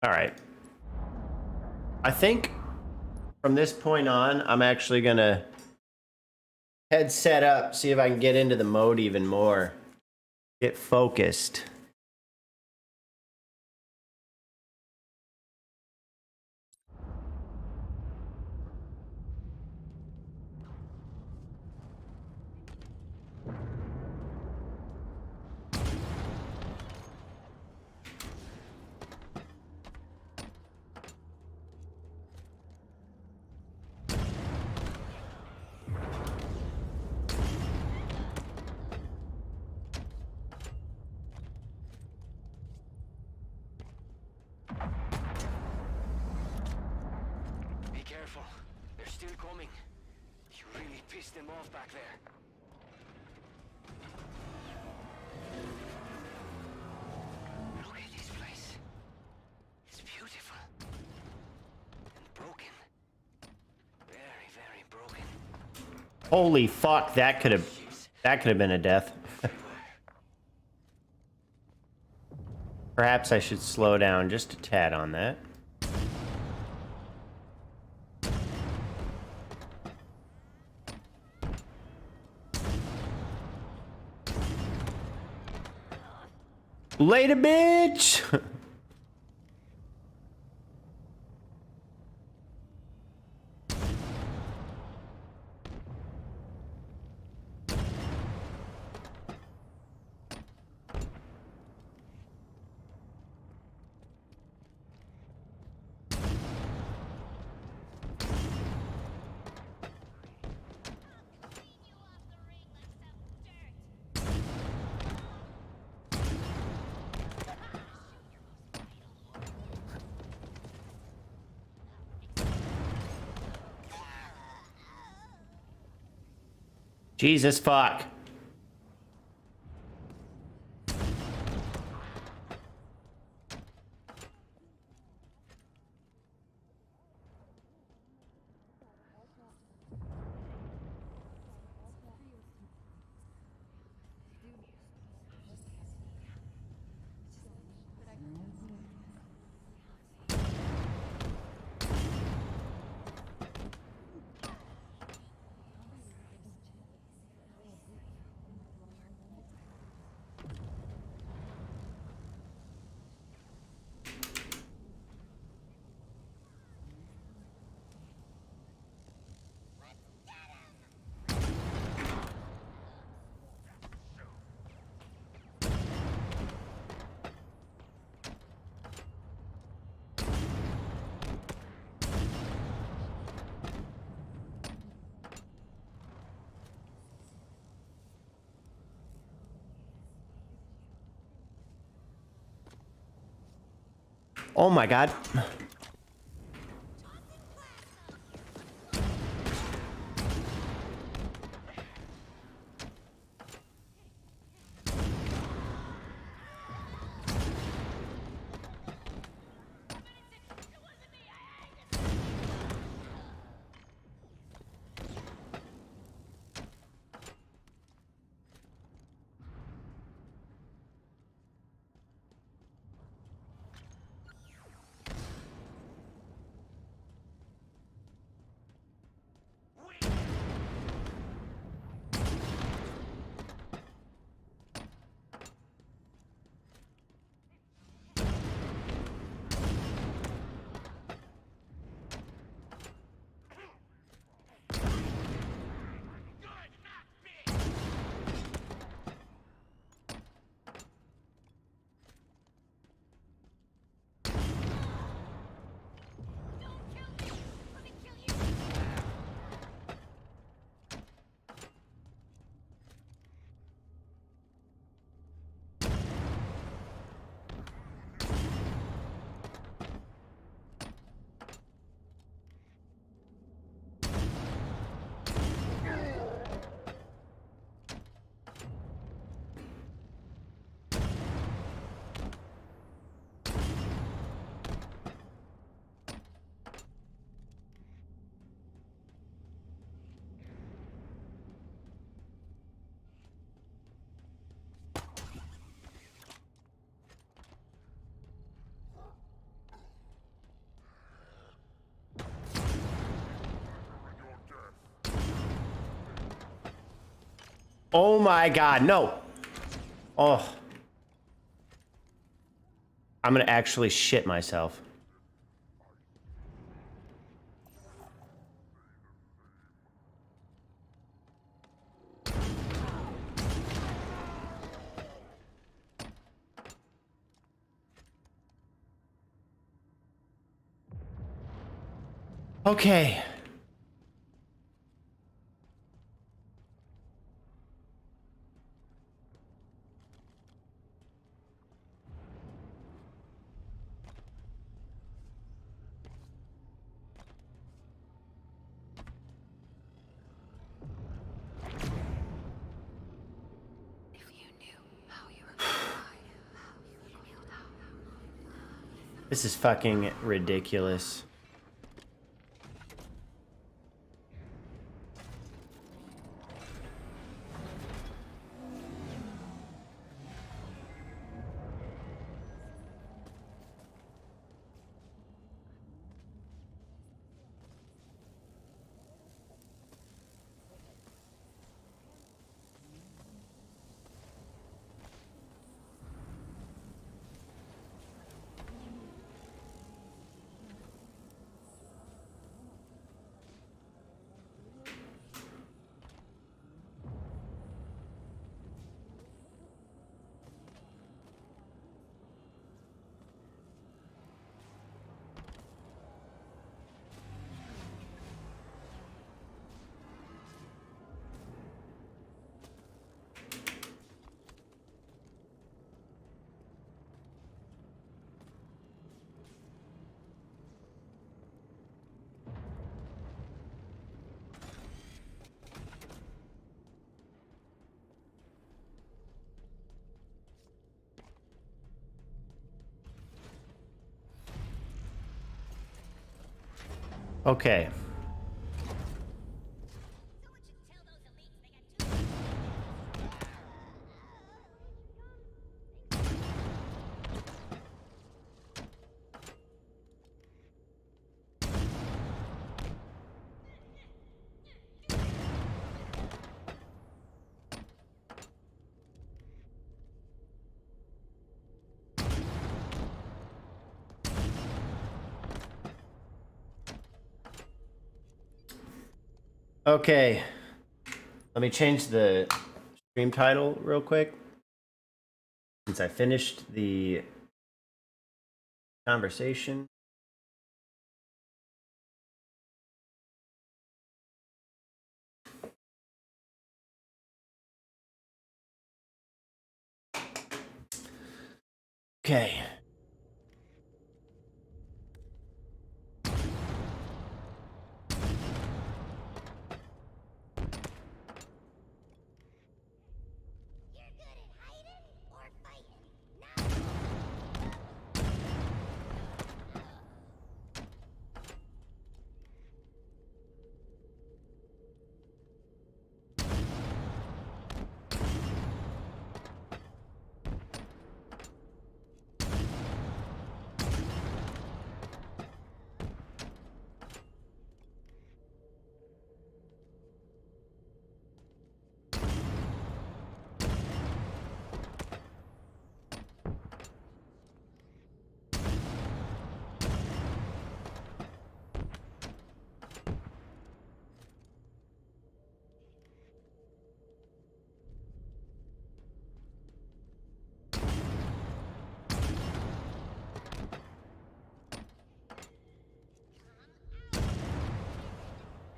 All right. I think from this point on, I'm actually gonna head set up, see if I can get into the mode even more. Get focused. Be careful. They're still coming. You really pissed them off back there. Look at this place. It's beautiful. And broken. Very, very broken. Holy fuck, that could have been a death. Perhaps I should slow down just a tad on that. Later, bitch! Jesus fuck. Oh my god. Oh my god, no. Oh. I'm gonna actually shit myself. Okay. This is fucking ridiculous. Okay. Okay. Let me change the stream title real quick. Since I finished the conversation. Okay.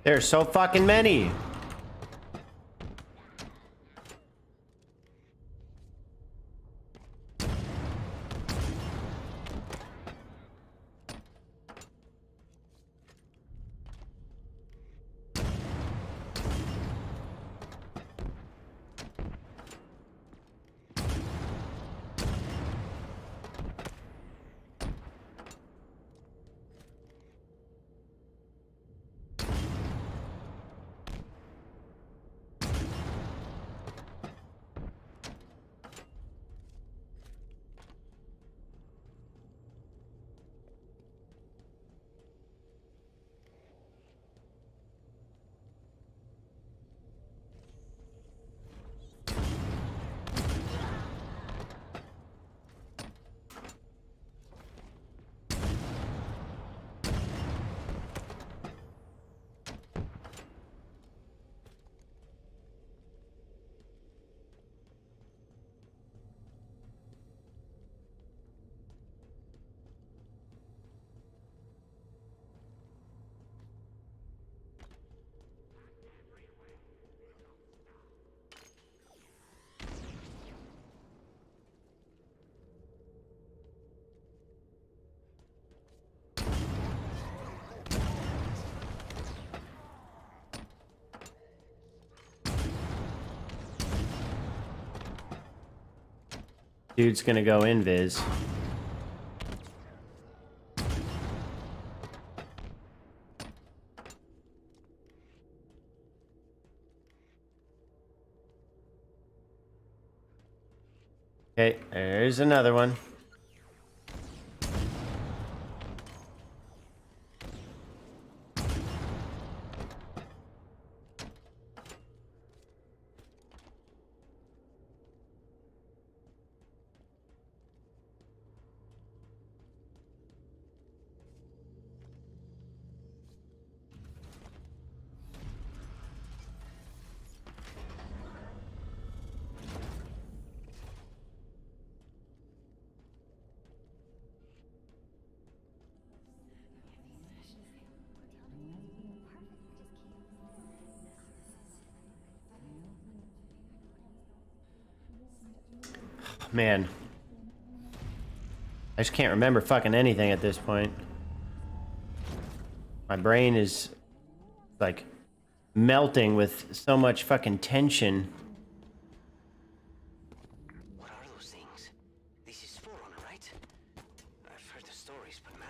There's so fucking many. Dude's gonna go invis. Okay, there's another one. Man. I just can't remember fucking anything at this point. My brain is like melting with so much fucking tension. What are those things? This is Forerunner, right? I've heard the stories, but man,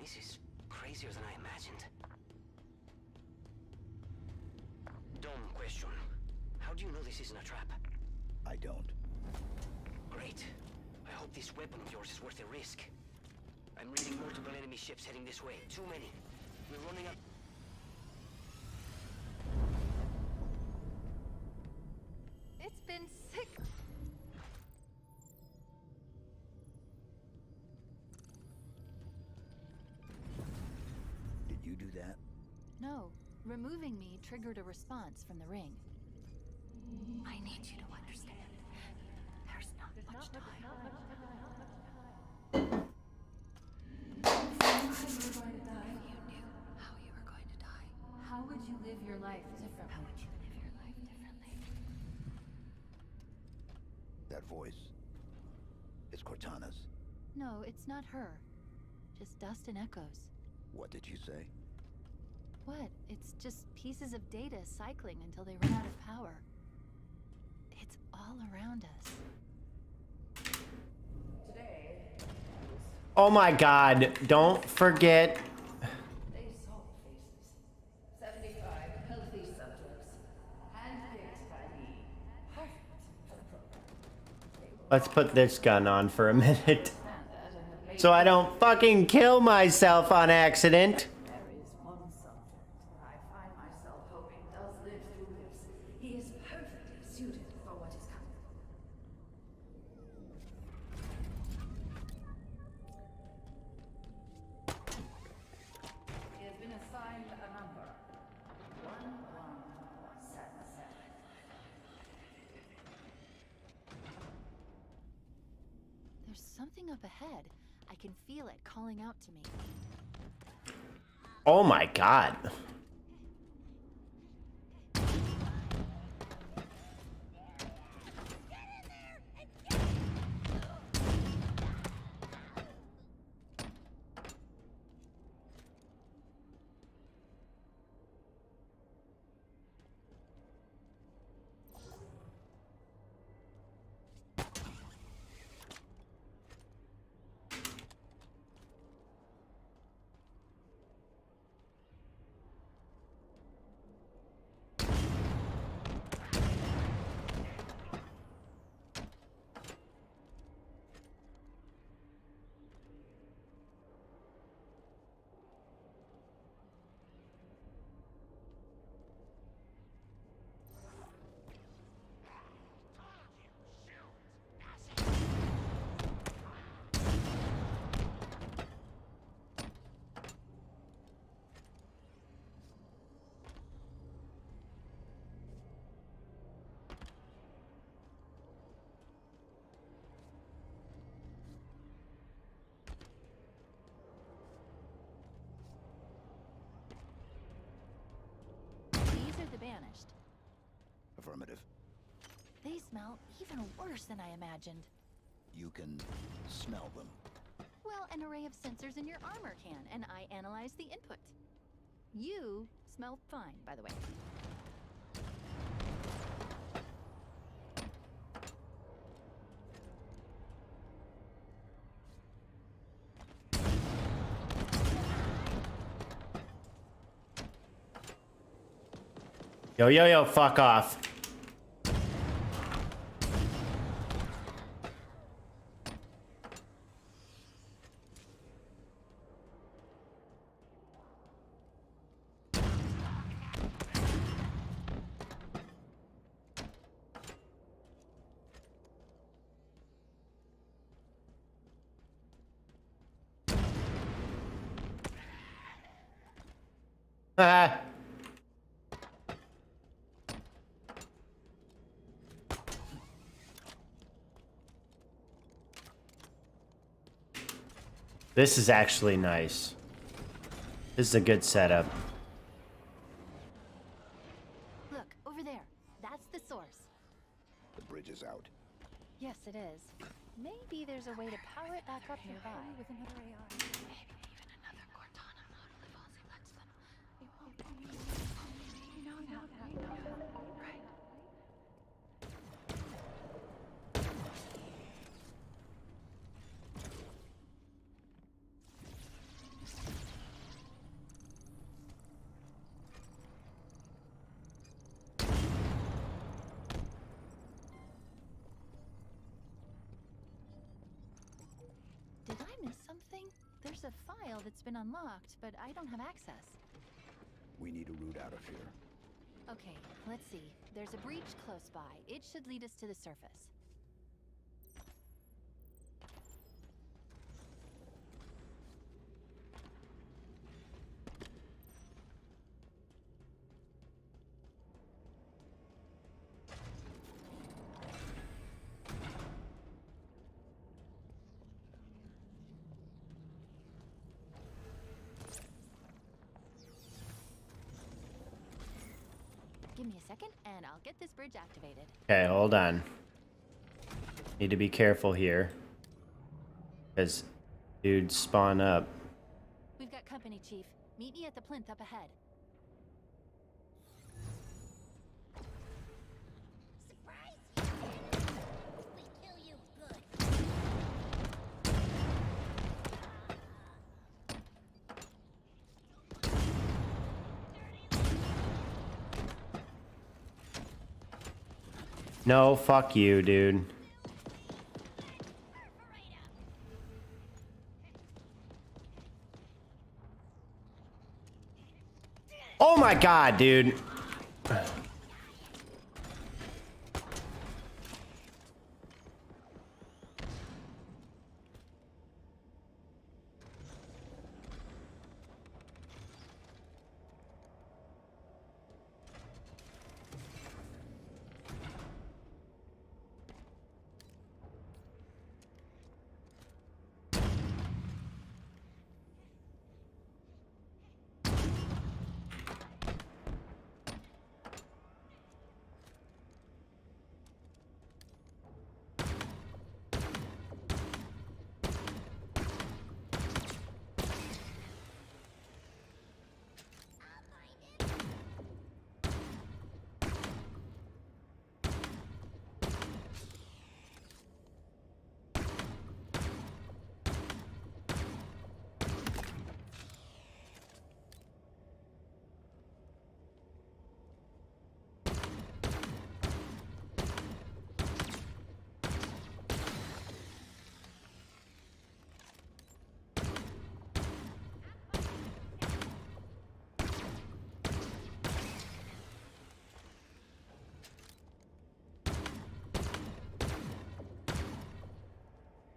this is crazier than I imagined. Dumb question. How do you know this isn't a trap? I don't. Great. I hope this weapon of yours is worth the risk. I'm reading multiple enemy ships heading this way. Too many. We're running up. It's been sick. Did you do that? No, removing me triggered a response from the ring. I need you to understand. There's not much time. You knew how you were going to die. How would you live your life differently? How would you live your life differently? That voice. It's Cortana's. No, it's not her. Just dust and echoes. What did you say? What? It's just pieces of data cycling until they run out of power. It's all around us. Oh my god, don't forget. They saw faces. 75 healthy subjects, handpicked by me. Perfect for the program. Let's put this gun on for a minute. So I don't fucking kill myself on accident. There is one subject that I find myself hoping does live through this. He is perfectly suited for what is coming. He has been assigned a number. 1177. There's something up ahead. I can feel it calling out to me. Oh my god. These are the banished. Affirmative. They smell even worse than I imagined. You can smell them. Well, an array of sensors in your armor can, and I analyze the input. You smell fine, by the way. Yo, yo, yo, fuck off. Ah. This is actually nice. This is a good setup. Look, over there. That's the source. The bridge is out. Yes, it is. Maybe there's a way to power it back up nearby. With another AR. Maybe even another Cortana model if Ozzy lets them. You know that, right? Did I miss something? There's a file that's been unlocked, but I don't have access. We need a route out of here. Okay, let's see. There's a breach close by. It should lead us to the surface. Give me a second, and I'll get this bridge activated. Okay, hold on. Need to be careful here. Because dudes spawn up. We've got company, Chief. Meet me at the plinth up ahead. Surprise! We kill you good. No, fuck you, dude. Oh my god, dude.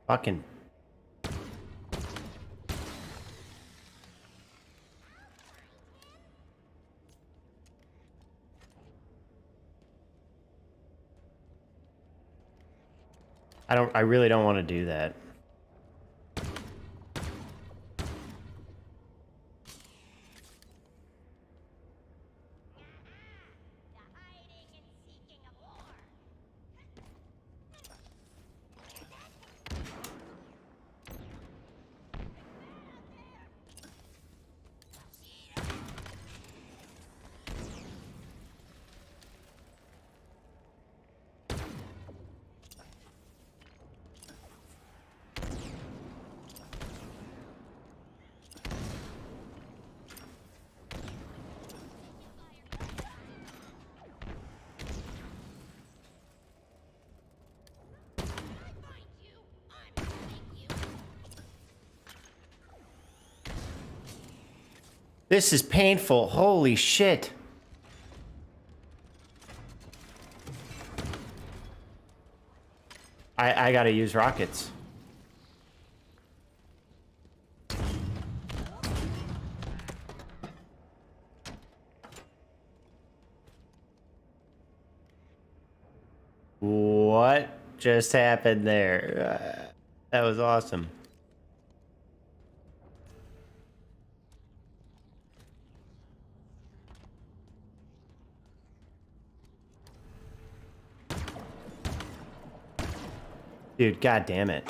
Fucking. I really don't want to do that. This is painful. Holy shit. I gotta use rockets. What just happened there? That was awesome. Dude, god damn it.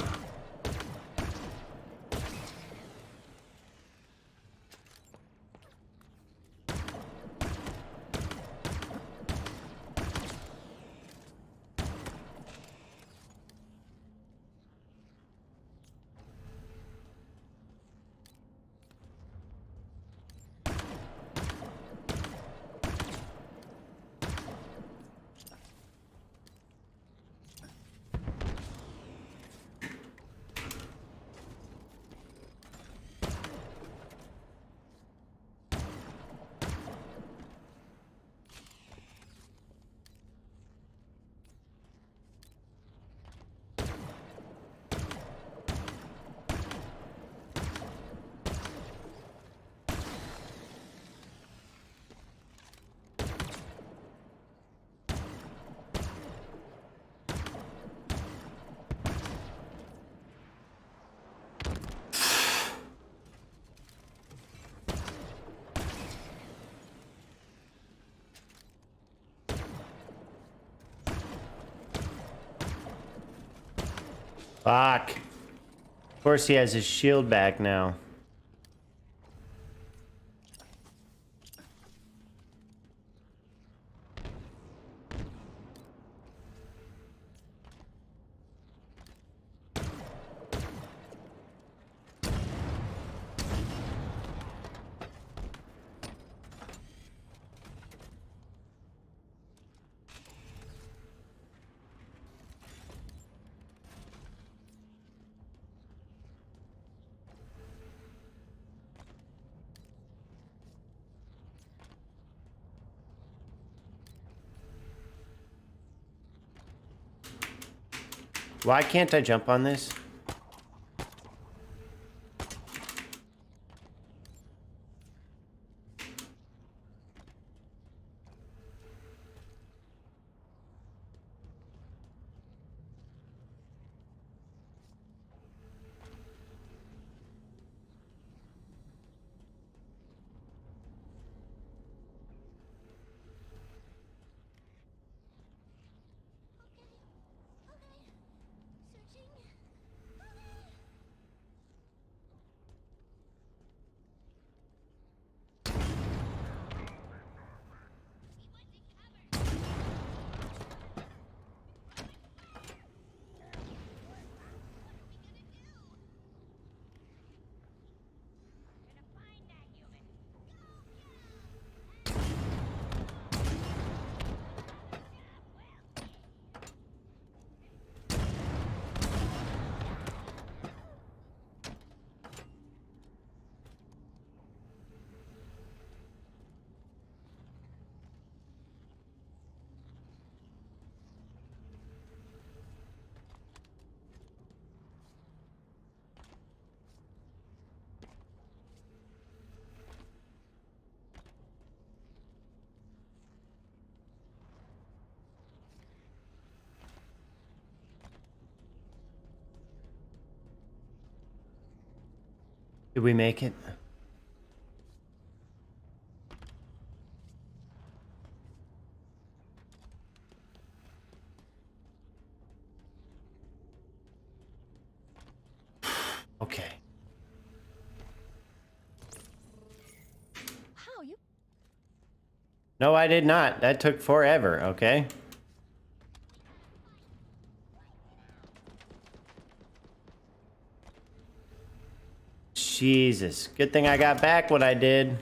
Fuck. Of course he has his shield back now. Why can't I jump on this? Did we make it? Okay. How you? No, I did not. That took forever, okay? Jesus. Good thing I got back what I did.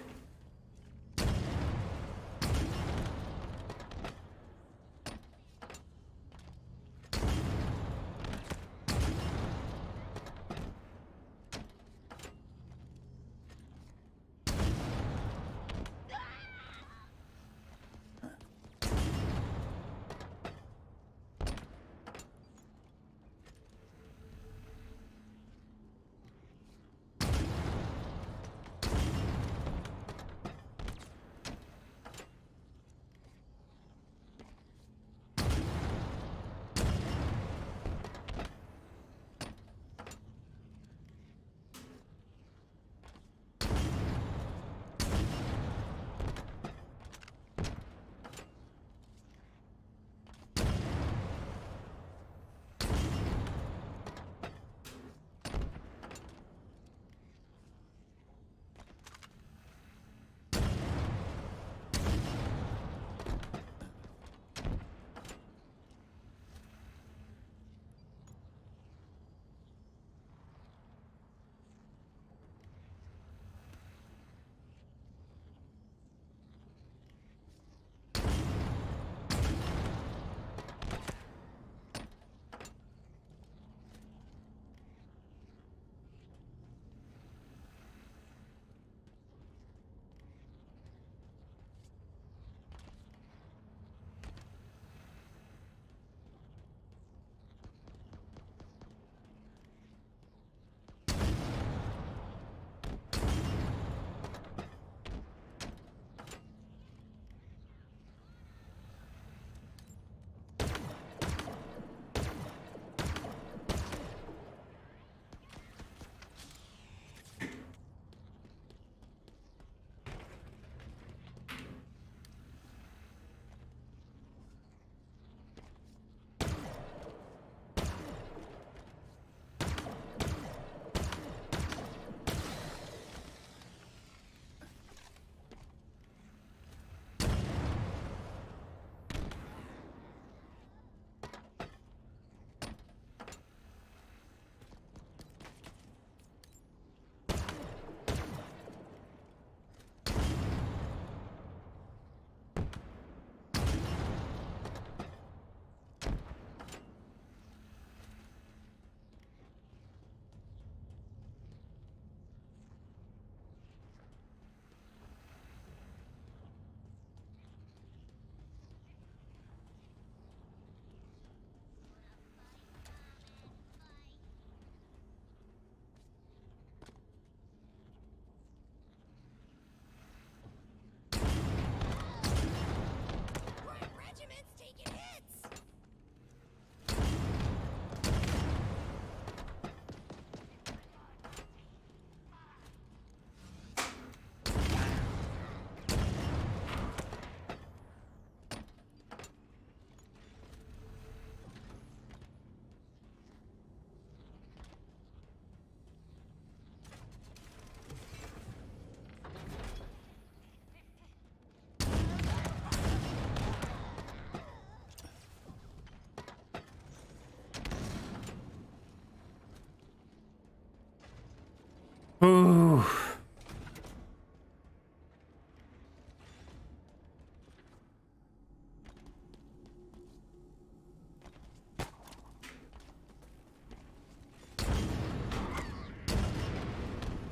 Ooh.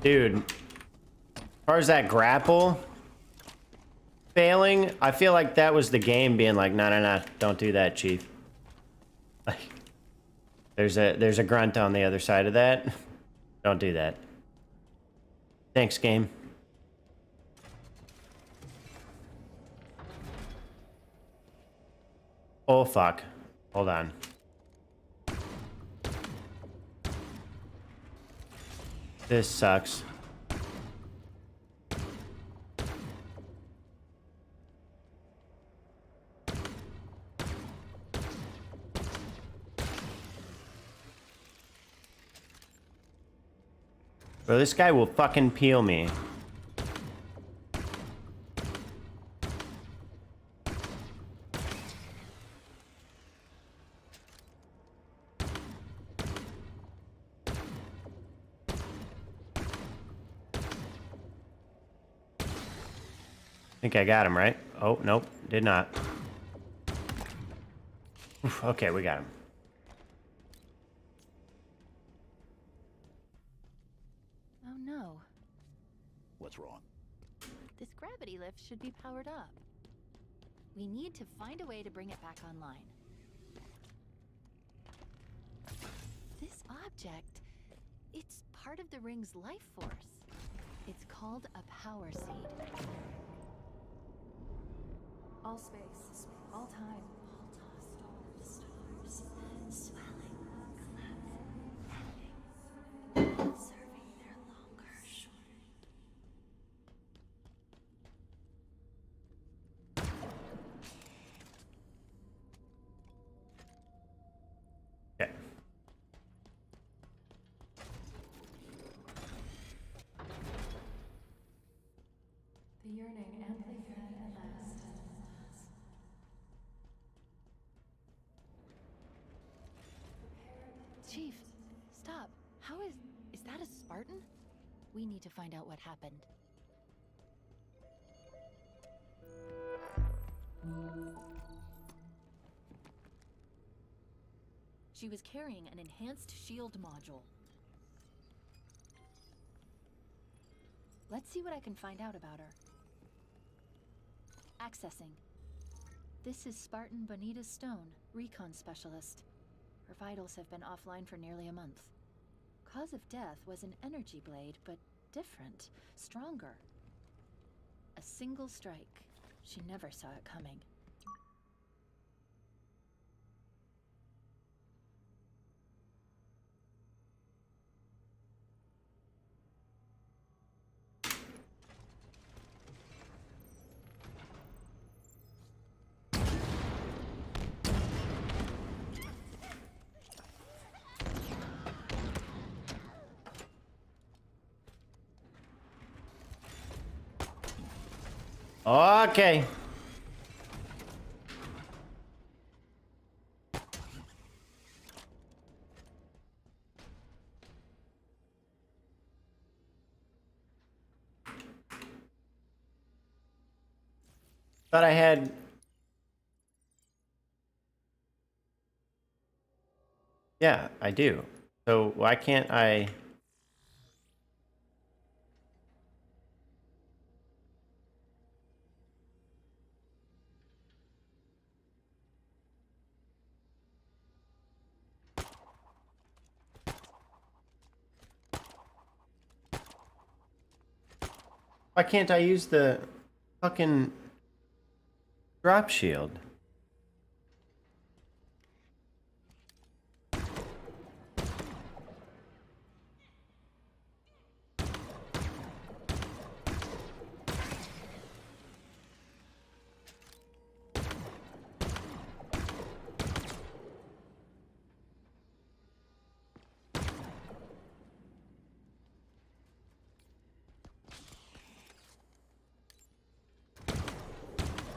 Dude, as far as that grapple failing, I feel like that was the game being like, no, no, no, don't do that, Chief. Like, there's a grunt on the other side of that. Don't do that. Thanks, game. Oh, fuck. Hold on. This sucks. Bro, this guy will fucking peel me. I think I got him, right? Oh, nope, did not. Oof, okay, we got him. Oh no. What's wrong? This gravity lift should be powered up. We need to find a way to bring it back online. This object, it's part of the ring's life force. It's called a power seed. All space, all time. Stars, swelling, collapsing, serving their longer. Okay. The yearning amply fed at last. Chief, stop. How is that a Spartan? We need to find out what happened. She was carrying an enhanced shield module. Let's see what I can find out about her. Accessing. This is Spartan Bonita Stone, recon specialist. Her vitals have been offline for nearly a month. Cause of death was an energy blade, but different, stronger. A single strike. She never saw it coming. Okay. Thought I had... Yeah, I do. So why can't I... Why can't I use the fucking drop shield?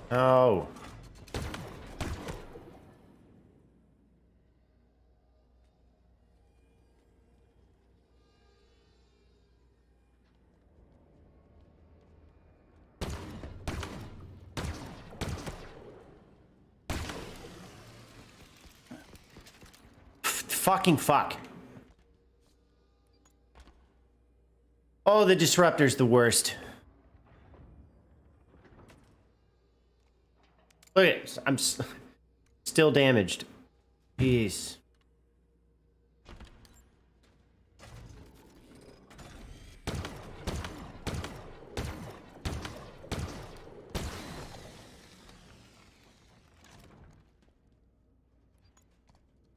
Oh. fucking fuck. Oh, the disruptor's the worst. Look at it. I'm still damaged. Jeez.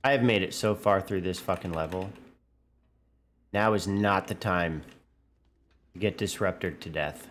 I have made it so far through this fucking level. Now is not the time to get disrupted to death.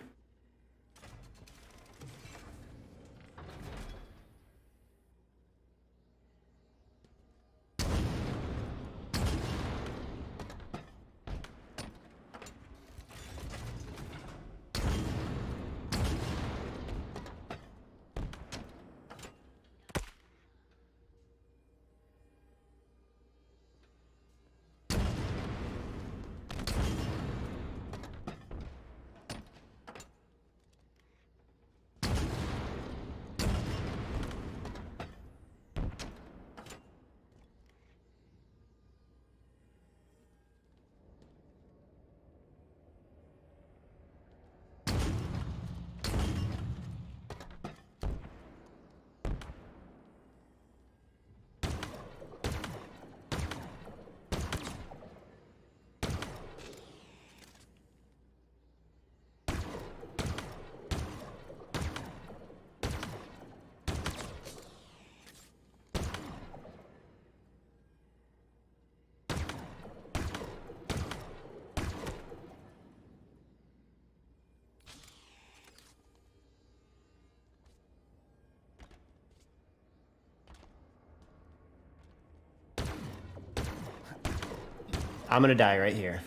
I'm gonna die right here.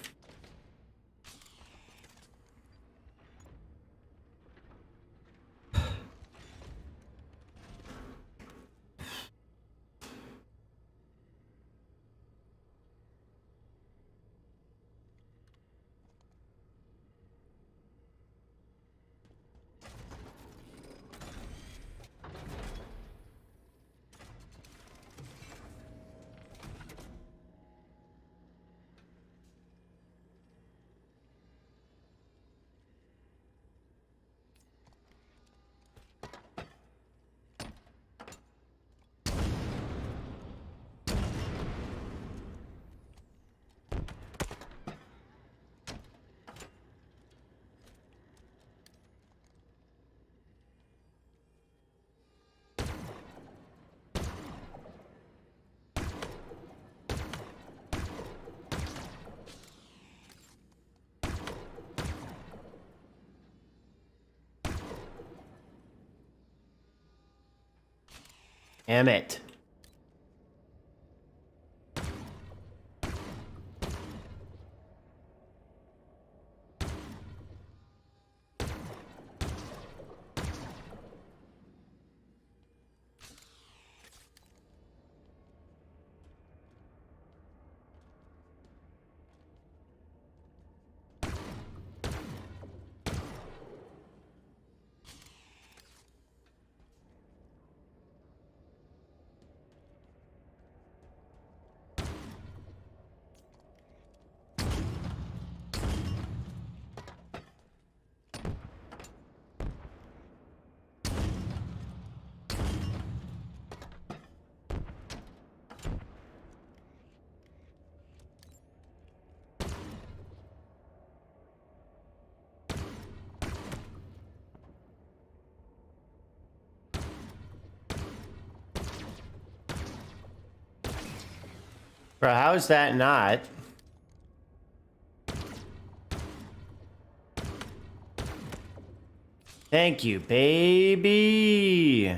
Damn it. Bro, how is that not? Thank you, baby.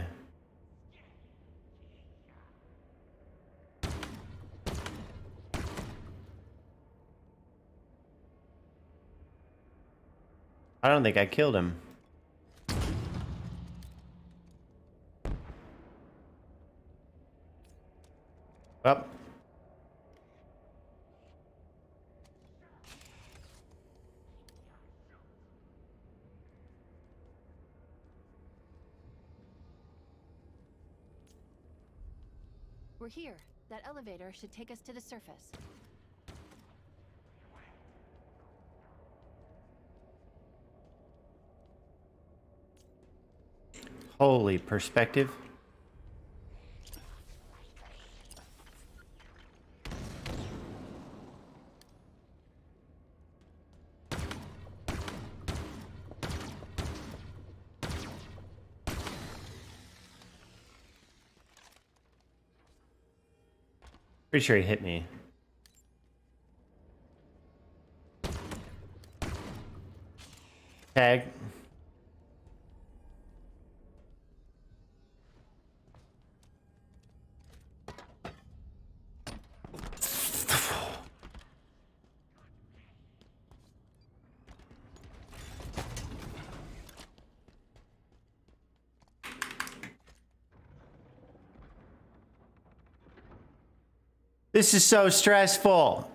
I don't think I killed him. Well. We're here. That elevator should take us to the surface. Holy perspective. Pretty sure he hit me. Tag. This is so stressful.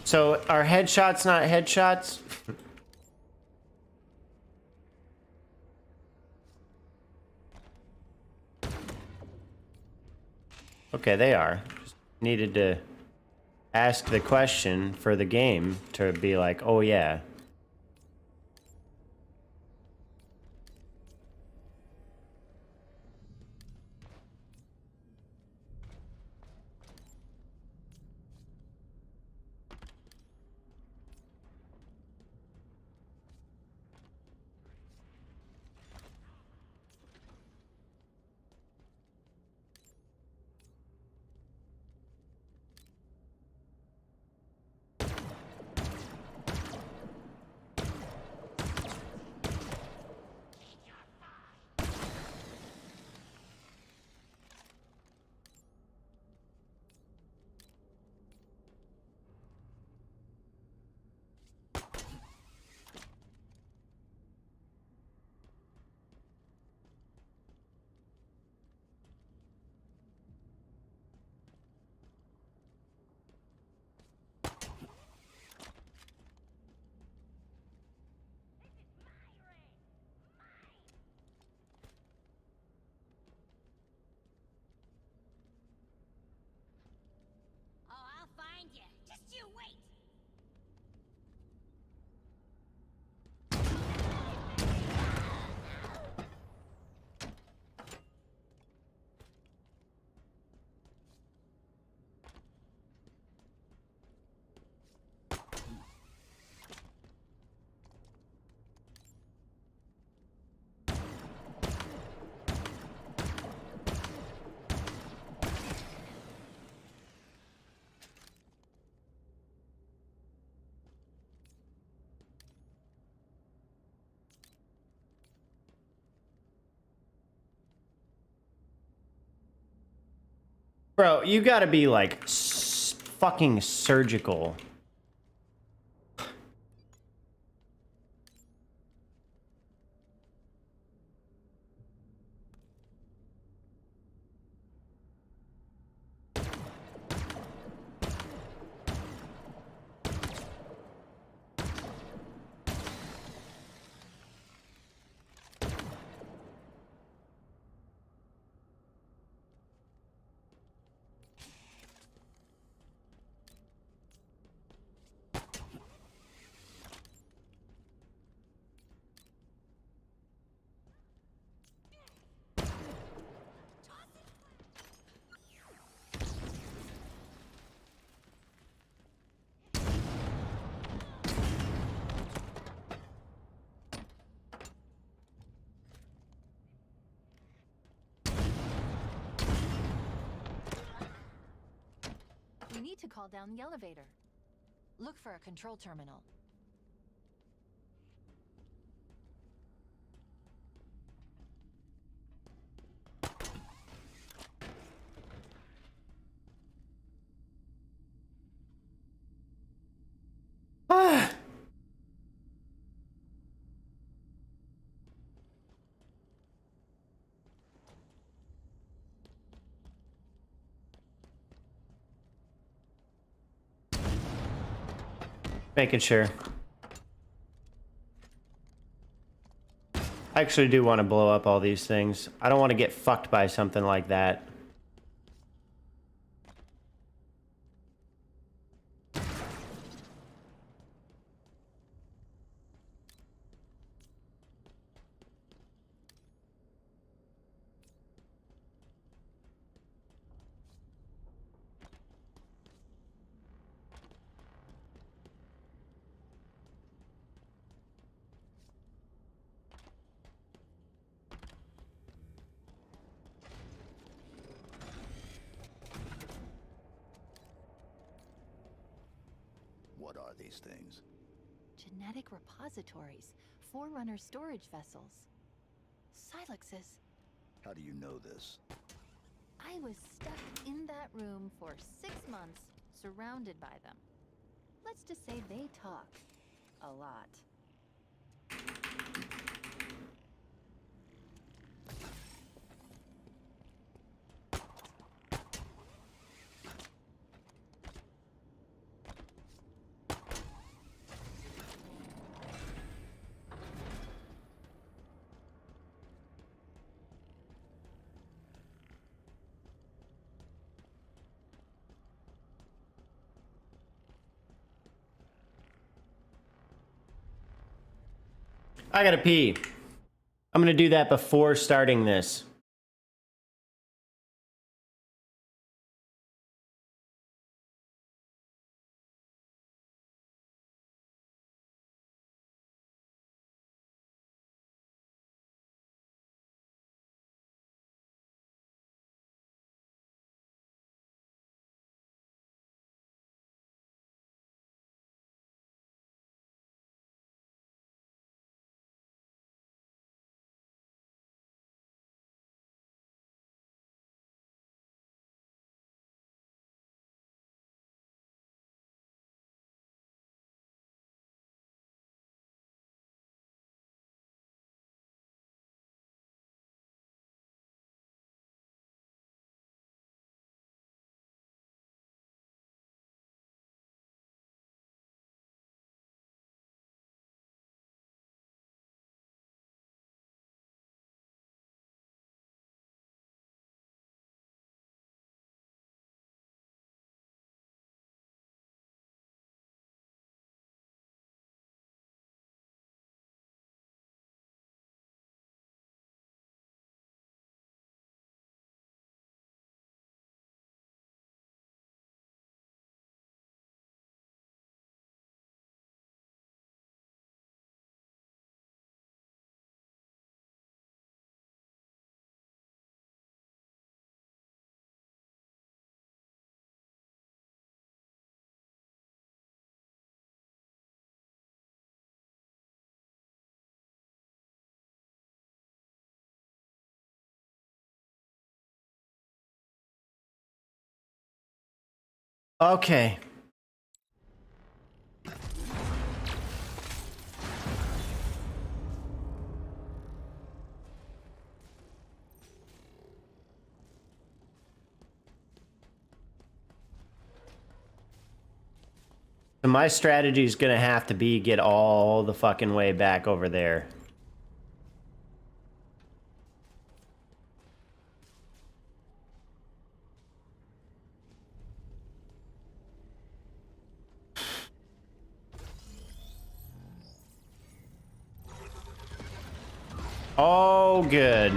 So are headshots not headshots? Okay, they are. Just needed to ask the question for the game to be like, oh yeah. Oh, I'll find you. Just you wait. Bro, you gotta be like fucking surgical. We need to call down the elevator. Look for a control terminal. Making sure. I actually do want to blow up all these things. I don't want to get fucked by something like that. What are these things? Genetic repositories, Forerunner storage vessels. Silexes. How do you know this? I was stuck in that room for 6 months, surrounded by them. Let's just say they talk a lot. I gotta pee. I'm gonna do that before starting this. Okay. So my strategy is gonna have to be get all the fucking way back over there. Oh, good.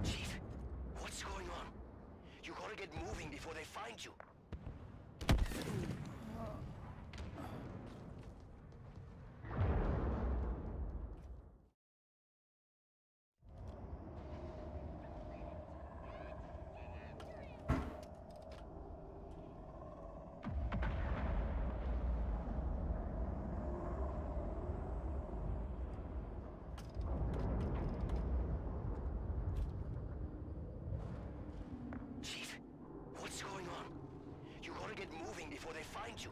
Chief, what's going on? You gotta get moving before they find you. before they find you.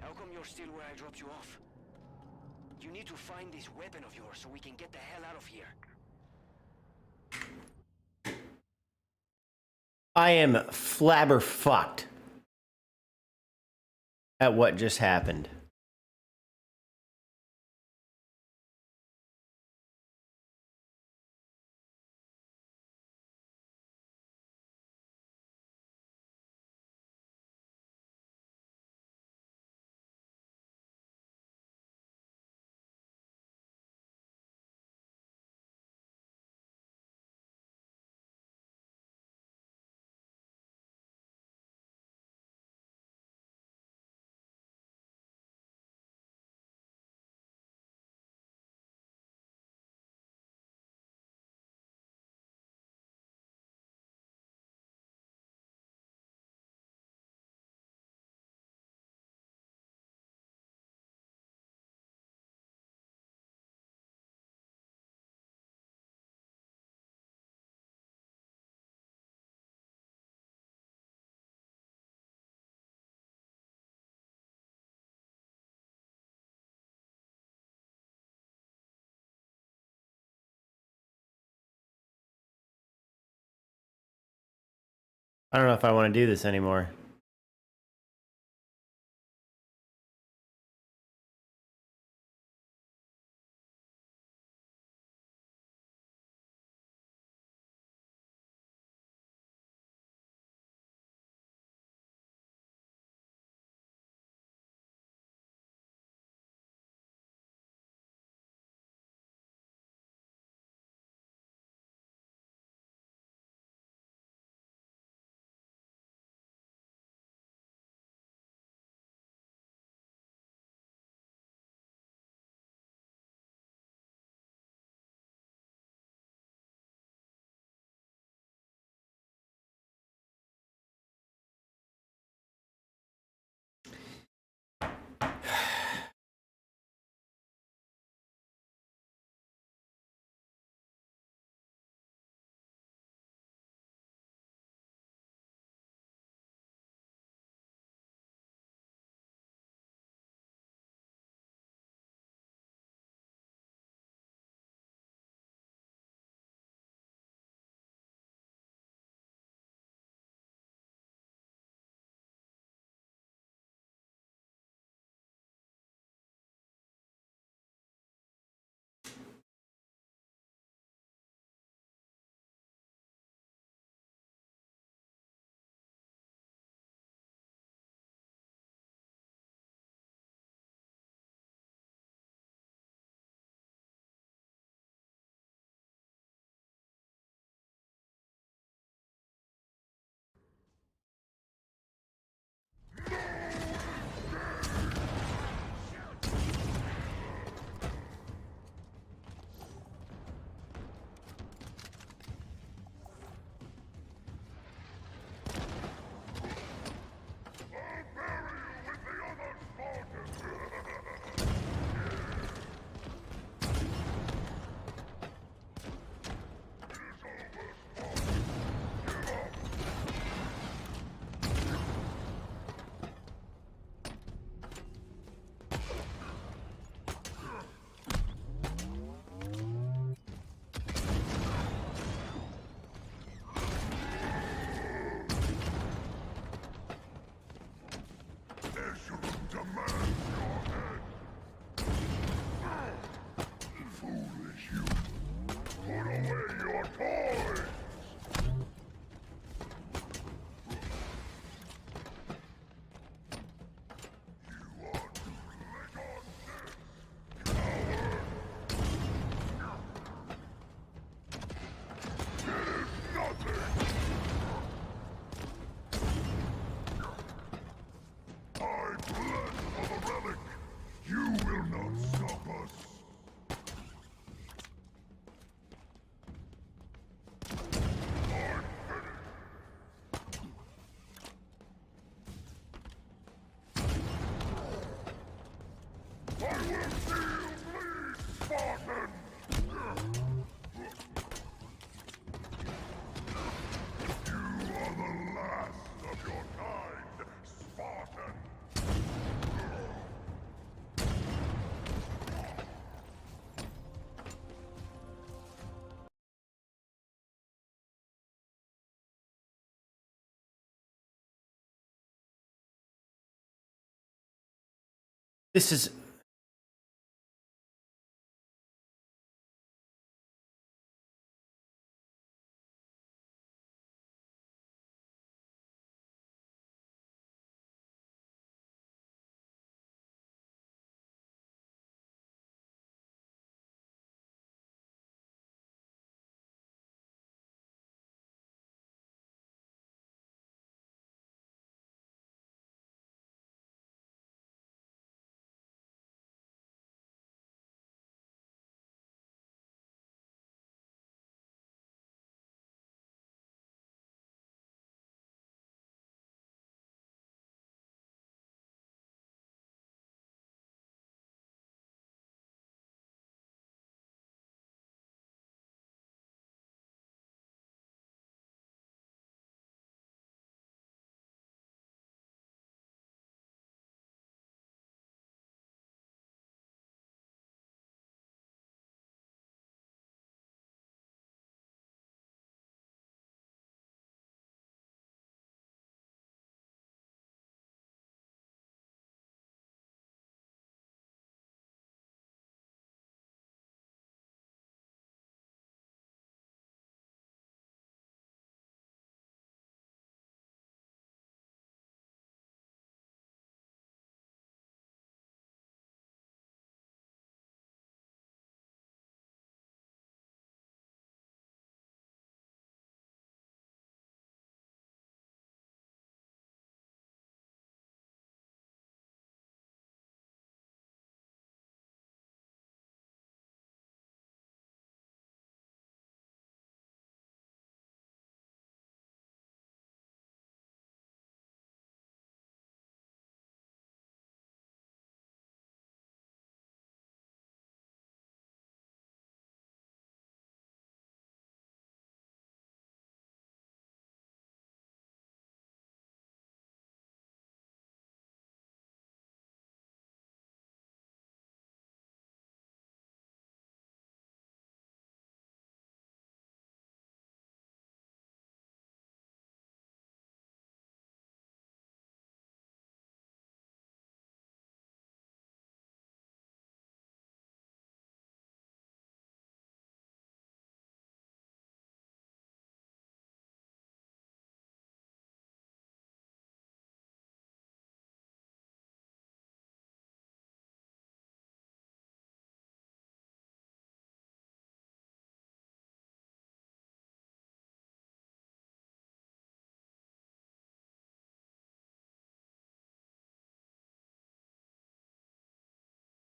How come you're still where I dropped you off? You need to find this weapon of yours so we can get the hell out of here. I am flabberfucked at what just happened. I don't know if I want to do this anymore. This is...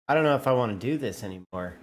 I don't know if I want to do this anymore.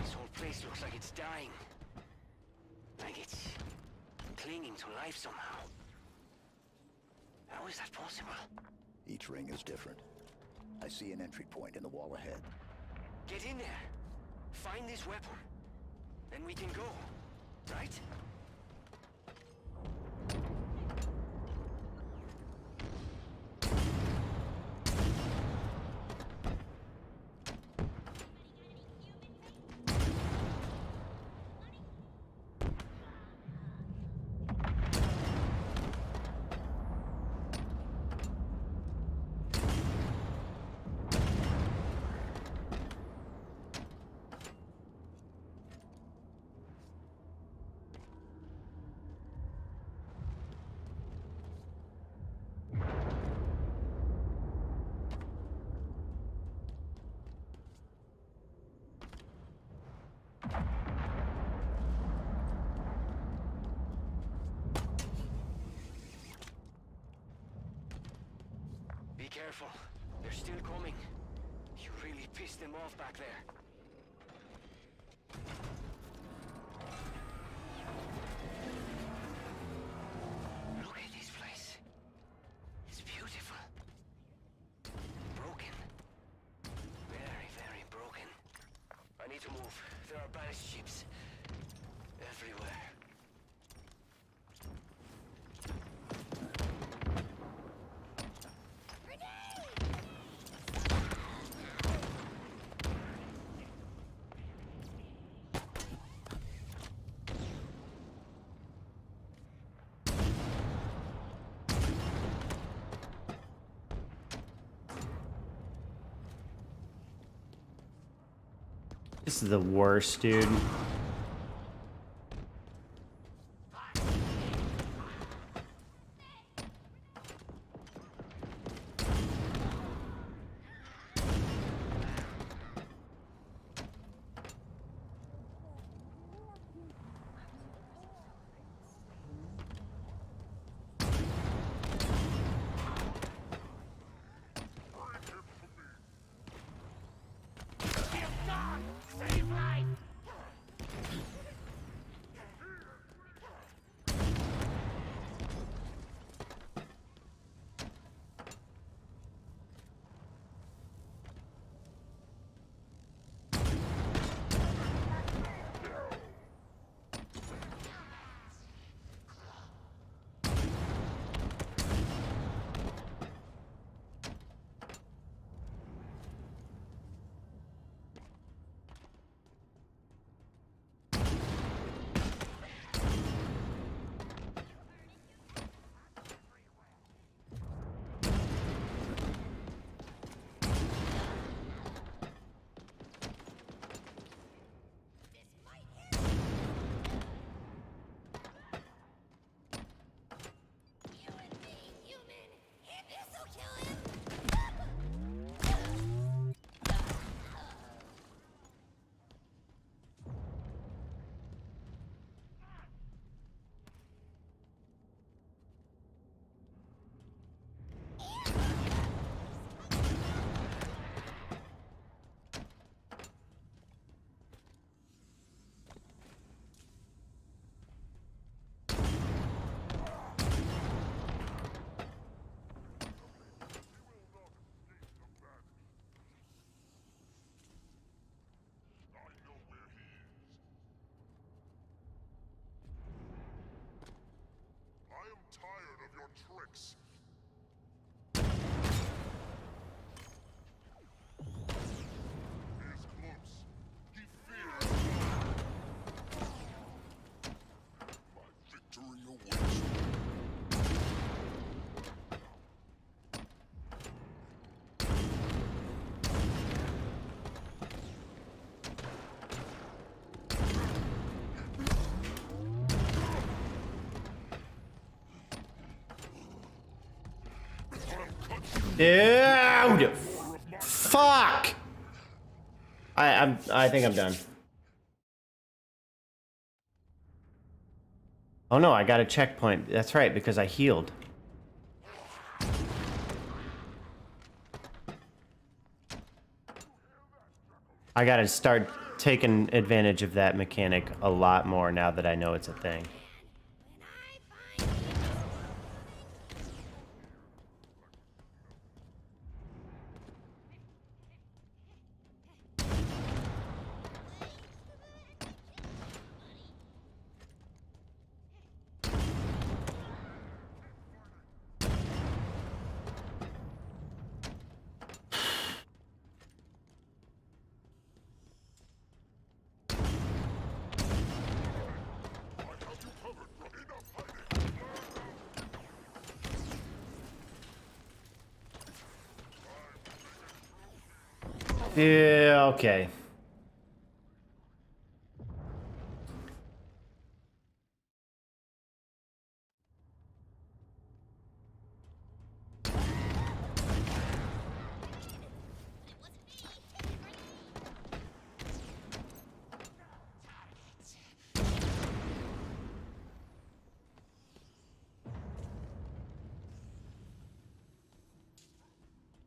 This whole place looks like it's dying. Like it's clinging to life somehow. How is that possible? Each ring is different. I see an entry point in the wall ahead. Get in there. Find this weapon. Then we can go. Right? Be careful. They're still coming. You really pissed them off back there. This is the worst, dude. Tired of your tricks. He is close. He fears my victory awaits. Dude! Fuck! I think I'm done. Oh no, I got a checkpoint. That's right, because I healed. I gotta start taking advantage of that mechanic a lot more now that I know it's a thing. Yeah, okay.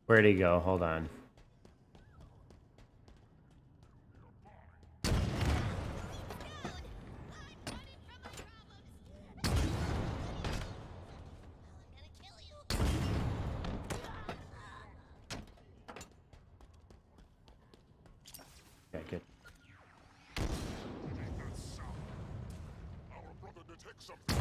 Where'd he go? Hold on. Okay, good. Our brother detects something.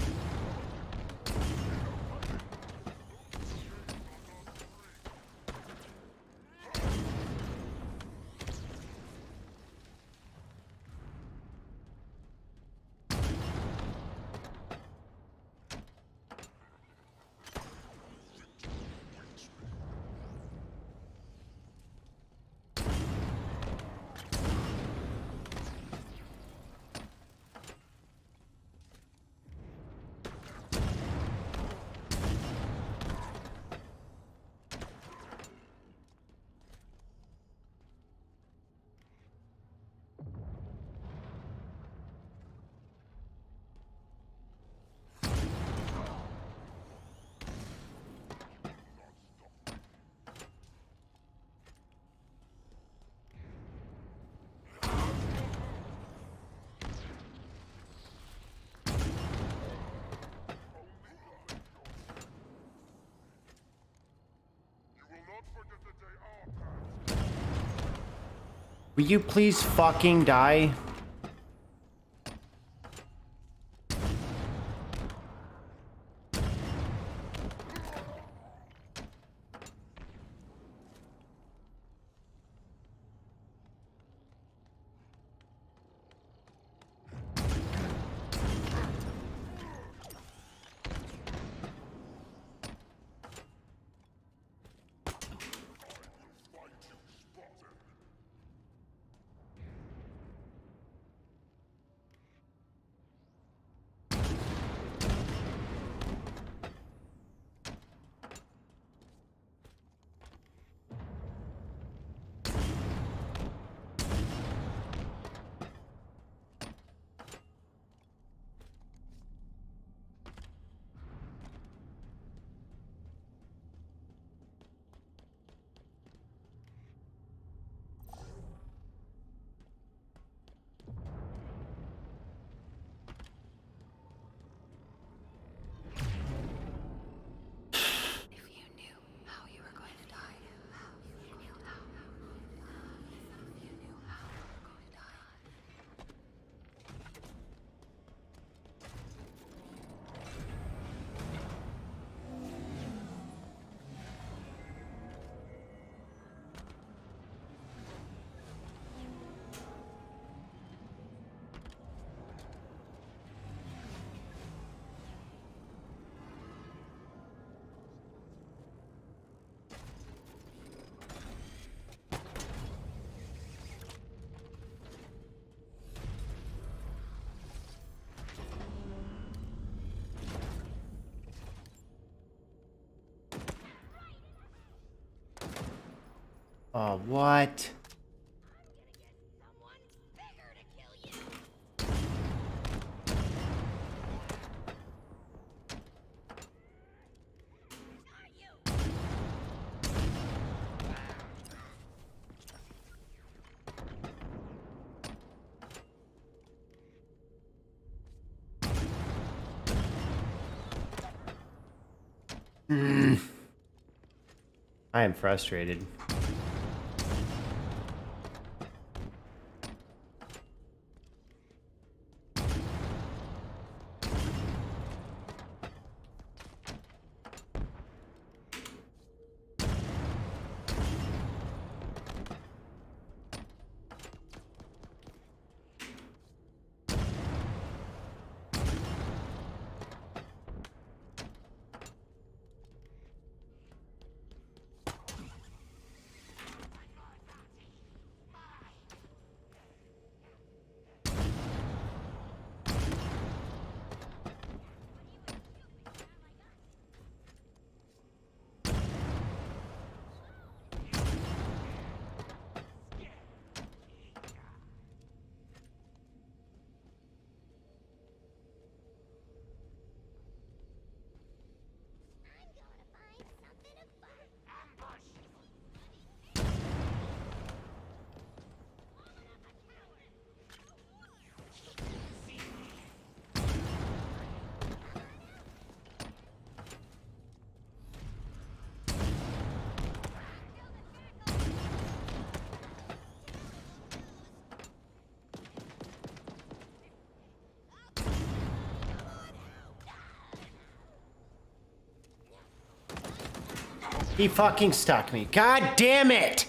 Will you please fucking die? If you knew how you were going to die, if you knew how you were going to die. Oh, what? Someone bigger to kill you. Not you. I am frustrated. I'm gonna find something to fight. Ambush. He fucking stuck me. God damn it!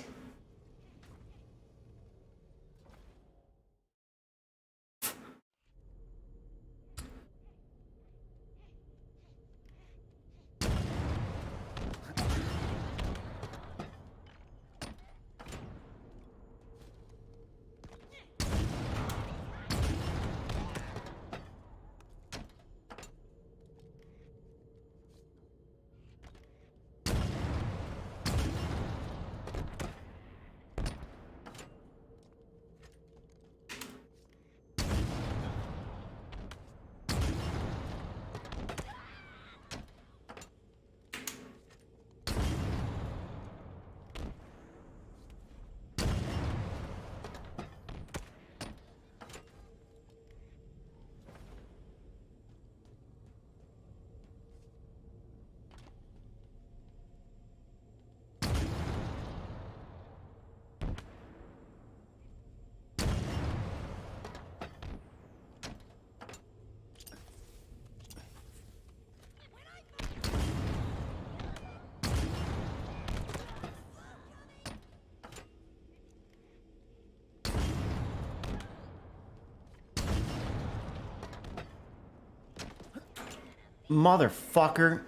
Motherfucker.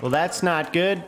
Well, that's not good.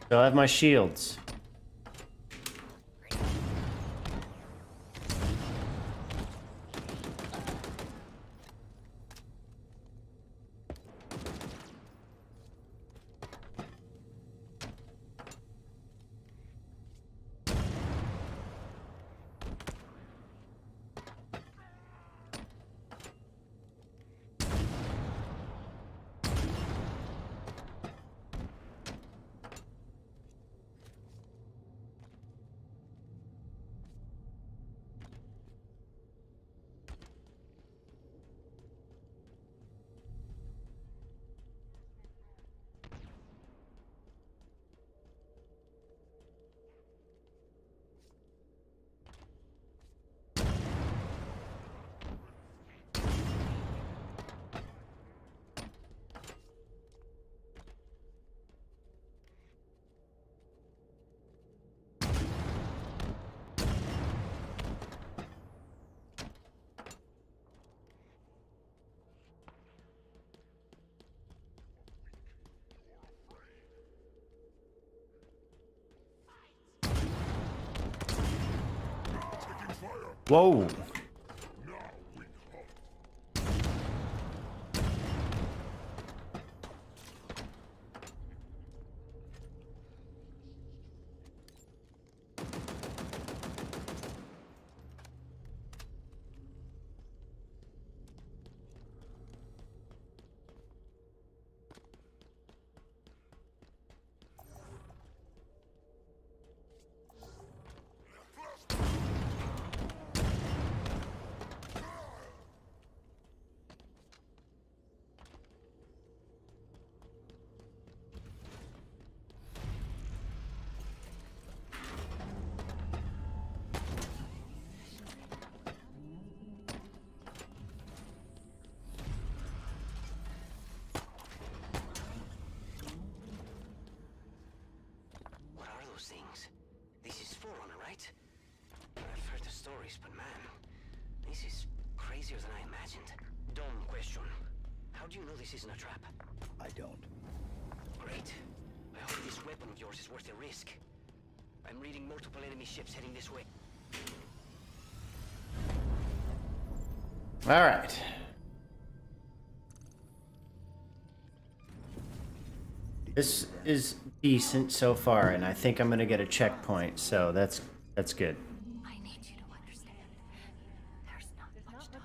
So I have my shields. Whoa. What are those things? This is Forerunner, right? I've heard the stories, but man, this is crazier than I imagined. Dumb question. How do you know this isn't a trap? I don't. Great. I hope this weapon of yours is worth the risk. I'm reading multiple enemy ships heading this way. All right. This is decent so far, and I think I'm gonna get a checkpoint, so that's good. I need you to understand. There's not much time.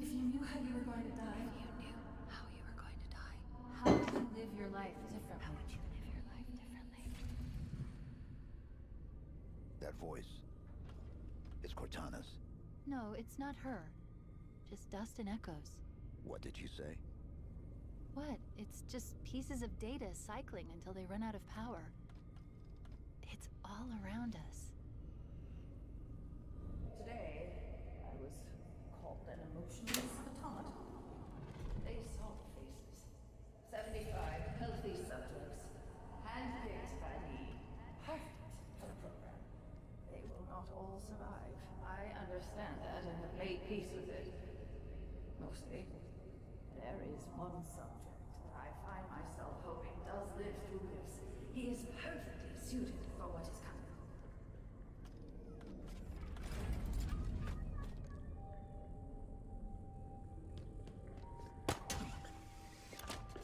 If you knew how you were going to die, If you knew how you were going to die, how would you live your life differently? how would you live your life differently? That voice. It's Cortana's. No, it's not her. Just dust and echoes. What did you say? What? It's just pieces of data cycling until they run out of power. It's all around us. will survive. I understand that and have made peace with it. Mostly. There is one subject that I find myself hoping does live through this. He is perfectly suited for what is coming.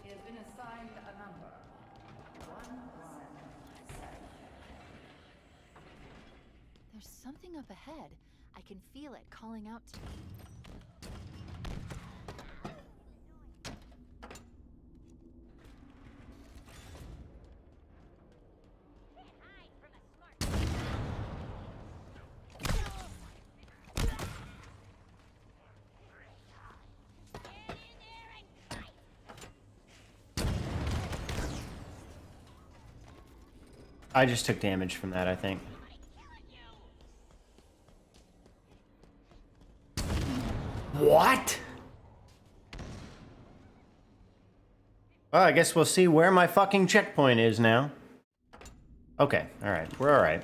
He has been assigned a number. 117. There's something up ahead. I can feel it calling out to me. Can't hide from a smart. Get in there and fight. I just took damage from that, I think. What? Well, I guess we'll see where my fucking checkpoint is now. Okay, alright, we're alright.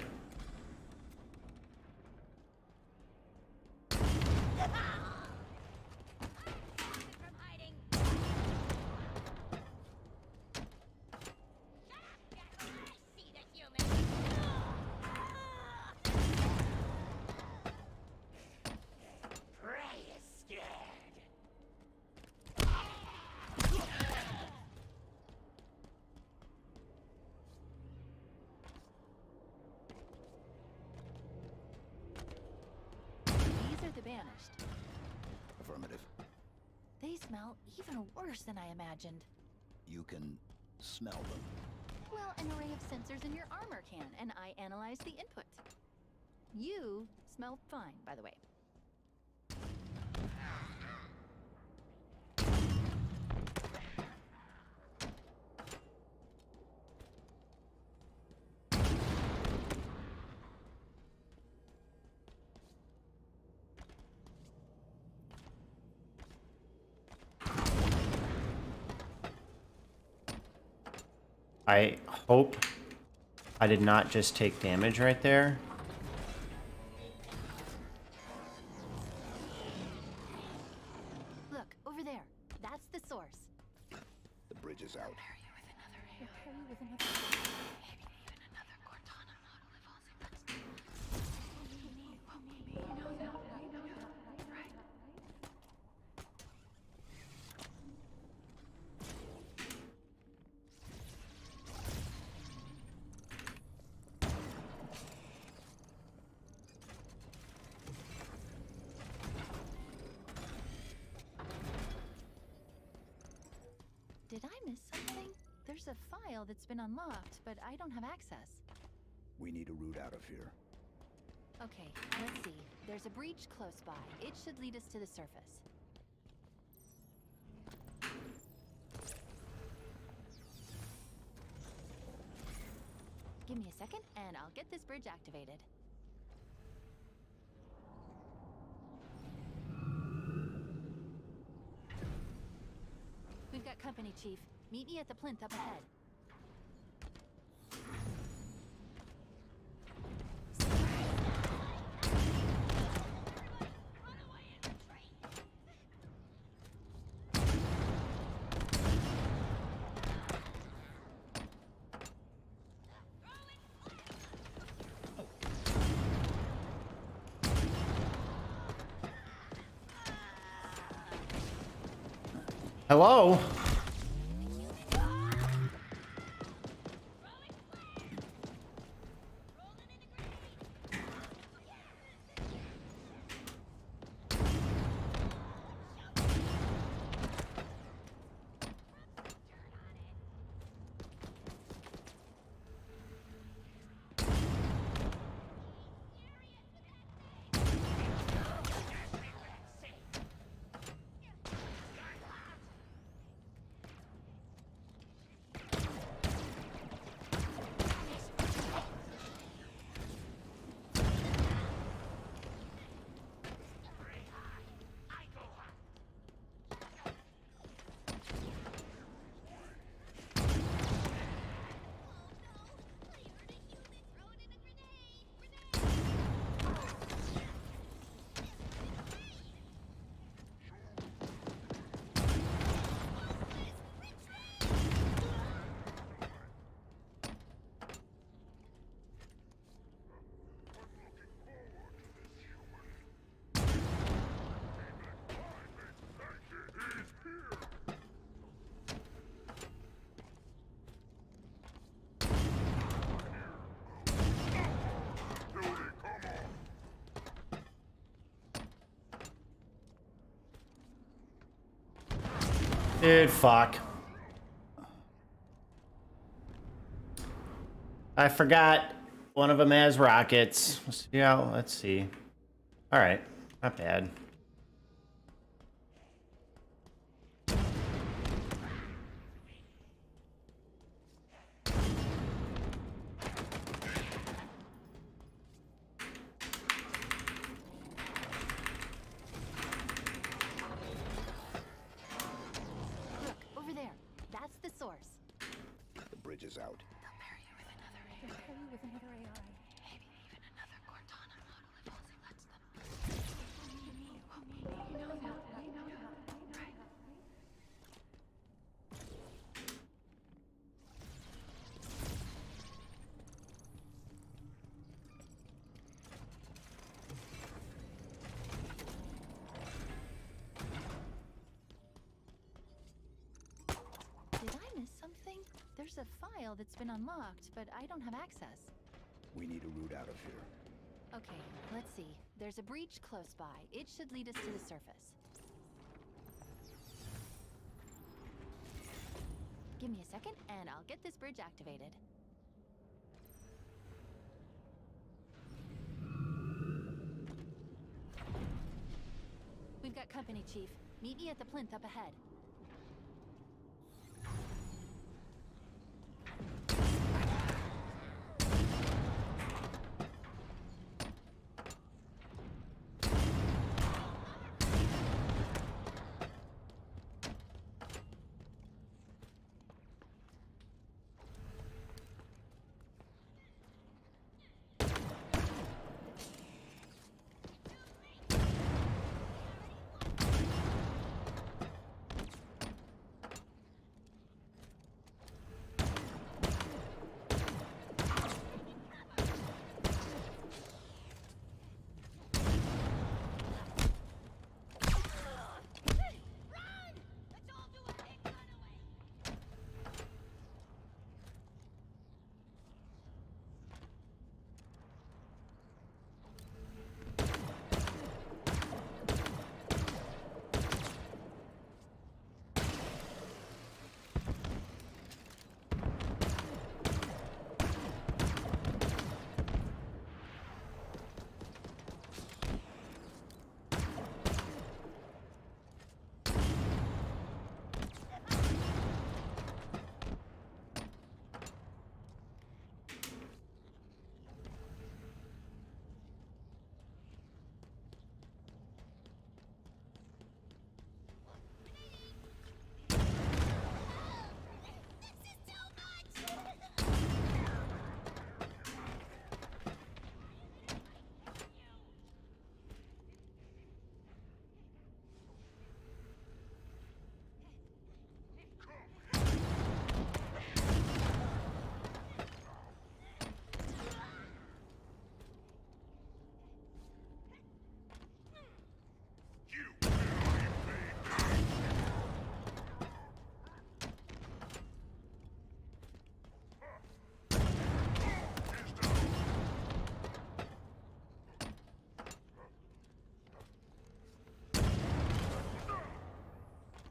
From hiding. I see the human. Prey is scared. These are the banished. Affirmative. They smell even worse than I imagined. You can smell them. Well, an array of sensors in your armor can, and I analyzed the input. You smell fine, by the way. I hope I did not just take damage right there. Look, over there. That's the source. The bridge is out. Prepare you with another... Maybe even another Cortana model if all right. Did I miss something? There's a file that's been unlocked, but I don't have access. We need a route out of here. Okay, let's see. There's a breach close by. It should lead us to the surface. Give me a second, and I'll get this bridge activated. We've got company, Chief. Meet me at the plinth up ahead. Hello? Dude, fuck. I forgot one of them has rockets. Yeah, let's see. All right, not bad. Look, over there. That's the source. The bridge is out. They'll pair you with another AI. They'll pair you with another AI. Maybe even another Cortana model if Halsey lets them. You know that, right? Did I miss something? There's a file that's been unlocked, but I don't have access. We need a route out of here. Okay, let's see. There's a breach close by. It should lead us to the surface. Give me a second, and I'll get this bridge activated. We've got company, Chief. Meet me at the plinth up ahead.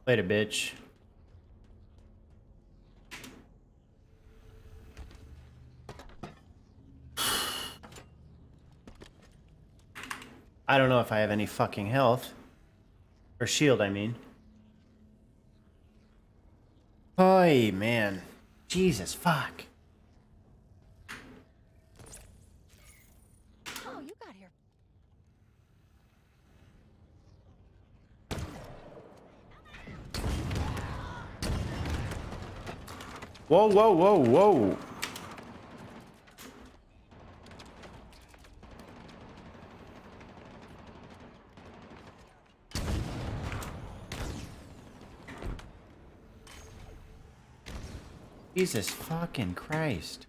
Later, bitch. I don't know if I have any fucking health. Or shield, I mean. Oy, man. Jesus, fuck. Oh, you got here. Whoa, whoa, whoa, whoa. Jesus fucking Christ.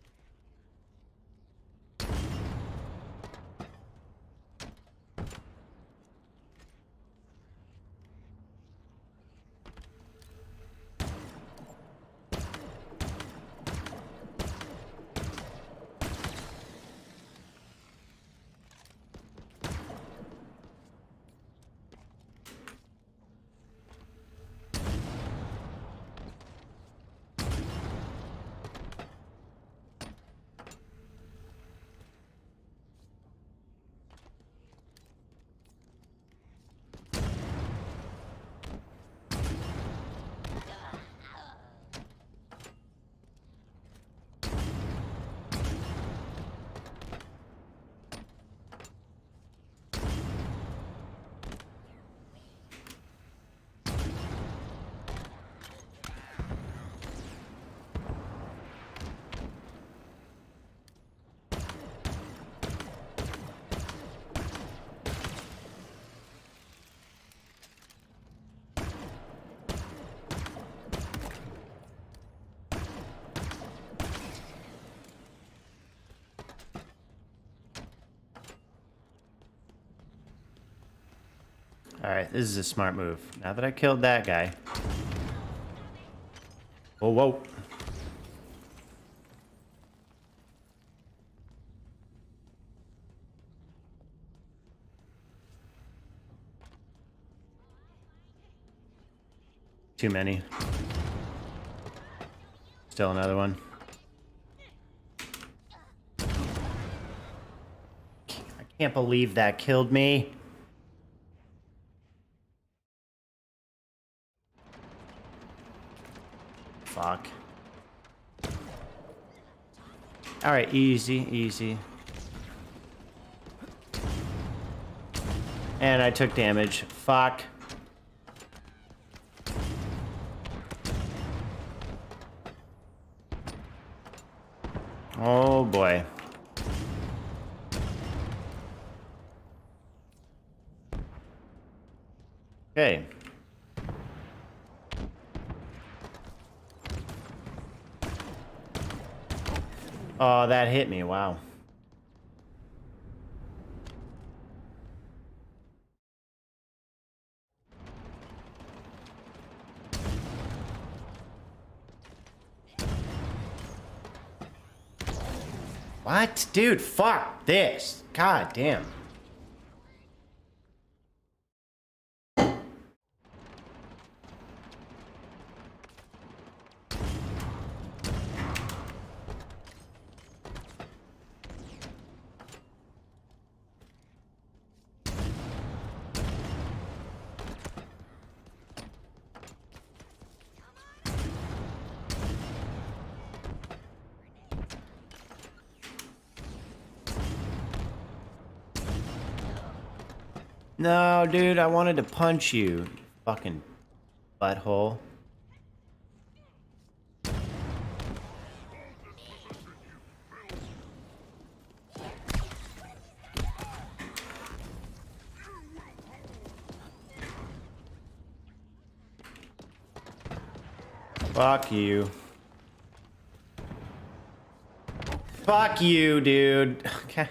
Alright, this is a smart move. Now that I killed that guy. Whoa, whoa. Too many. Still another one. I can't believe that killed me. Fuck. Alright, easy, easy. And I took damage. Fuck. Oh boy. Okay. Oh, that hit me. Wow. What? Dude, fuck this. God damn. No, dude, I wanted to punch you. Fucking butthole. Fuck you. Fuck you, dude. God.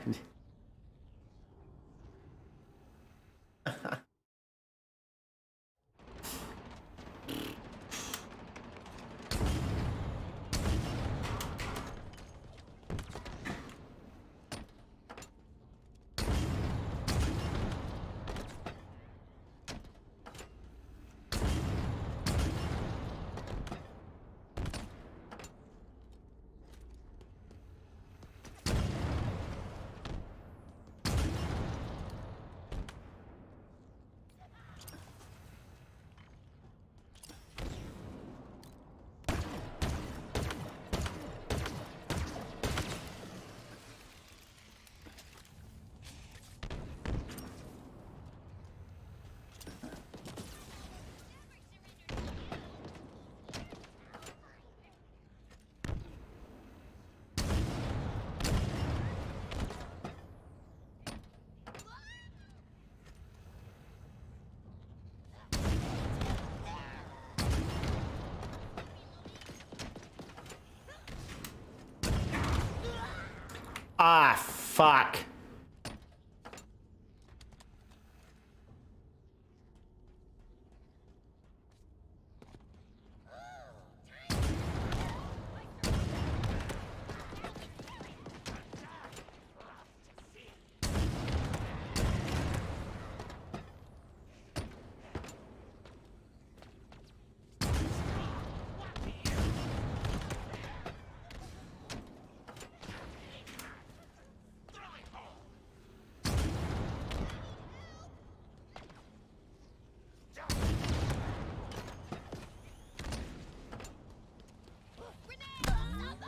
Ah, fuck.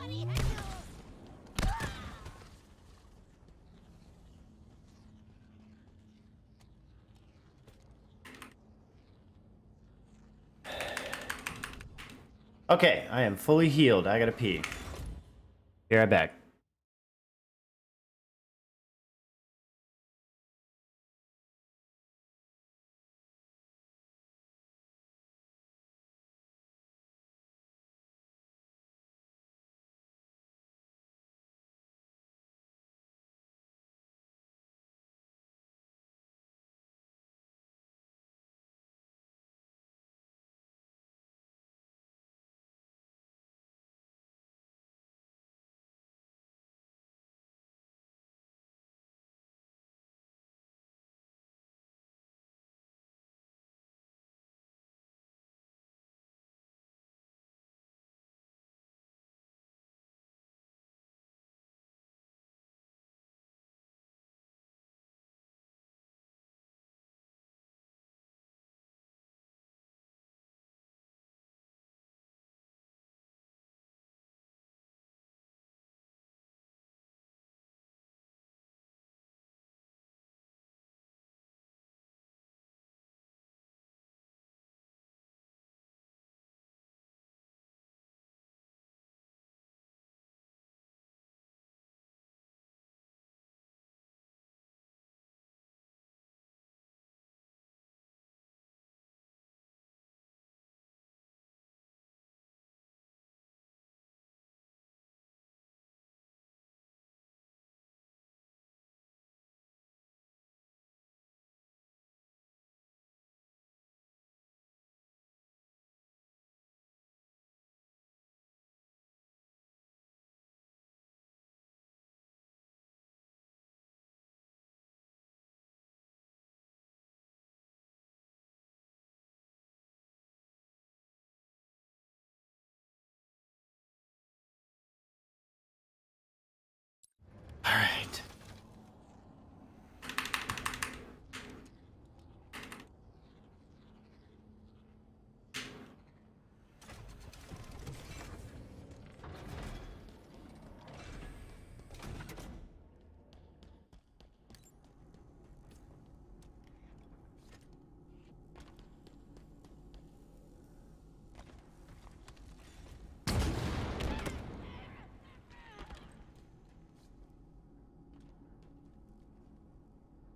Somebody help! Okay, I am fully healed. I gotta pee. Be right back.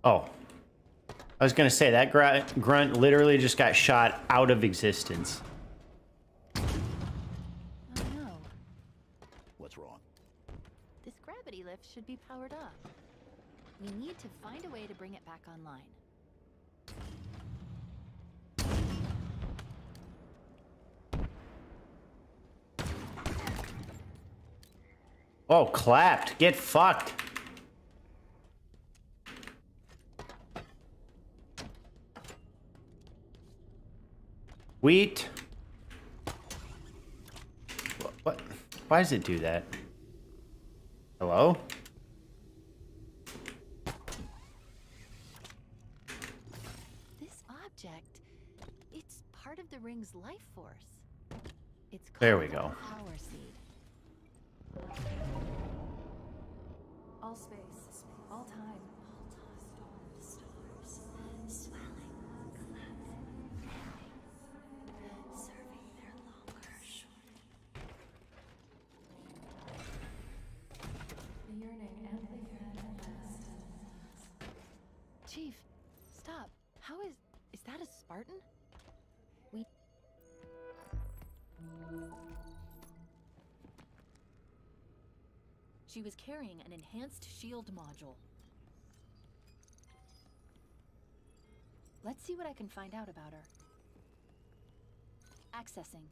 Oh. I was gonna say, that grunt literally just got shot out of existence. Oh no. What's wrong? This gravity lift should be powered up. We need to find a way to bring it back online. Oh, clapped. Get fucked. Wheat. What? Why does it do that? Hello? This object, it's part of the ring's life force. It's called There we the go. Power seed. All space, all time. Stars, swelling, collapsing, serving their longer, The yearning and the yearning last. Chief, stop. How is that a Spartan? We She was carrying an enhanced shield module. Let's see what I can find out about her. Accessing.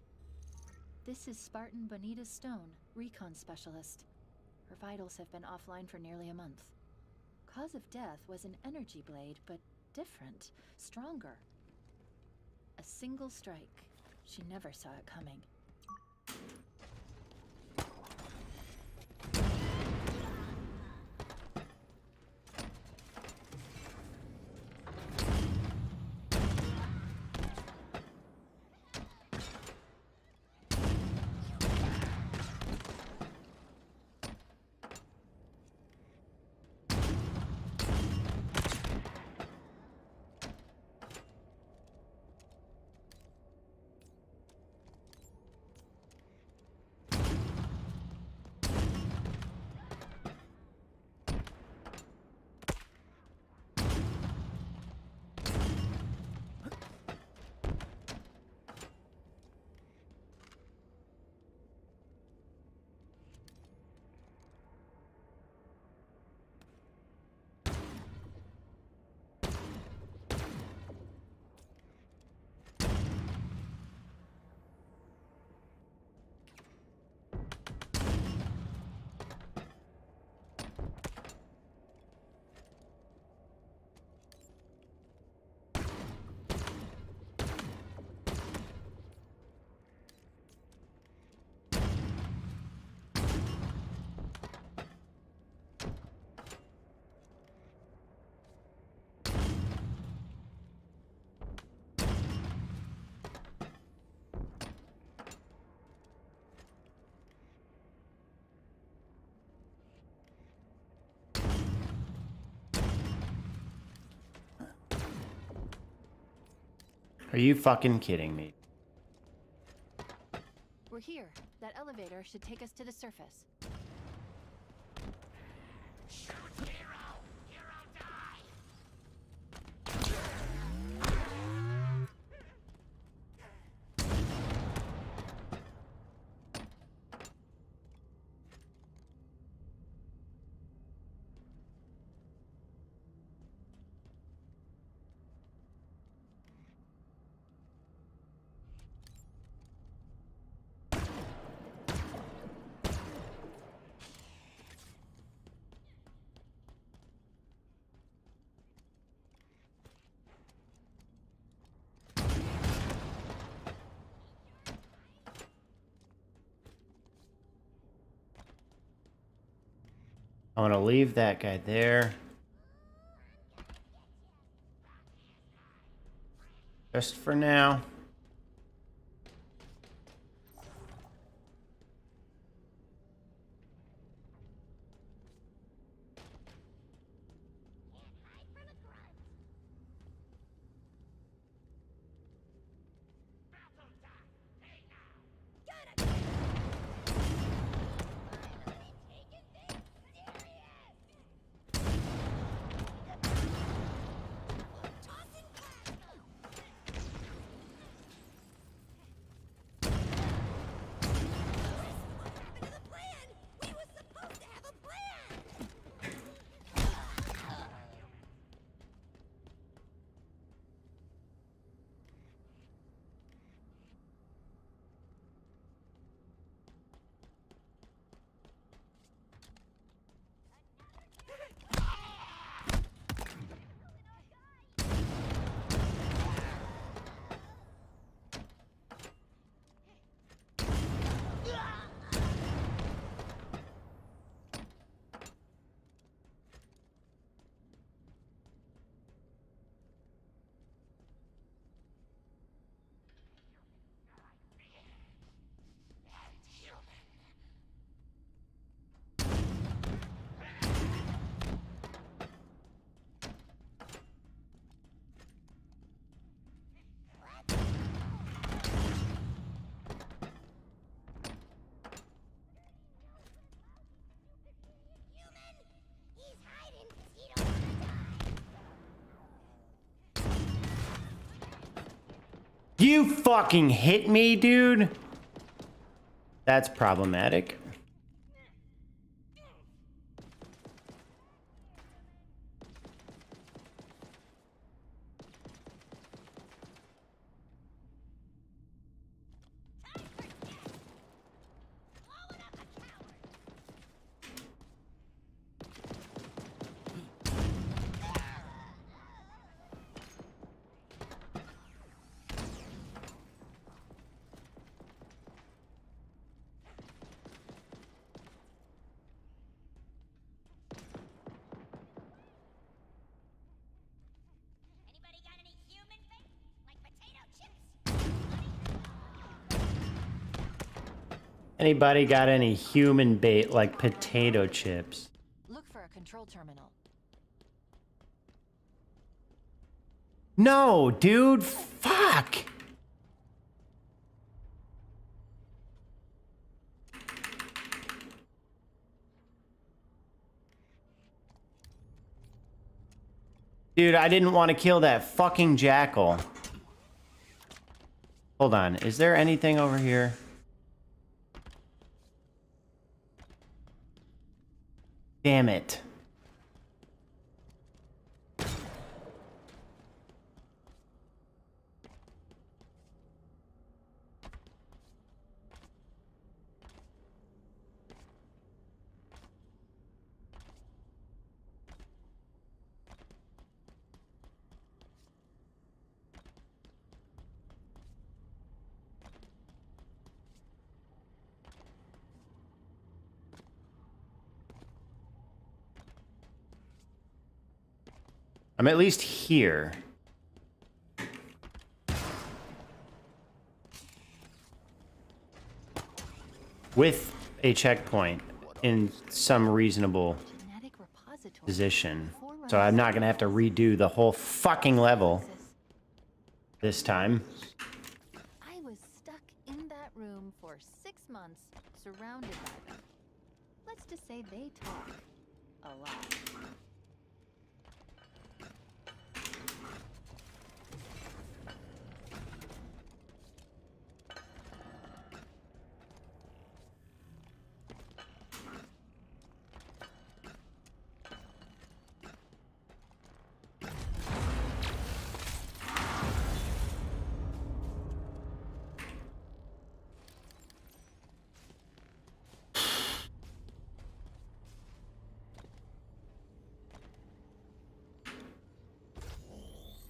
This is Spartan Bonita Stone, recon specialist. Her vitals have been offline for nearly a month. Cause of death was an energy blade, but different, stronger. A single strike. She never saw it coming. Are you fucking kidding me? We're here. That elevator should take us to the surface. I want to leave that guy there. Just for now. You fucking hit me, dude. That's problematic. Anybody got any human bait? Like potato chips? Anybody got any human bait like potato chips? Look for a control terminal. No, dude. Fuck. Dude, I didn't want to kill that fucking jackal. Hold on. Is there anything over here? Damn it. I'm at least here. With a checkpoint in some reasonable position. So I'm not gonna have to redo the whole fucking level this time. I was stuck in that room for 6 months, surrounded by them. Let's just say they talk a lot.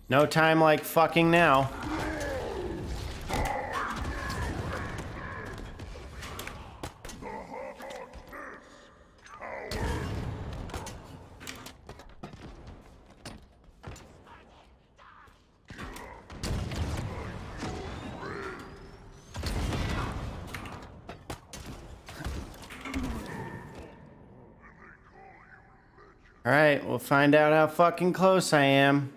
No time like fucking now. All right, we'll find out how fucking close I am.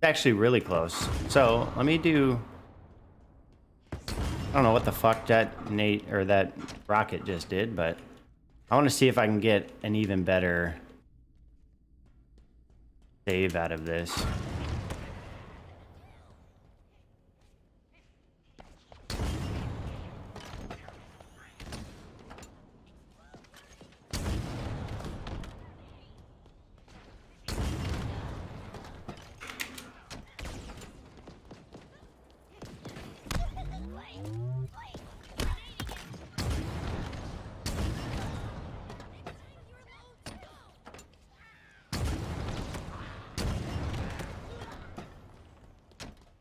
Actually really close. So let me do, I don't know what the fuck that Nate or that rocket just did, but I want to see if I can get an even better save out of this.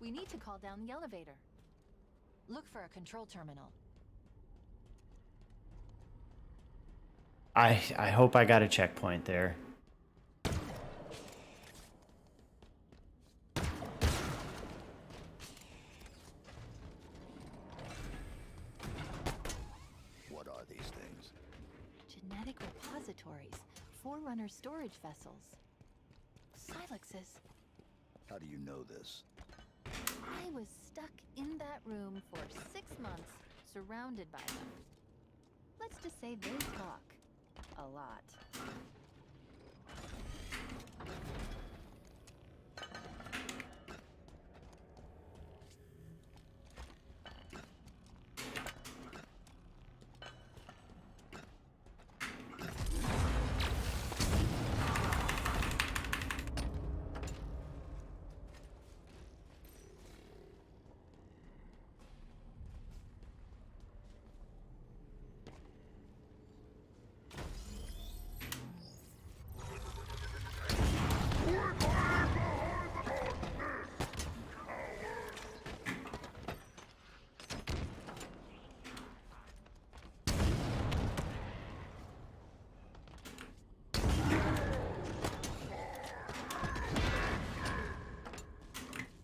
We need to call down the elevator. Look for a control terminal. I hope I got a checkpoint there. What are these things? Genetic repositories. Forerunner storage vessels. Silexes. How do you know this? I was stuck in that room for 6 months, surrounded by them. Let's just say they talk a lot.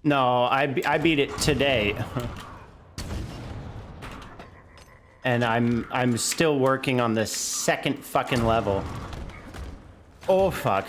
No, I beat it today. And I'm still working on the second fucking level. Oh fuck.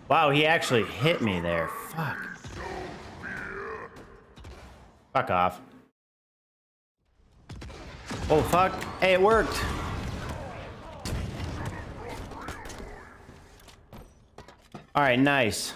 Wow, he actually hit me there. Fuck. Fuck off. Oh, fuck. Hey, it worked. All right, nice.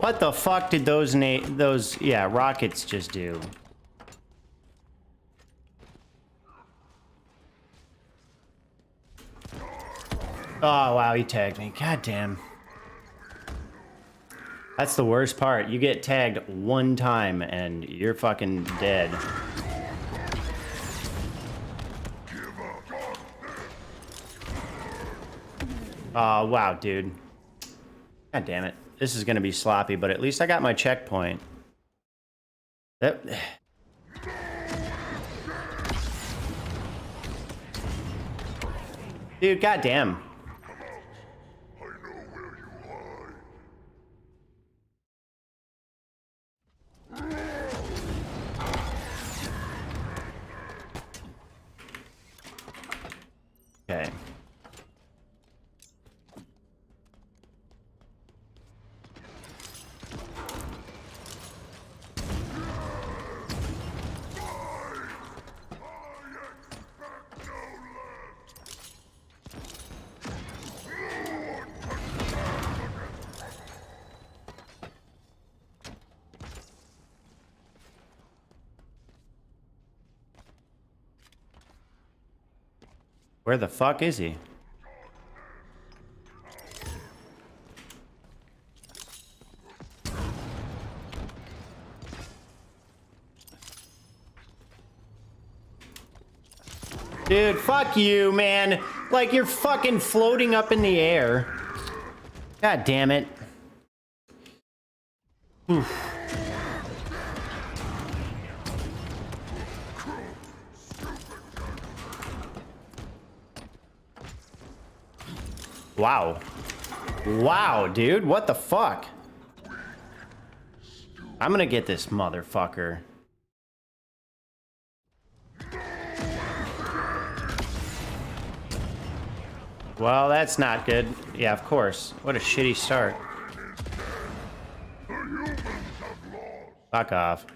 What the fuck did those rockets just do? Oh wow, he tagged me. God damn. That's the worst part. You get tagged one time and you're fucking dead. Oh wow, dude. God damn it. This is gonna be sloppy, but at least I got my checkpoint. That... Dude, goddamn. Okay. Where the fuck is he? Dude, fuck you, man. Like, you're fucking floating up in the air. God damn it. Oof. Wow. Wow, dude. What the fuck? I'm gonna get this motherfucker. Well, that's not good. Yeah, of course. What a shitty start. Fuck off.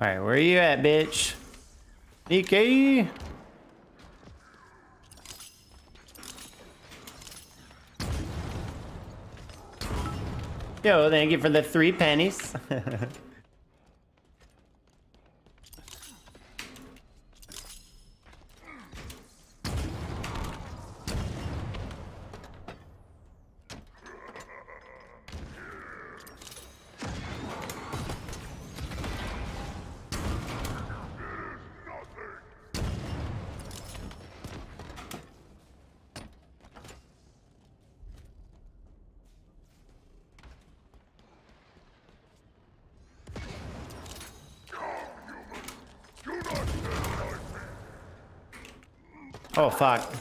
Alright, where are you at, bitch? Nikki! Yo, thank you for the 3 pennies. Oh, fuck.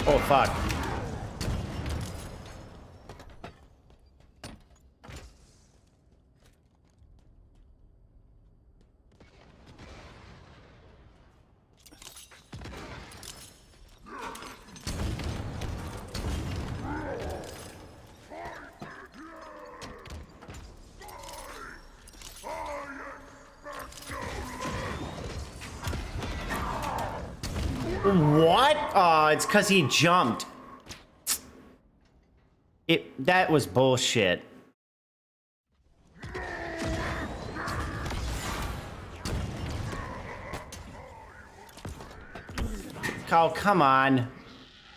Oh, fuck. What? Oh, it's because he jumped. That was bullshit. Oh, come on.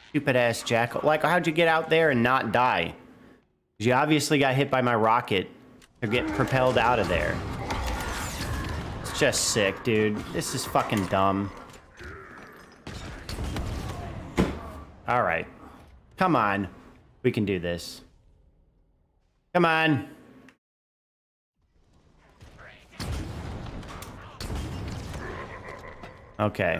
Stupid ass jackal. Like, how'd you get out there and not die? You obviously got hit by my rocket to get propelled out of there. It's just sick, dude. This is fucking dumb. All right. Come on. We can do this. Come on. Okay.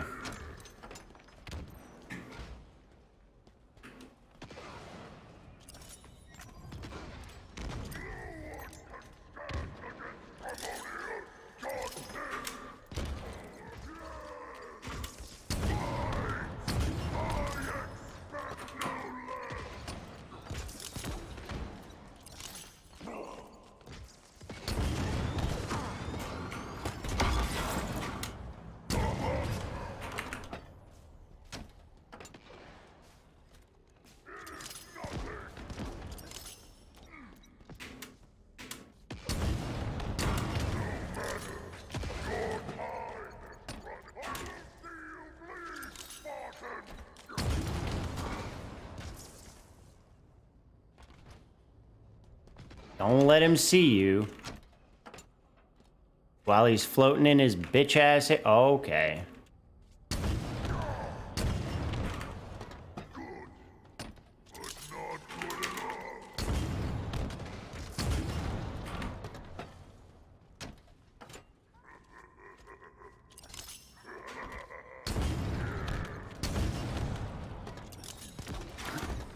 Don't let him see you. While he's floating in his bitch ass. Okay.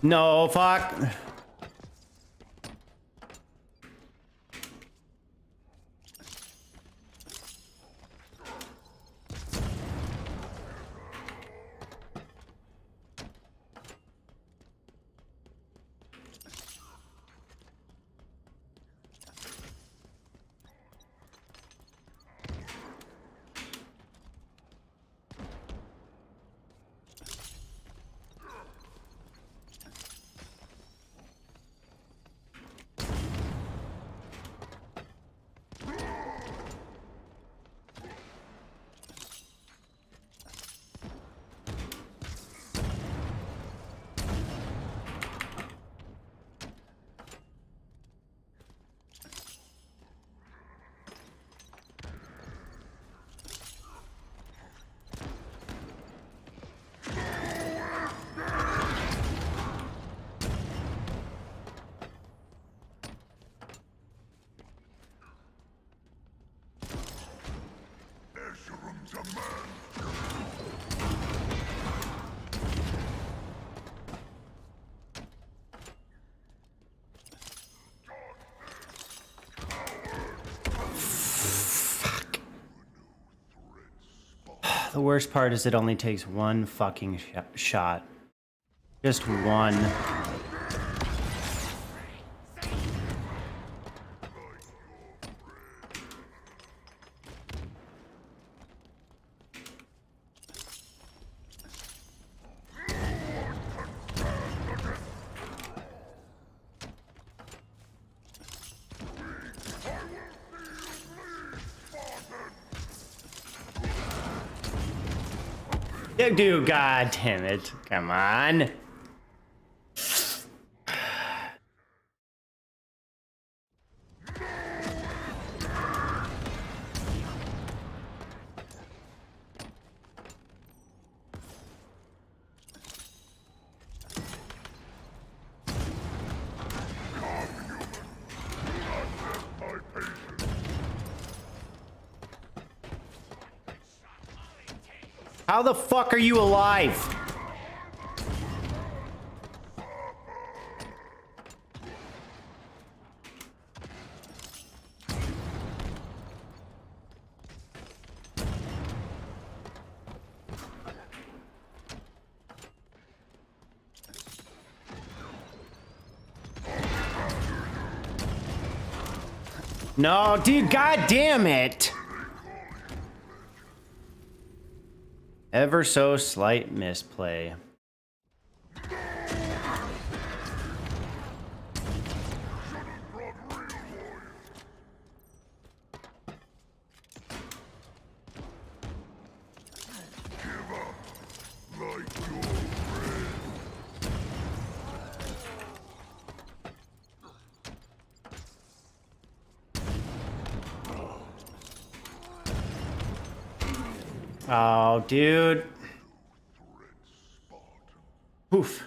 No, fuck. The worst part is it only takes one fucking shot. Just one. Dude, god damn it. Come on. How the fuck are you alive? No, dude, god damn it. Ever so slight misplay. Oh, dude. Oof.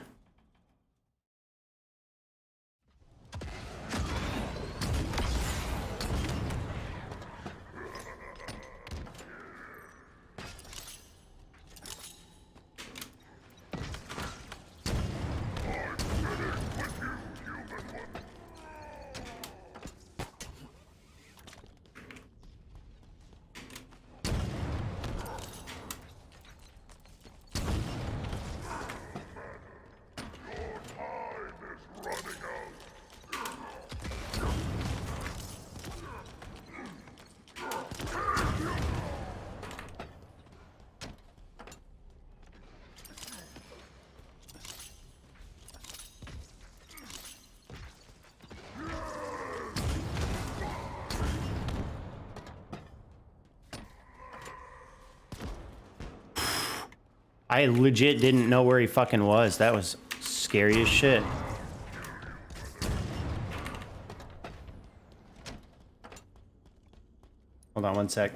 I legit didn't know where he fucking was. That was scary as shit. Hold on one sec.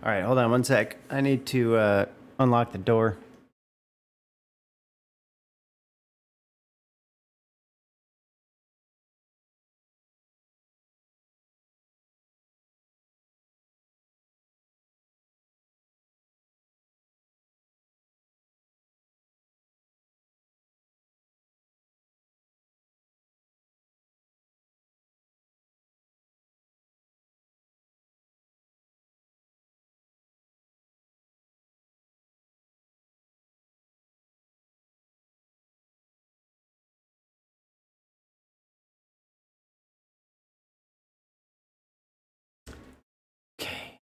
All right, hold on one sec. I need to unlock the door. Okay.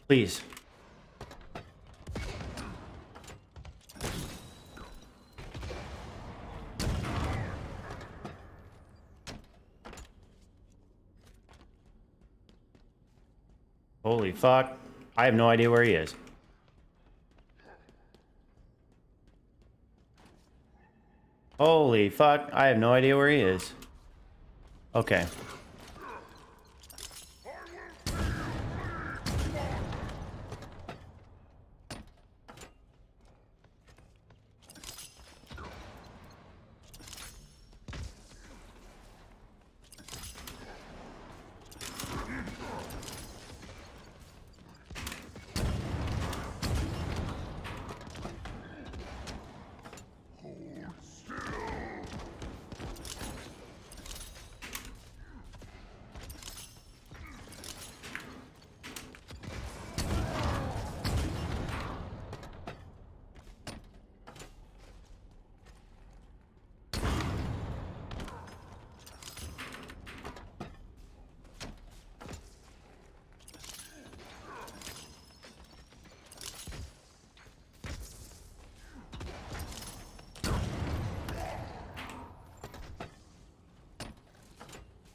Please. Holy fuck. I have no idea where he is. Holy fuck. I have no idea where he is. Okay.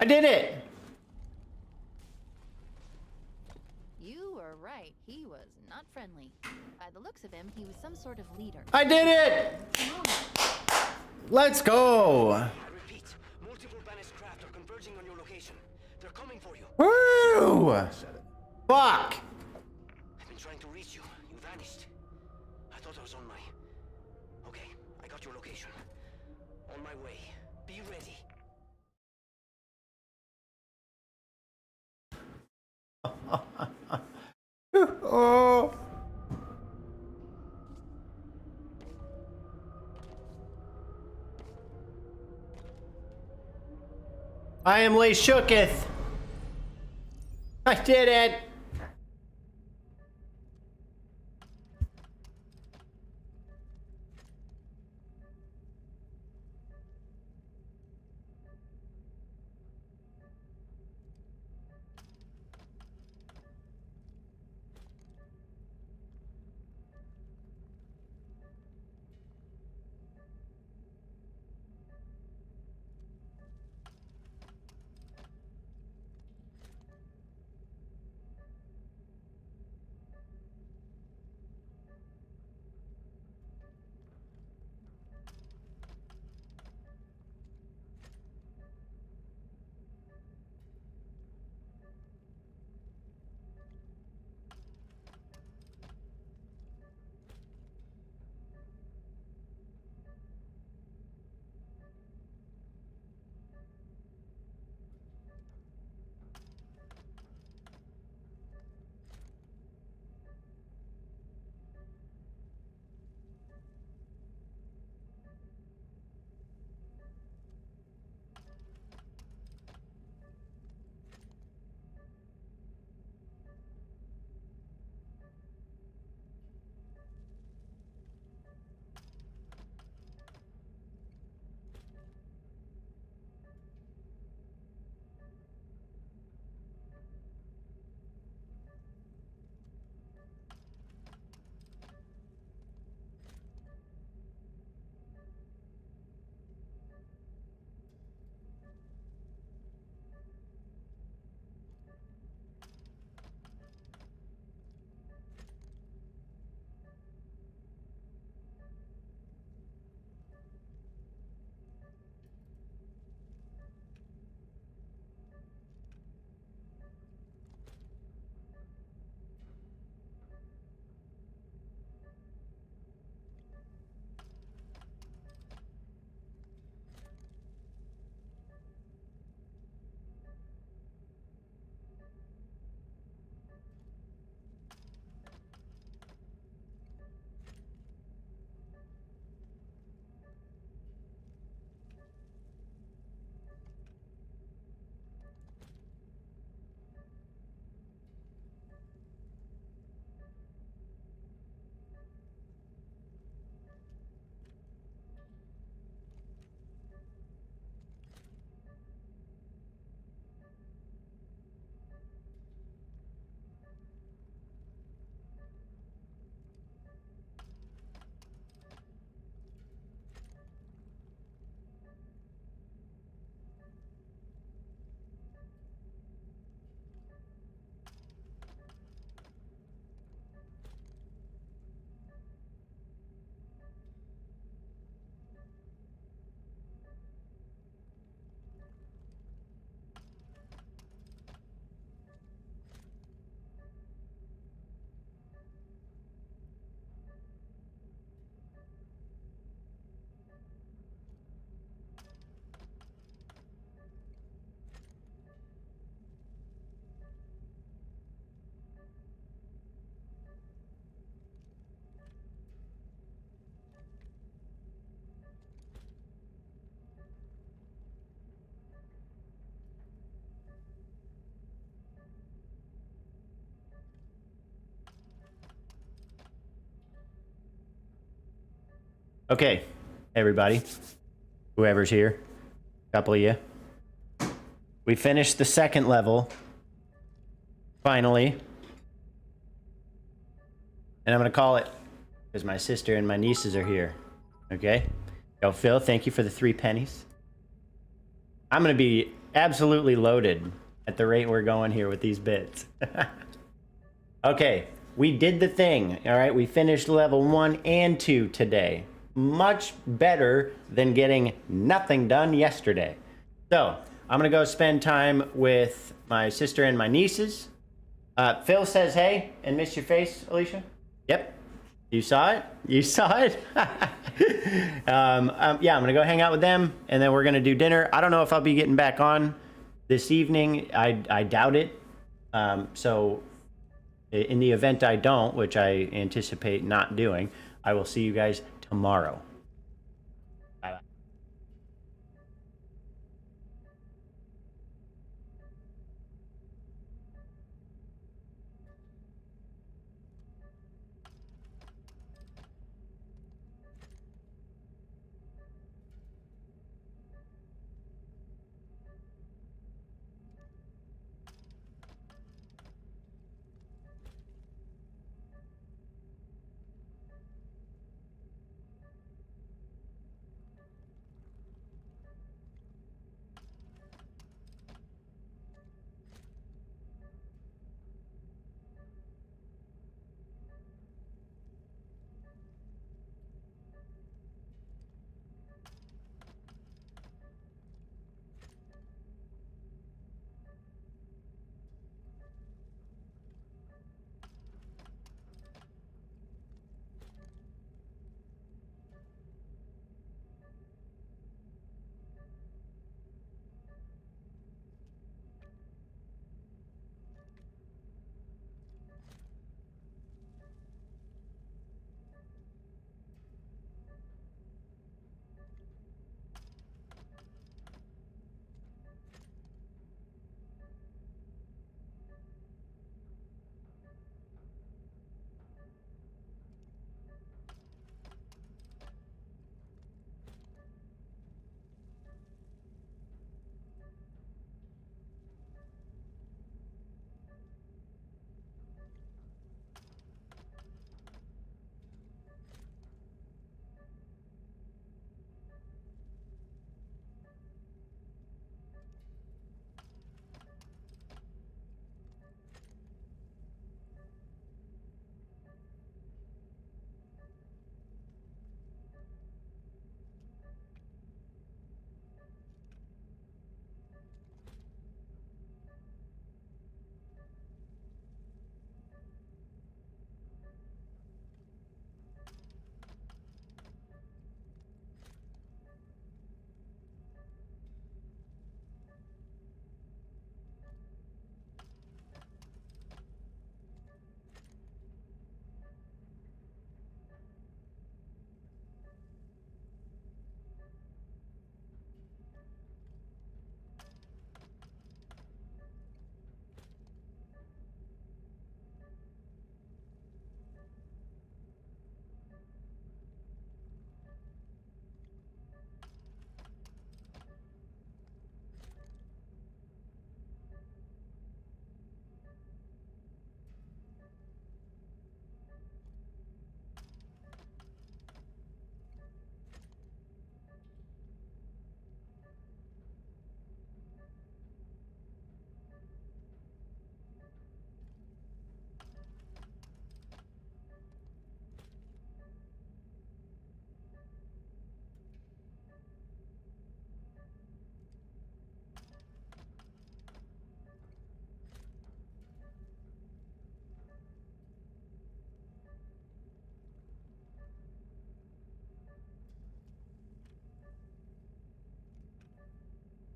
I did it! You were right. He was not friendly. By the looks of him, he was some sort of leader. I did it! Let's go! I repeat, multiple banished craft are converging on your location. They're coming for you. Woo! Fuck! I've been trying to reach you. You vanished. I thought I was on my... Okay, I got your location. On my way. Be ready. Oh. I am Lay Shooketh. I did it. Okay, everybody, whoever's here, couple of you. We finished the second level, finally. And I'm gonna call it, because my sister and my nieces are here, okay? Yo, Phil, thank you for the 3 pennies. I'm gonna be absolutely loaded at the rate we're going here with these bits. Okay, we did the thing. All right, we finished level 1 and 2 today. Much better than getting nothing done yesterday. So I'm gonna go spend time with my sister and my nieces. Phil says hey and missed your face, Alicia. Yep, you saw it. You saw it. Yeah, I'm gonna go hang out with them, and then we're gonna do dinner. I don't know if I'll be getting back on this evening. I doubt it. So in the event I don't, which I anticipate not doing, I will see you guys tomorrow.